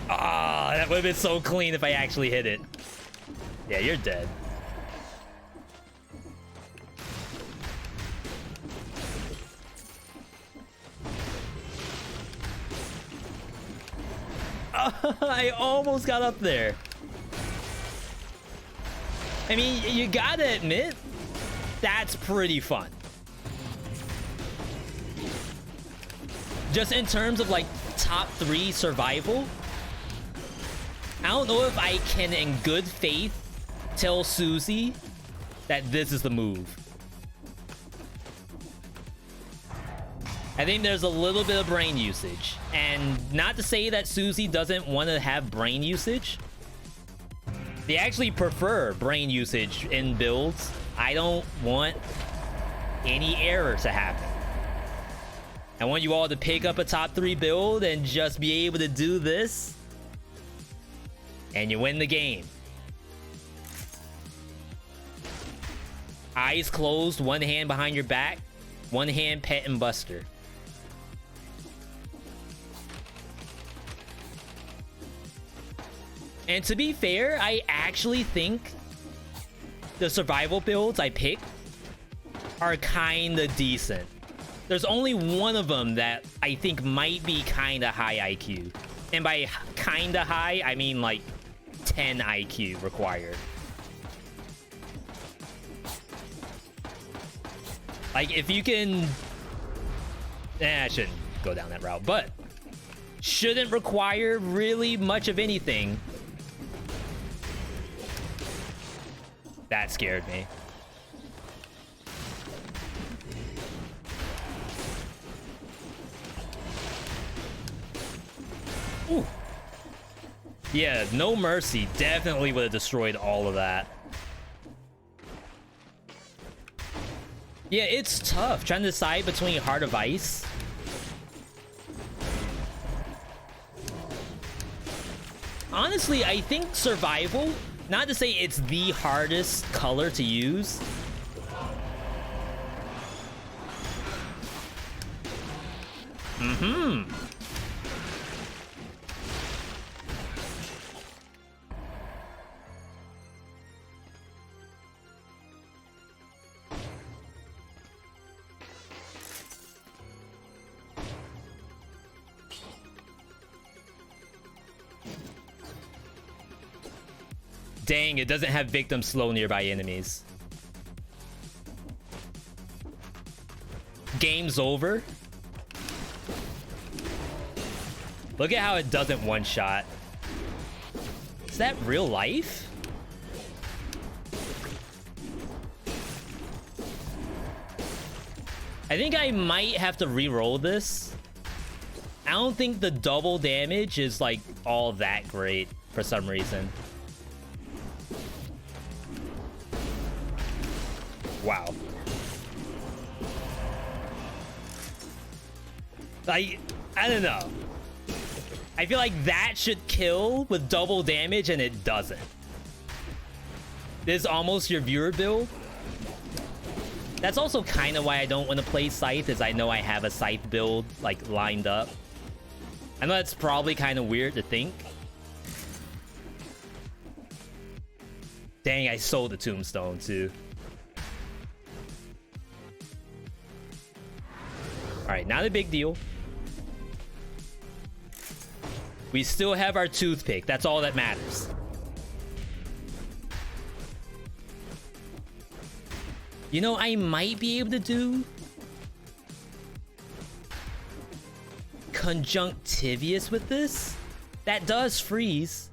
Ah, that would have been so clean if I actually hit it. Yeah, you're dead. I almost got up there. I mean, you gotta admit, that's pretty fun. Just in terms of like top 3 survival, I don't know if I can in good faith tell Susie that this is the move. I think there's a little bit of brain usage. And not to say that Susie doesn't want to have brain usage. They actually prefer brain usage in builds. I don't want any error to happen. I want you all to pick up a top 3 build and just be able to do this. And you win the game. Eyes closed, one hand behind your back, one hand pet and buster. And to be fair, I actually think the survival builds I pick are kinda decent. There's only one of them that I think might be kinda high IQ. And by kinda high, I mean like 10 IQ required. Like if you can... I shouldn't go down that route, but shouldn't require really much of anything. That scared me. Ooh. Yeah, no mercy definitely would have destroyed all of that. Yeah, it's tough trying to decide between Heart of Ice. Honestly, I think Survival, not to say it's the hardest color to use. Dang, it doesn't have victim slow nearby enemies. Game's over. Look at how it doesn't one-shot. Is that real life? I think I might have to re-roll this. I don't think the double damage is like all that great for some reason. Wow. I don't know. I feel like that should kill with double damage and it doesn't. This is almost your viewer build. That's also kind of why I don't want to play Scythe, is I know I have a Scythe build like lined up. I know that's probably kind of weird to think. Dang, I sold the Tombstone too. Alright, not a big deal. We still have our toothpick. That's all that matters. You know, I might be able to do Conjunctivius with this. That does freeze.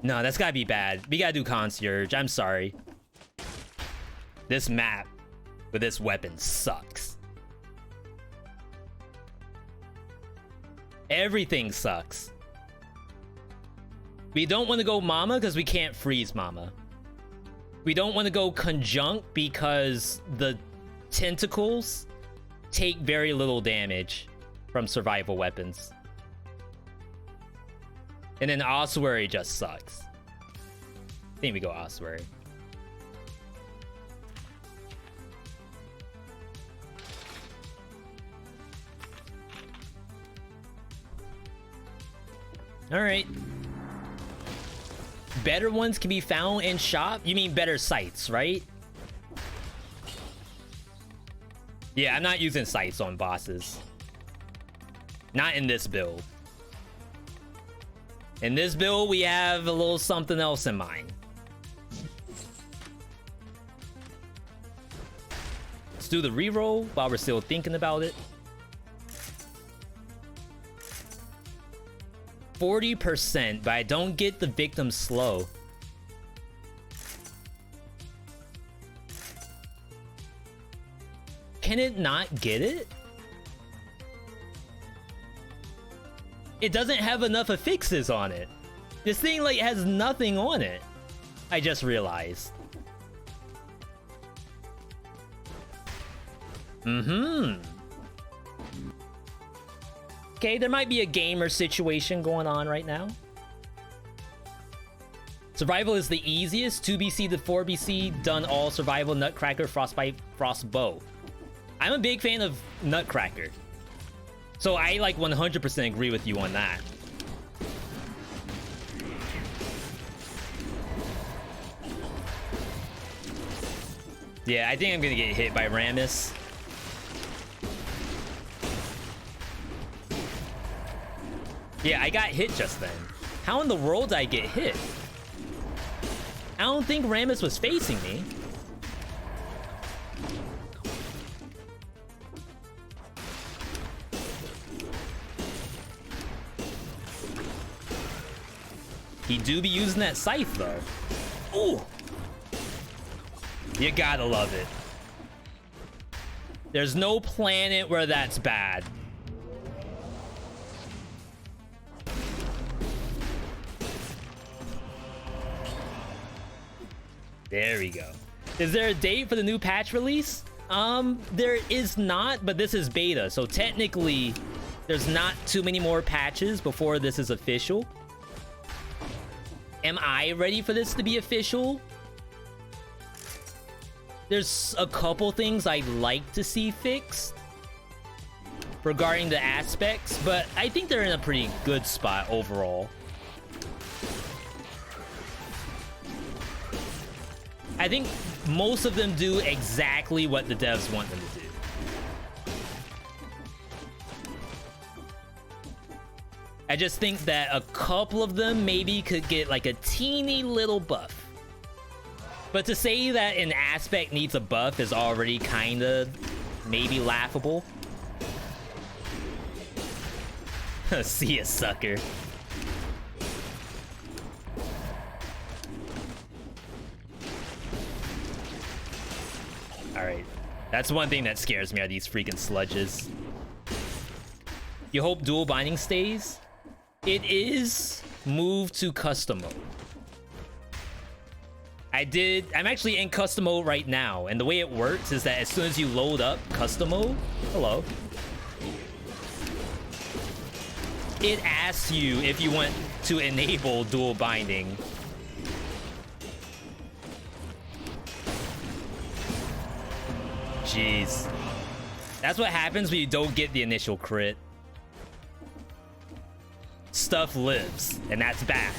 No, that's gotta be bad. We gotta do Concierge. I'm sorry. This map with this weapon sucks. Everything sucks. We don't want to go Mama because we can't freeze Mama. We don't want to go Conjunct because the tentacles take very little damage from survival weapons. And then Ossuary just sucks. I think we go Ossuary. All right. Better ones can be found in shop? You mean better sights, right? Yeah, I'm not using sights on bosses. Not in this build. In this build, we have a little something else in mind. Let's do the reroll while we're still thinking about it. 40%, but I don't get the victim slow. Can it not get it? It doesn't have enough affixes on it. This thing like has nothing on it. I just realized. Okay, there might be a gamer situation going on right now. Survival is the easiest. 2BC to 4BC, done all survival, Nutcracker, Frostbite, Frostbow. I'm a big fan of Nutcracker. So I like 100% agree with you on that. Yeah, I think I'm gonna get hit by Rammus. Yeah, I got hit just then. How in the world did I get hit? I don't think Rammus was facing me. He do be using that scythe though. Ooh! You gotta love it. There's no planet where that's bad. There we go. Is there a date for the new patch release? There is not, but this is beta, so technically there's not too many more patches before this is official. Am I ready for this to be official? There's a couple things I'd like to see fixed regarding the aspects, but I think they're in a pretty good spot overall. I think most of them do exactly what the devs want them to do. I just think that a couple of them maybe could get like a teeny little buff. But to say that an aspect needs a buff is already kind of maybe laughable. See ya, sucker. Alright. That's one thing that scares me, are these freaking sludges. You hope dual binding stays? It is moved to custom mode. I'm actually in custom mode right now, and the way it works is that as soon as you load up custom mode, hello, it asks you if you want to enable dual binding. Jeez. That's what happens when you don't get the initial crit. Stuff lives, and that's bad.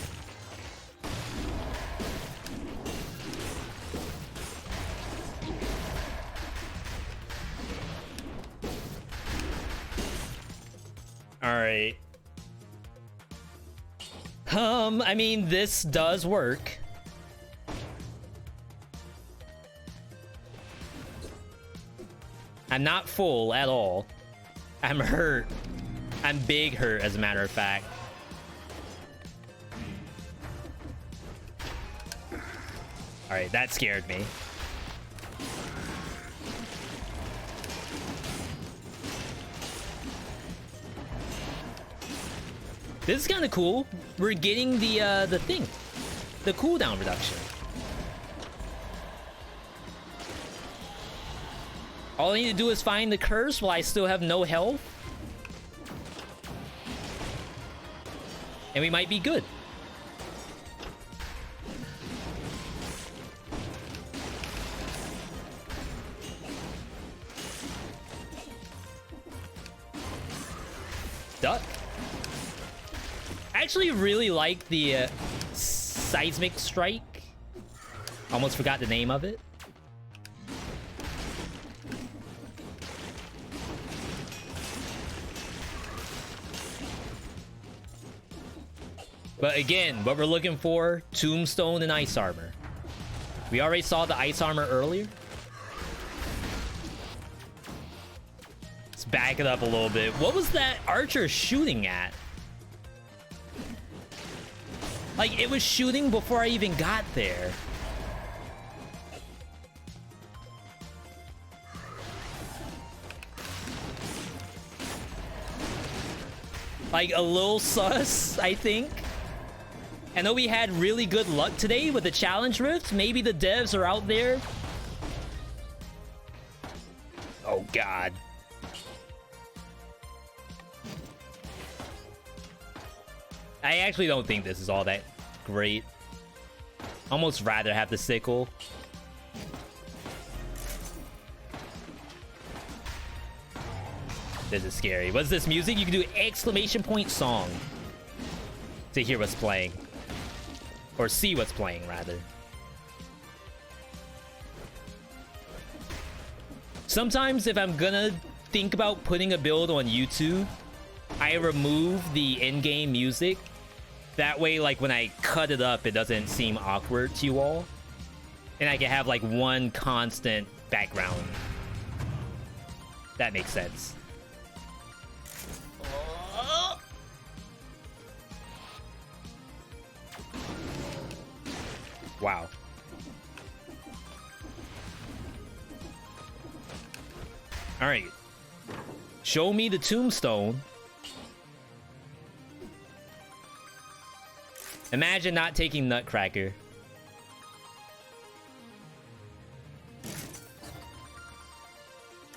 Alright. I mean, this does work. I'm not full at all. I'm hurt. I'm big hurt, as a matter of fact. Alright, that scared me. This is kind of cool. We're getting the thing. The cooldown reduction. All I need to do is find the curse while I still have no health. And we might be good. Duck. I actually really like the seismic strike. Almost forgot the name of it. But again, what we're looking for, tombstone and ice armor. We already saw the ice armor earlier. Let's back it up a little bit. What was that archer shooting at? Like, it was shooting before I even got there. Like, a little sus, I think. I know we had really good luck today with the challenge rift. Maybe the devs are out there. Oh, God. I actually don't think this is all that great. Almost rather have the sickle. This is scary. What's this music? You can do exclamation point song to hear what's playing. Or see what's playing, rather. Sometimes if I'm gonna think about putting a build on YouTube, I remove the in-game music. That way, like, when I cut it up, it doesn't seem awkward to you all. And I can have, like, one constant background. That makes sense. Wow. Alright. Show me the tombstone. Imagine not taking Nutcracker.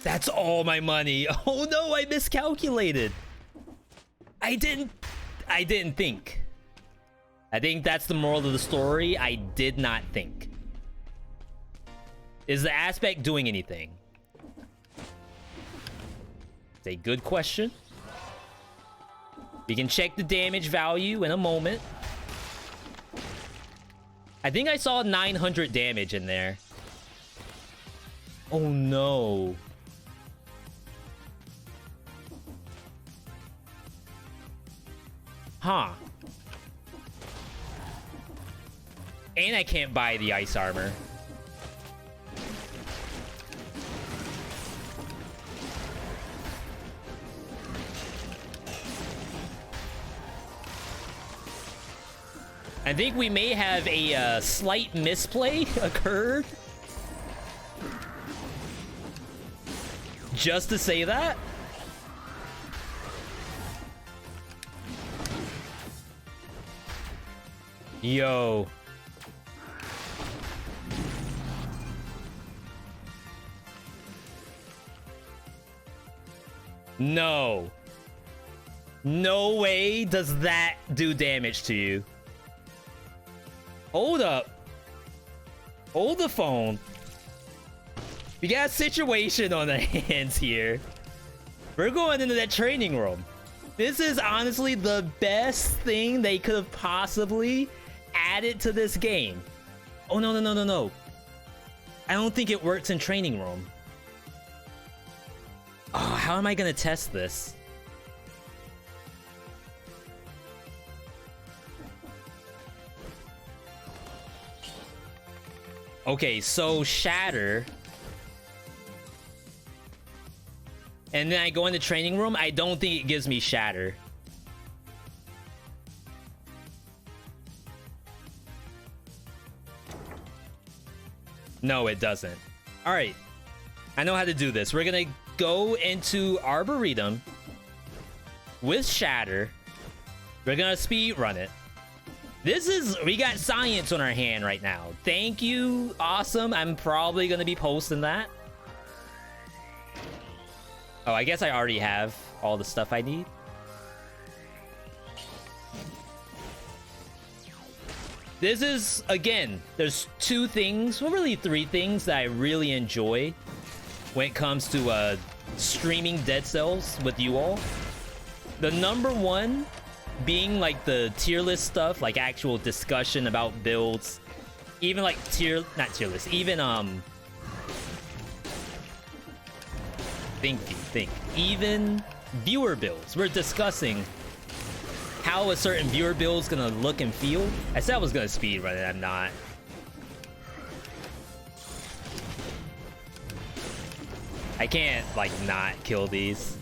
That's all my money. Oh no, I miscalculated. I didn't think. I think that's the moral of the story. I did not think. Is the aspect doing anything? It's a good question. We can check the damage value in a moment. I think I saw 900 damage in there. Oh no. Huh. And I can't buy the ice armor. I think we may have a slight misplay occurred. Just to say that. Yo. No. No way does that do damage to you. Hold up. Hold the phone. We got a situation on our hands here. We're going into that training room. This is honestly the best thing they could have possibly added to this game. Oh, no, no, no, no, no. I don't think it works in training room. Oh, how am I gonna test this? Okay, so shatter. And then I go in the training room. I don't think it gives me shatter. No, it doesn't. All right. I know how to do this. We're going to go into Arboretum with shatter. We're going to speed run it. We got science on our hand right now. Thank you. Awesome. I'm probably going to be posting that. Oh, I guess I already have all the stuff I need. This is, again, there's two things, well, really three things that I really enjoy when it comes to streaming Dead Cells with you all. The number one being like the tier list stuff, like actual discussion about builds, even like not tier list, even even viewer builds. We're discussing how a certain viewer build is gonna look and feel. I said I was gonna speedrun it, I'm not. I can't like not kill these.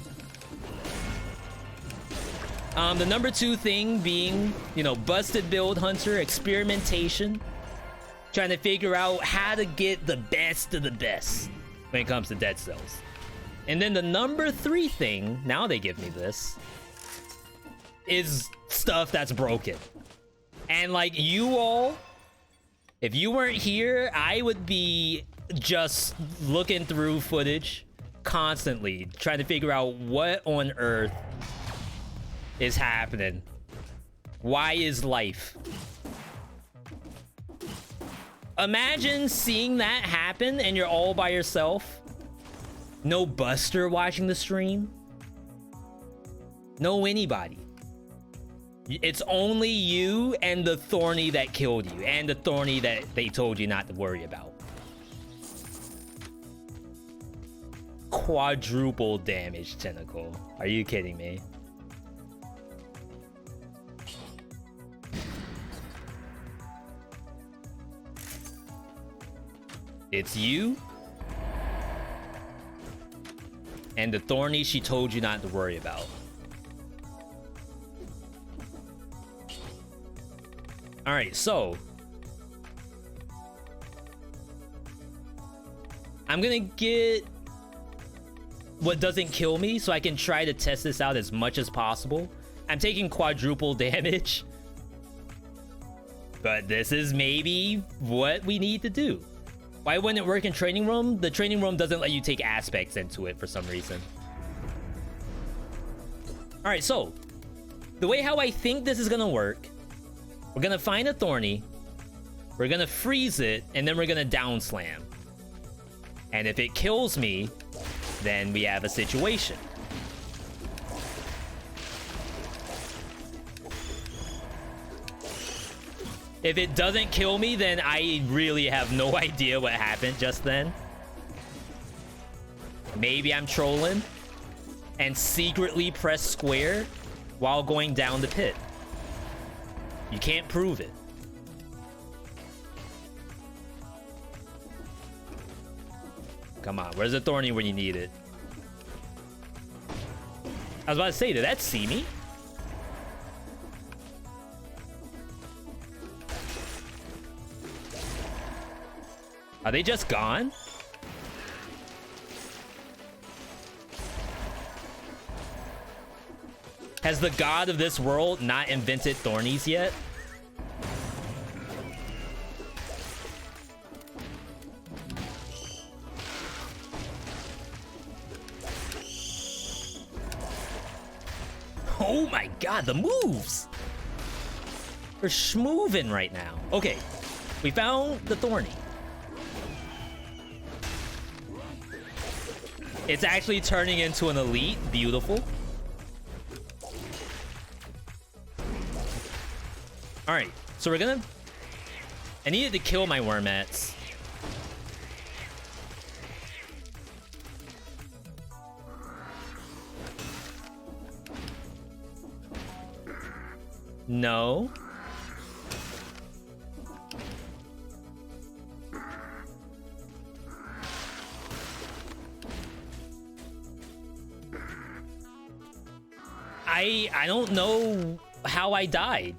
The number two thing being, you know, busted build hunter, experimentation, trying to figure out how to get the best of the best when it comes to Dead Cells. And then the number three thing, now they give me this, is stuff that's broken. And like you all, if you weren't here, I would be just looking through footage constantly, trying to figure out what on earth is happening. Why is life? Imagine seeing that happen and you're all by yourself. No Buster watching the stream. No anybody. It's only you and the Thorny that killed you, and the Thorny that they told you not to worry about. Quadruple damage, Tentacle. Are you kidding me? It's you and the Thorny she told you not to worry about. All right, so I'm gonna get what doesn't kill me so I can try to test this out as much as possible. I'm taking quadruple damage, but this is maybe what we need to do. Why wouldn't it work in training room? The training room doesn't let you take aspects into it for some reason. All right, so the way how I think this is gonna work, we're gonna find a Thorny, we're gonna freeze it, and then we're gonna down slam. And if it kills me, then we have a situation. If it doesn't kill me, then I really have no idea what happened just then. Maybe I'm trolling and secretly press square while going down the pit. You can't prove it. Come on, where's the Thorny when you need it? I was about to say, did that see me? Are they just gone? Has the god of this world not invented Thornies yet? Oh my god, the moves! We're schmoovin' right now. Okay, we found the Thorny. It's actually turning into an elite. Beautiful. Alright, so we're gonna... I needed to kill my Wormats. No. I don't know how I died.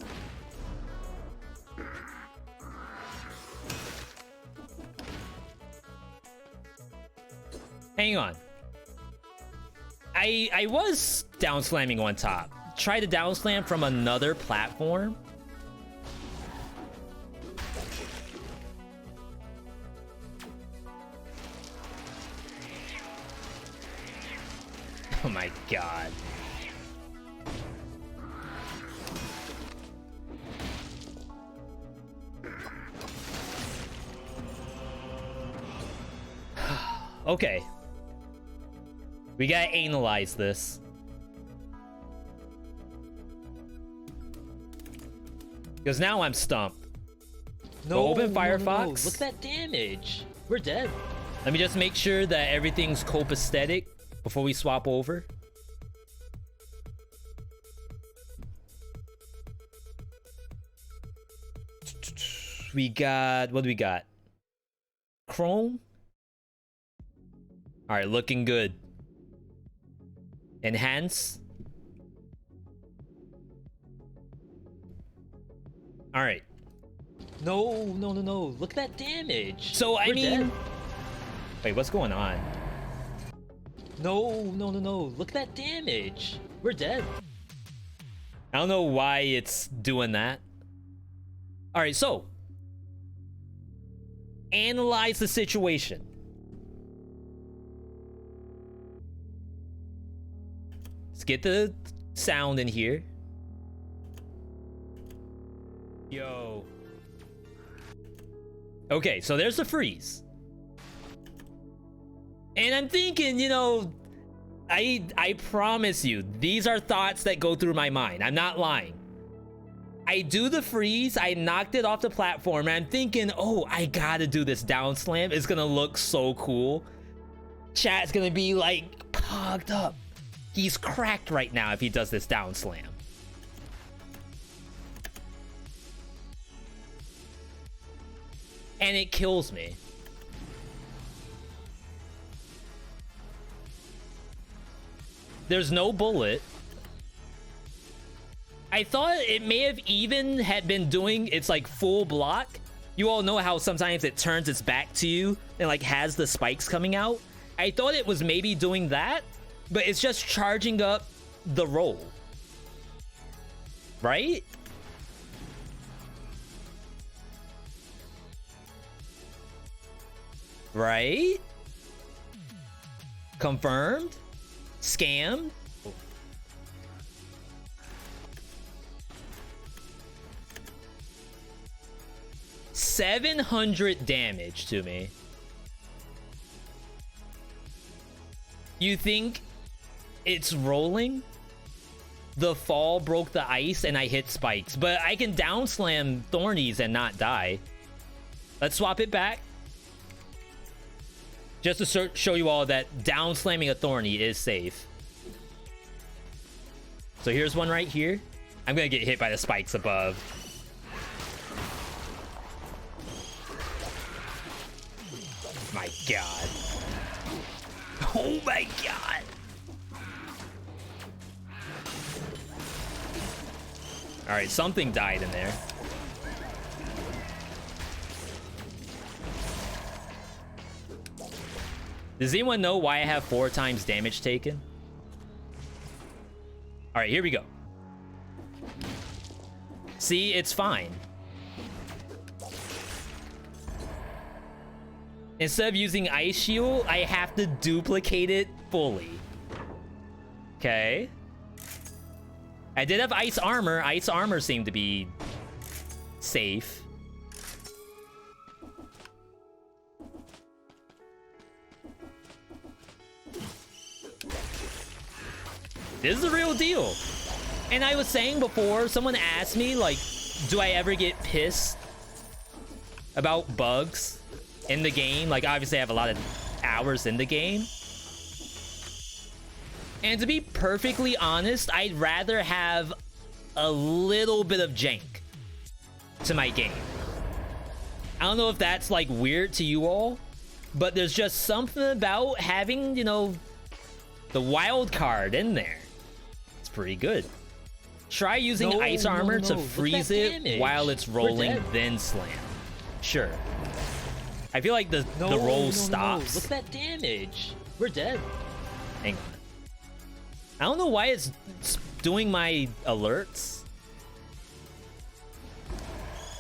Hang on. I was down slamming on top. Try to down slam from another platform. Oh my god. Okay. We gotta analyze this. Because now I'm stumped. No, open Firefox. No. Look at that damage. We're dead. Let me just make sure that everything's copacetic before we swap over. We got... What do we got? Chrome? Alright, looking good. Enhance. Alright. No. Look at that damage. So, I mean... Dead. Wait, what's going on? No. Look at that damage. We're dead. I don't know why it's doing that. Alright, so... Analyze the situation. Let's get the sound in here. Yo. Okay, so there's the freeze. And I'm thinking, you know, I promise you, these are thoughts that go through my mind. I'm not lying. I do the freeze, I knocked it off the platform, and I'm thinking, oh, I gotta do this down slam. It's gonna look so cool. Chat's gonna be like, pogged up. He's cracked right now if he does this down slam. And it kills me. There's no bullet. I thought it may have even had been doing its like full block. You all know how sometimes it turns its back to you and like has the spikes coming out. I thought it was maybe doing that, but it's just charging up the roll. Right? Right? Confirmed? Scammed? 700 damage to me. You think it's rolling? The fall broke the ice and I hit spikes, but I can down slam Thornies and not die. Let's swap it back. Just to show you all that down slamming a Thorny is safe. So here's one right here. I'm gonna get hit by the spikes above. My god. Oh my god. Alright, something died in there. Does anyone know why I have 4 times damage taken? Alright, here we go. See, it's fine. Instead of using Ice Shield, I have to duplicate it fully. Okay. I did have Ice Armor. Ice Armor seemed to be safe. This is the real deal. And I was saying before, someone asked me, like, do I ever get pissed about bugs in the game? Like, obviously I have a lot of hours in the game. And to be perfectly honest, I'd rather have a little bit of jank to my game. I don't know if that's, like, weird to you all, but there's just something about having, you know, the wild card in there. It's pretty good. Try using Ice Armor to freeze it while it's rolling, then slam. Sure. I feel like the roll stops. Look at that damage. We're dead. Hang on. I don't know why it's doing my alerts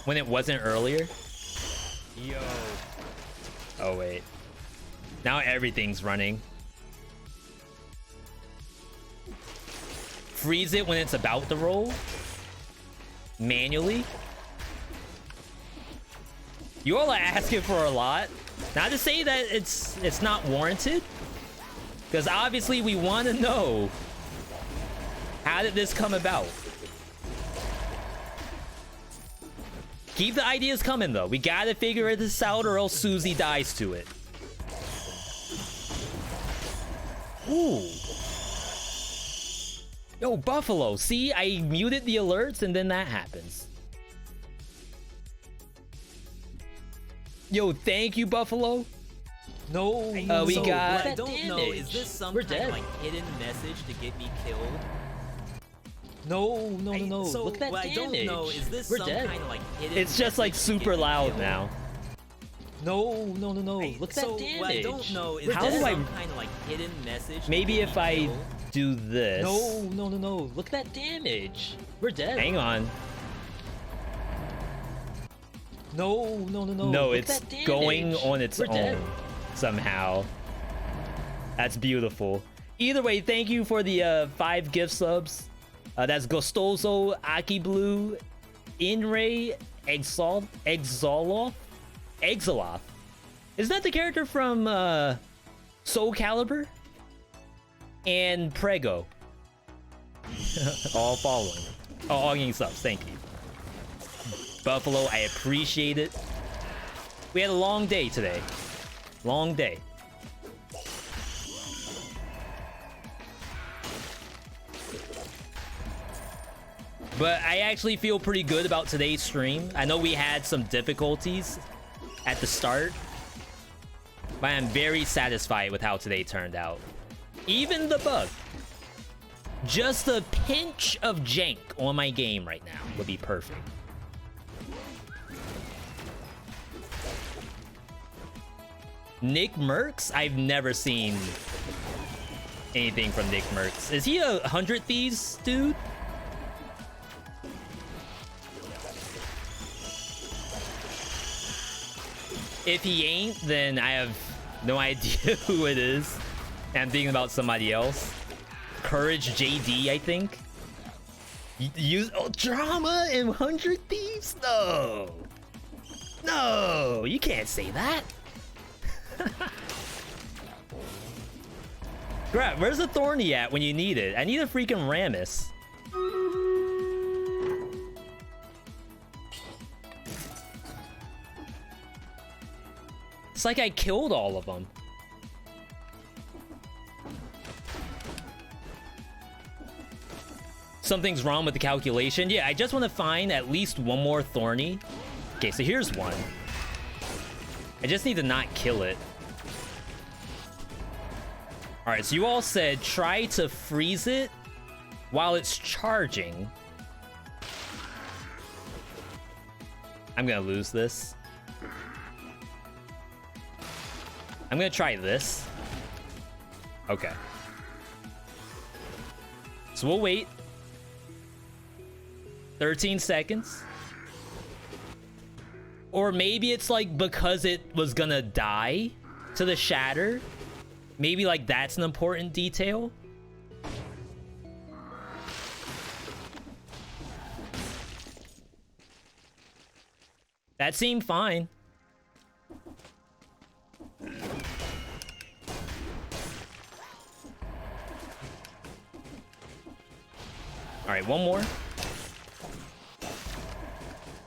when it wasn't earlier. Yo. Oh, wait. Now everything's running. Freeze it when it's about to roll. Manually. You all are asking for a lot. Not to say that it's not warranted. Because obviously we want to know, how did this come about? Keep the ideas coming though. We gotta figure this out or else Susie dies to it. Ooh. Yo, Buffalo. See, I muted the alerts and then that happens. Yo, thank you, Buffalo. No. We got... What I don't know, is this some kind of like hidden message to get me killed? No. So Look at that what damage. I don't know, is this We're some dead. kind of like hidden It's just like message to get super me loud killed? now. No. Look at So that damage. what I don't know, is We're How this do dead. I- some kind of like hidden message? Maybe to get if me I killed? do this. No. Look at that damage. We're dead. Hang on. No. No, Look it's at that damage. going on its We're own dead. somehow. That's beautiful. Either way, thank you for the 5 gift subs. That's Gostoso, Aki Blue, Inray, Exoloth. Isn't that the character from Soul Calibur? And Prego. All following. Oh, all getting subs. Thank you. Buffalo, I appreciate it. We had a long day today. Long day. But I actually feel pretty good about today's stream. I know we had some difficulties at the start, but I'm very satisfied with how today turned out. Even the bug. Just a pinch of jank on my game right now would be perfect. Nick Mercs? I've never seen anything from Nick Mercs. Is he a 100 Thieves dude? If he ain't, then I have no idea who it is. I'm thinking about somebody else. Courage JD, I think. Use drama in 100 Thieves? No. No, you can't say that. Crap, where's the Thorny at when you need it? I need a freaking Rammus. It's like I killed all of them. Something's wrong with the calculation. Yeah, I just want to find at least one more Thorny. Okay, so here's one. I just need to not kill it. Alright, so you all said try to freeze it while it's charging. I'm gonna lose this. I'm gonna try this. Okay. So we'll wait. 13 seconds. Or maybe it's like because it was gonna die to the shatter. Maybe like that's an important detail. That seemed fine. Alright, one more.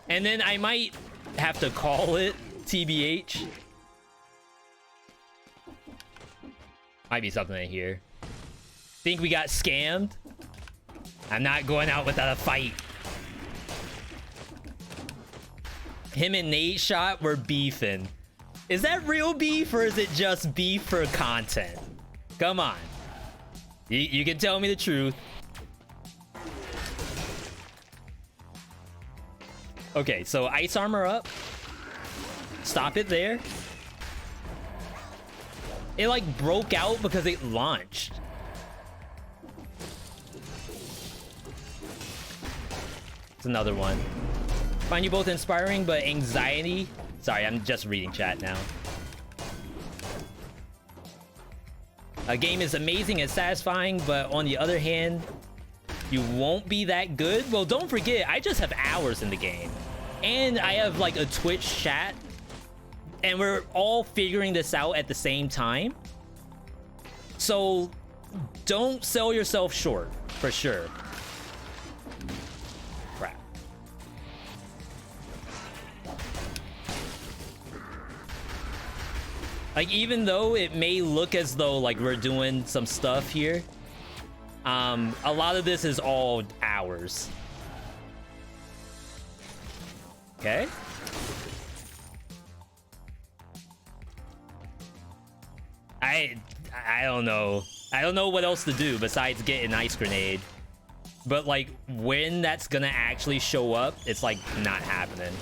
And then I might have to call it TBH. Might be something in here. Think we got scammed? I'm not going out without a fight. Him and Nate Shot were beefing. Is that real beef or is it just beef for content? Come on. You can tell me the truth. Okay, so ice armor up. Stop it there. It like broke out because it launched. It's another one. Find you both inspiring, but anxiety. Sorry, I'm just reading chat now. A game is amazing and satisfying, but on the other hand, you won't be that good. Well, don't forget, I just have hours in the game. And I have like a Twitch chat. And we're all figuring this out at the same time. So don't sell yourself short, for sure. Crap. Like, even though it may look as though like we're doing some stuff here, a lot of this is all hours. Okay. I don't know. I don't know what else to do besides get an ice grenade. But like when that's gonna actually show up, it's like not happening.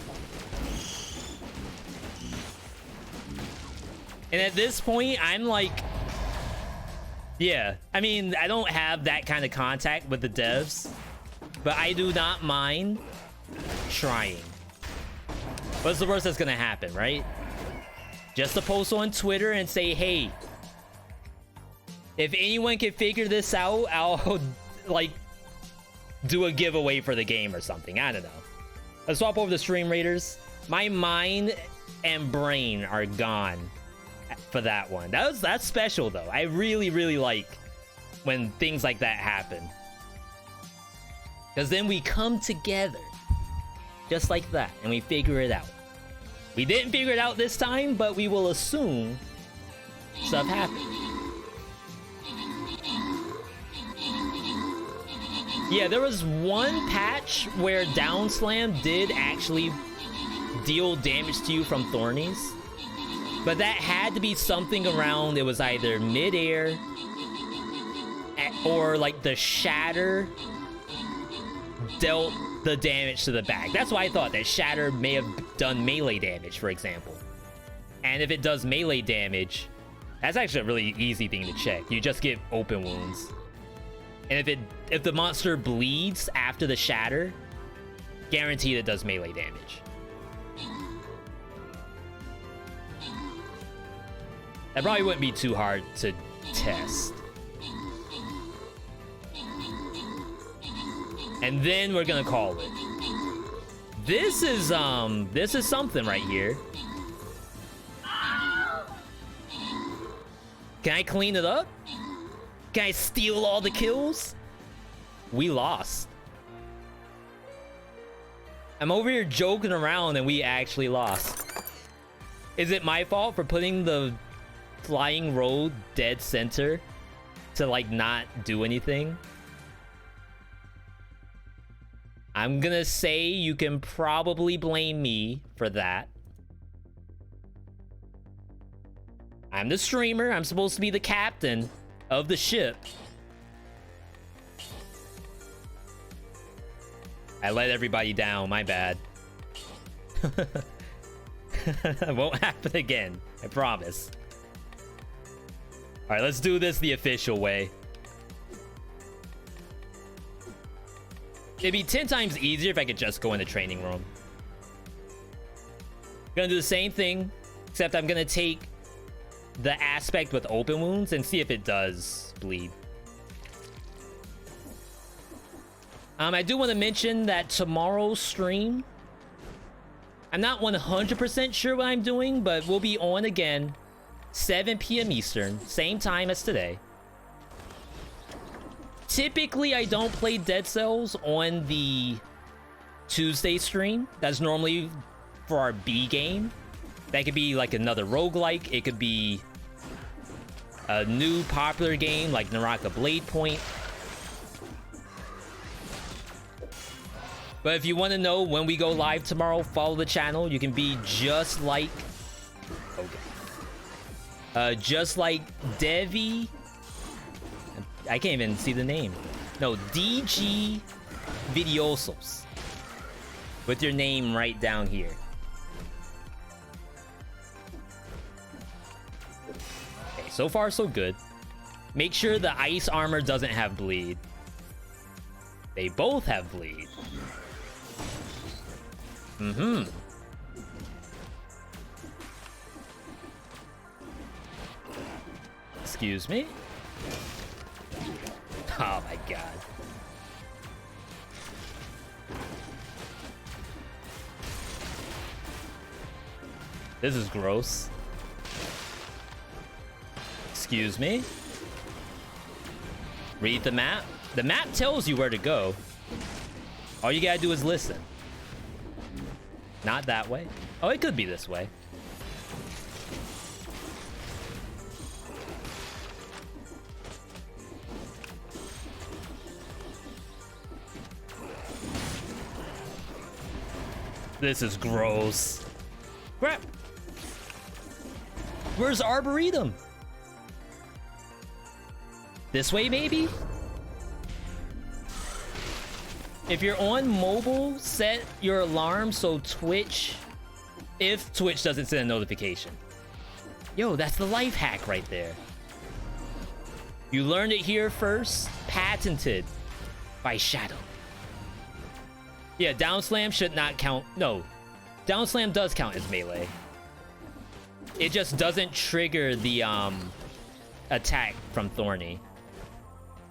And at this point, I'm like, yeah, I mean, I don't have that kind of contact with the devs, but I do not mind trying. What's the worst that's gonna happen, right? Just to post on Twitter and say, hey, if anyone can figure this out, I'll like do a giveaway for the game or something. I don't know. Let's swap over to Stream Raiders. My mind and brain are gone for that one. That's special though. I really, really like when things like that happen. Because then we come together just like that and we figure it out. We didn't figure it out this time, but we will assume stuff happened. Yeah, there was one patch where Down Slam did actually deal damage to you from Thornies. But that had to be something around, it was either mid-air or like the Shatter dealt the damage to the back. That's why I thought that Shatter may have done melee damage, for example. And if it does melee damage, that's actually a really easy thing to check. You just get open wounds. And if the monster bleeds after the Shatter, guaranteed it does melee damage. That probably wouldn't be too hard to test. And then we're gonna call it. This is something right here. Can I clean it up? Can I steal all the kills? We lost. I'm over here joking around and we actually lost. Is it my fault for putting the flying road dead center to like not do anything? I'm gonna say you can probably blame me for that. I'm the streamer. I'm supposed to be the captain of the ship. I let everybody down. My bad. Won't happen again. I promise. All right, let's do this the official way. It'd be 10 times easier if I could just go in the training room. Gonna do the same thing, except I'm gonna take the aspect with open wounds and see if it does bleed. I do want to mention that tomorrow's stream, I'm not 100% sure what I'm doing, but we'll be on again 7 p.m. Eastern, same time as today. Typically, I don't play Dead Cells on the Tuesday stream. That's normally for our B game. That could be like another roguelike. It could be a new popular game like Naraka Blade Point. But if you want to know when we go live tomorrow, follow the channel. You can be just like... Okay. Just like Devi... I can't even see the name. No, DG Videosos. With your name right down here. Okay, so far so good. Make sure the ice armor doesn't have bleed. They both have bleed. Mm-hmm. Excuse me? Oh my god. This is gross. Excuse me? Read the map. The map tells you where to go. All you gotta do is listen. Not that way. Oh, it could be this way. This is gross. Crap. Where's Arboretum? This way, maybe? If you're on mobile, set your alarm so Twitch... If Twitch doesn't send a notification. Yo, that's the life hack right there. You learned it here first. Patented by Shadow. Yeah, down slam should not count. No, down slam does count as melee. It just doesn't trigger the attack from Thorny.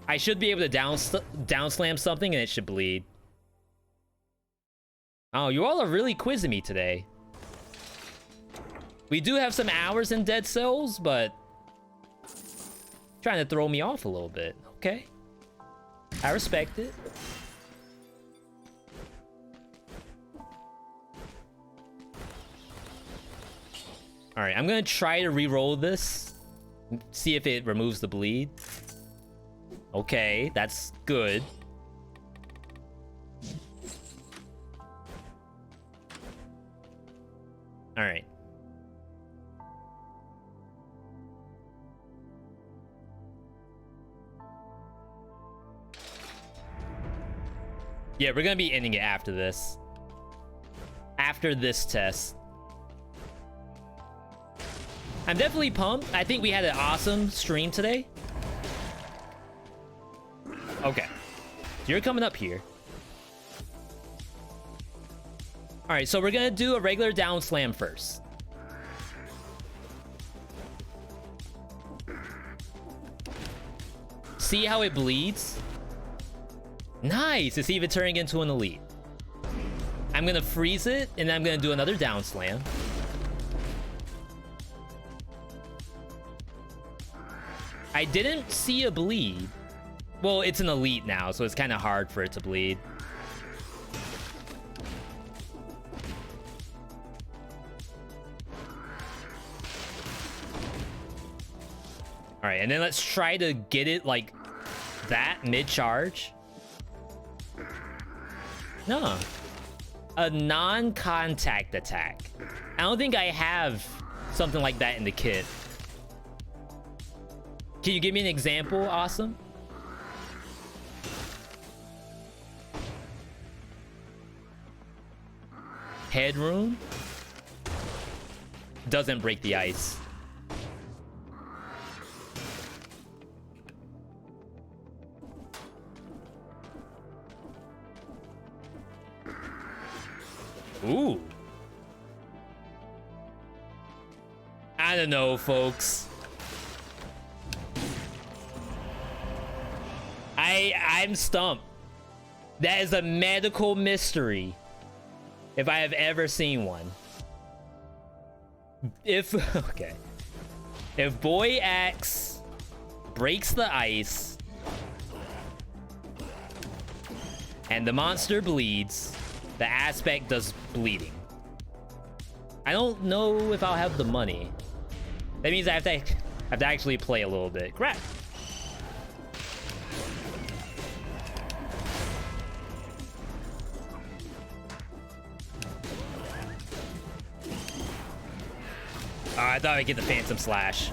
I should be able to down slam something and it should bleed. Oh, you all are really quizzing me today. We do have some hours in Dead Cells, but trying to throw me off a little bit. Okay, I respect it. All right, I'm gonna try to re-roll this, see if it removes the bleed. Okay, that's good. All right. Yeah, we're gonna be ending it after this. After this test. I'm definitely pumped. I think we had an awesome stream today. Okay. You're coming up here. Alright, so we're gonna do a regular down slam first. see how it bleeds? Nice. It's even turning into an elite. I'm gonna freeze it, and then I'm gonna do another down slam. I didn't see a bleed. Well, it's an elite now, so it's kind of hard for it to bleed. All right, and then let's try to get it like that mid-charge. No. A non-contact attack. I don't think I have something like that in the kit. Can you give me an example, Awesome? Headroom? Doesn't break the ice. Ooh. I don't know, folks. I'm stumped. That is a medical mystery, if I have ever seen one. Okay. If Boy Axe breaks the ice and the monster bleeds, the aspect does bleeding. I don't know if I'll have the money. That means I have to actually play a little bit. Crap. Oh, I thought I'd get the Phantom Slash.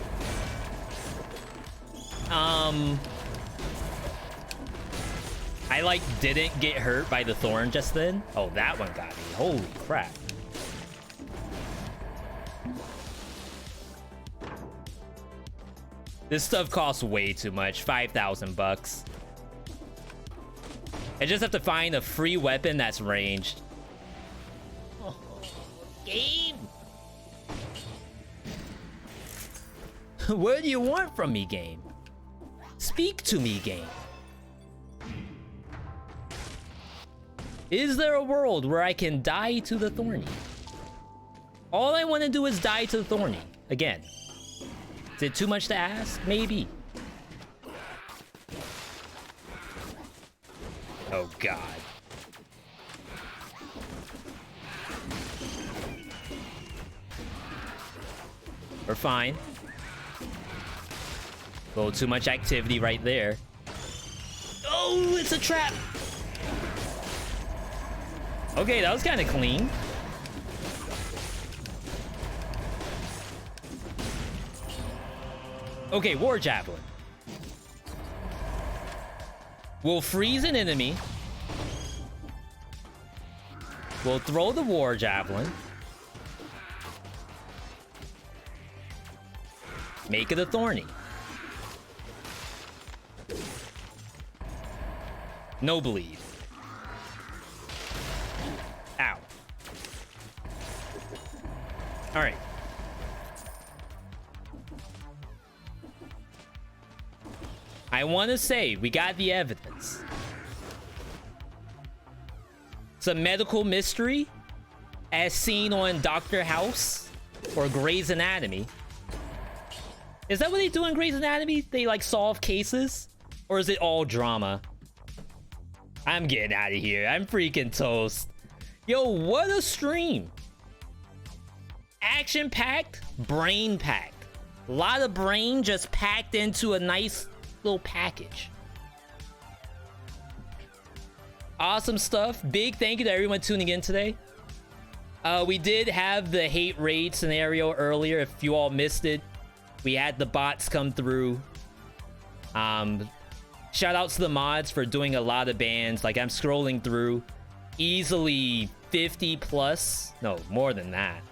I like didn't get hurt by the thorn just then. Oh, that one got me. Holy crap. This stuff costs way too much. 5,000 bucks. I just have to find a free weapon that's ranged. Oh, game. What do you want from me, game? Speak to me, game. Is there a world where I can die to the Thorny? All I want to do is die to the Thorny. Again. Is it too much to ask? Maybe. Oh, God. We're fine. A little too much activity right there. Oh, it's a trap. Okay, that was kind of clean. Okay, War Javelin. We'll freeze an enemy. We'll throw the War Javelin. Make it a Thorny. No bleed. Ow. All right. I want to say we got the evidence. It's a medical mystery as seen on Dr. House or Grey's Anatomy. Is that what they do in Grey's Anatomy? They like solve cases? Or is it all drama? I'm getting out of here. I'm freaking toast. Yo, what a stream. Action-packed, brain-packed. A lot of brain just packed into a nice little package. Awesome stuff. Big thank you to everyone tuning in today. We did have the hate raid scenario earlier. If you all missed it, we had the bots come through. Shout out to the mods for doing a lot of bans. Like, I'm scrolling through easily 50 plus. No, more than that.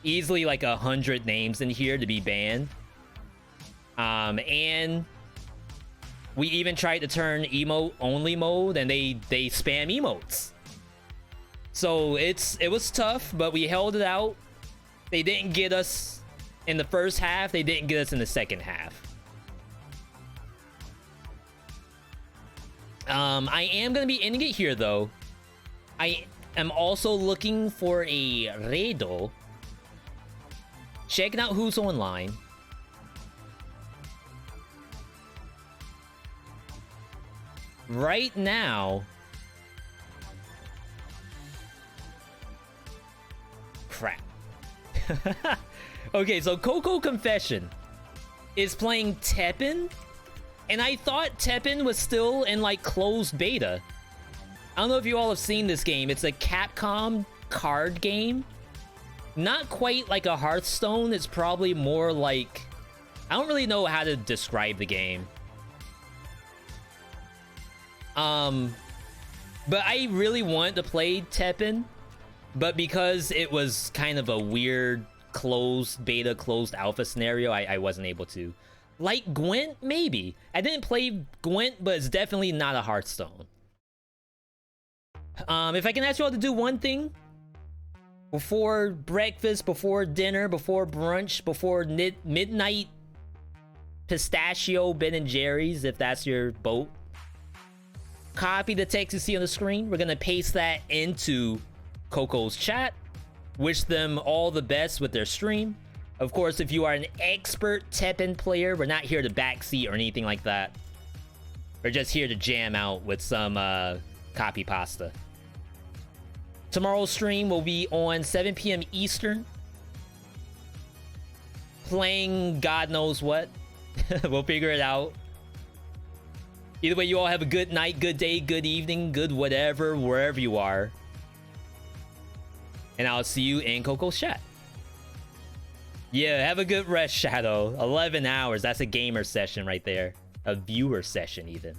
Easily like 100 names in here to be banned. And we even tried to turn emote only mode, and they spam emotes. So it was tough, but we held it out. They didn't get us in the first half. They didn't get us in the second half. I am gonna be ending it here though. I am also looking for a redo. Checking out who's online. Right now, crap. Okay, so Coco Confession is playing Teppen, and I thought Teppen was still in like closed beta. I don't know if you all have seen this game. It's a Capcom card game. Not quite like a Hearthstone. It's probably more like, I don't really know how to describe the game. But I really wanted to play Teppen, but because it was kind of a weird closed beta, closed alpha scenario, I wasn't able to. Like Gwent, maybe. I didn't play Gwent, but it's definitely not a Hearthstone. If I can ask you all to do one thing before breakfast, before dinner, before brunch, before midnight pistachio Ben and Jerry's, if that's your boat. Copy the text you see on the screen. We're gonna paste that into Coco's chat. Wish them all the best with their stream. Of course, if you are an expert Teppen player, we're not here to backseat or anything like that. We're just here to jam out with some copy pasta. Tomorrow's stream will be on 7 p.m. Eastern. Playing God knows what. We'll figure it out. Either way, you all have a good night, good day, good evening, good whatever, wherever you are. And I'll see you in Coco's chat. Yeah, have a good rest, Shadow. 11 hours. That's a gamer session right there. A viewer session, even.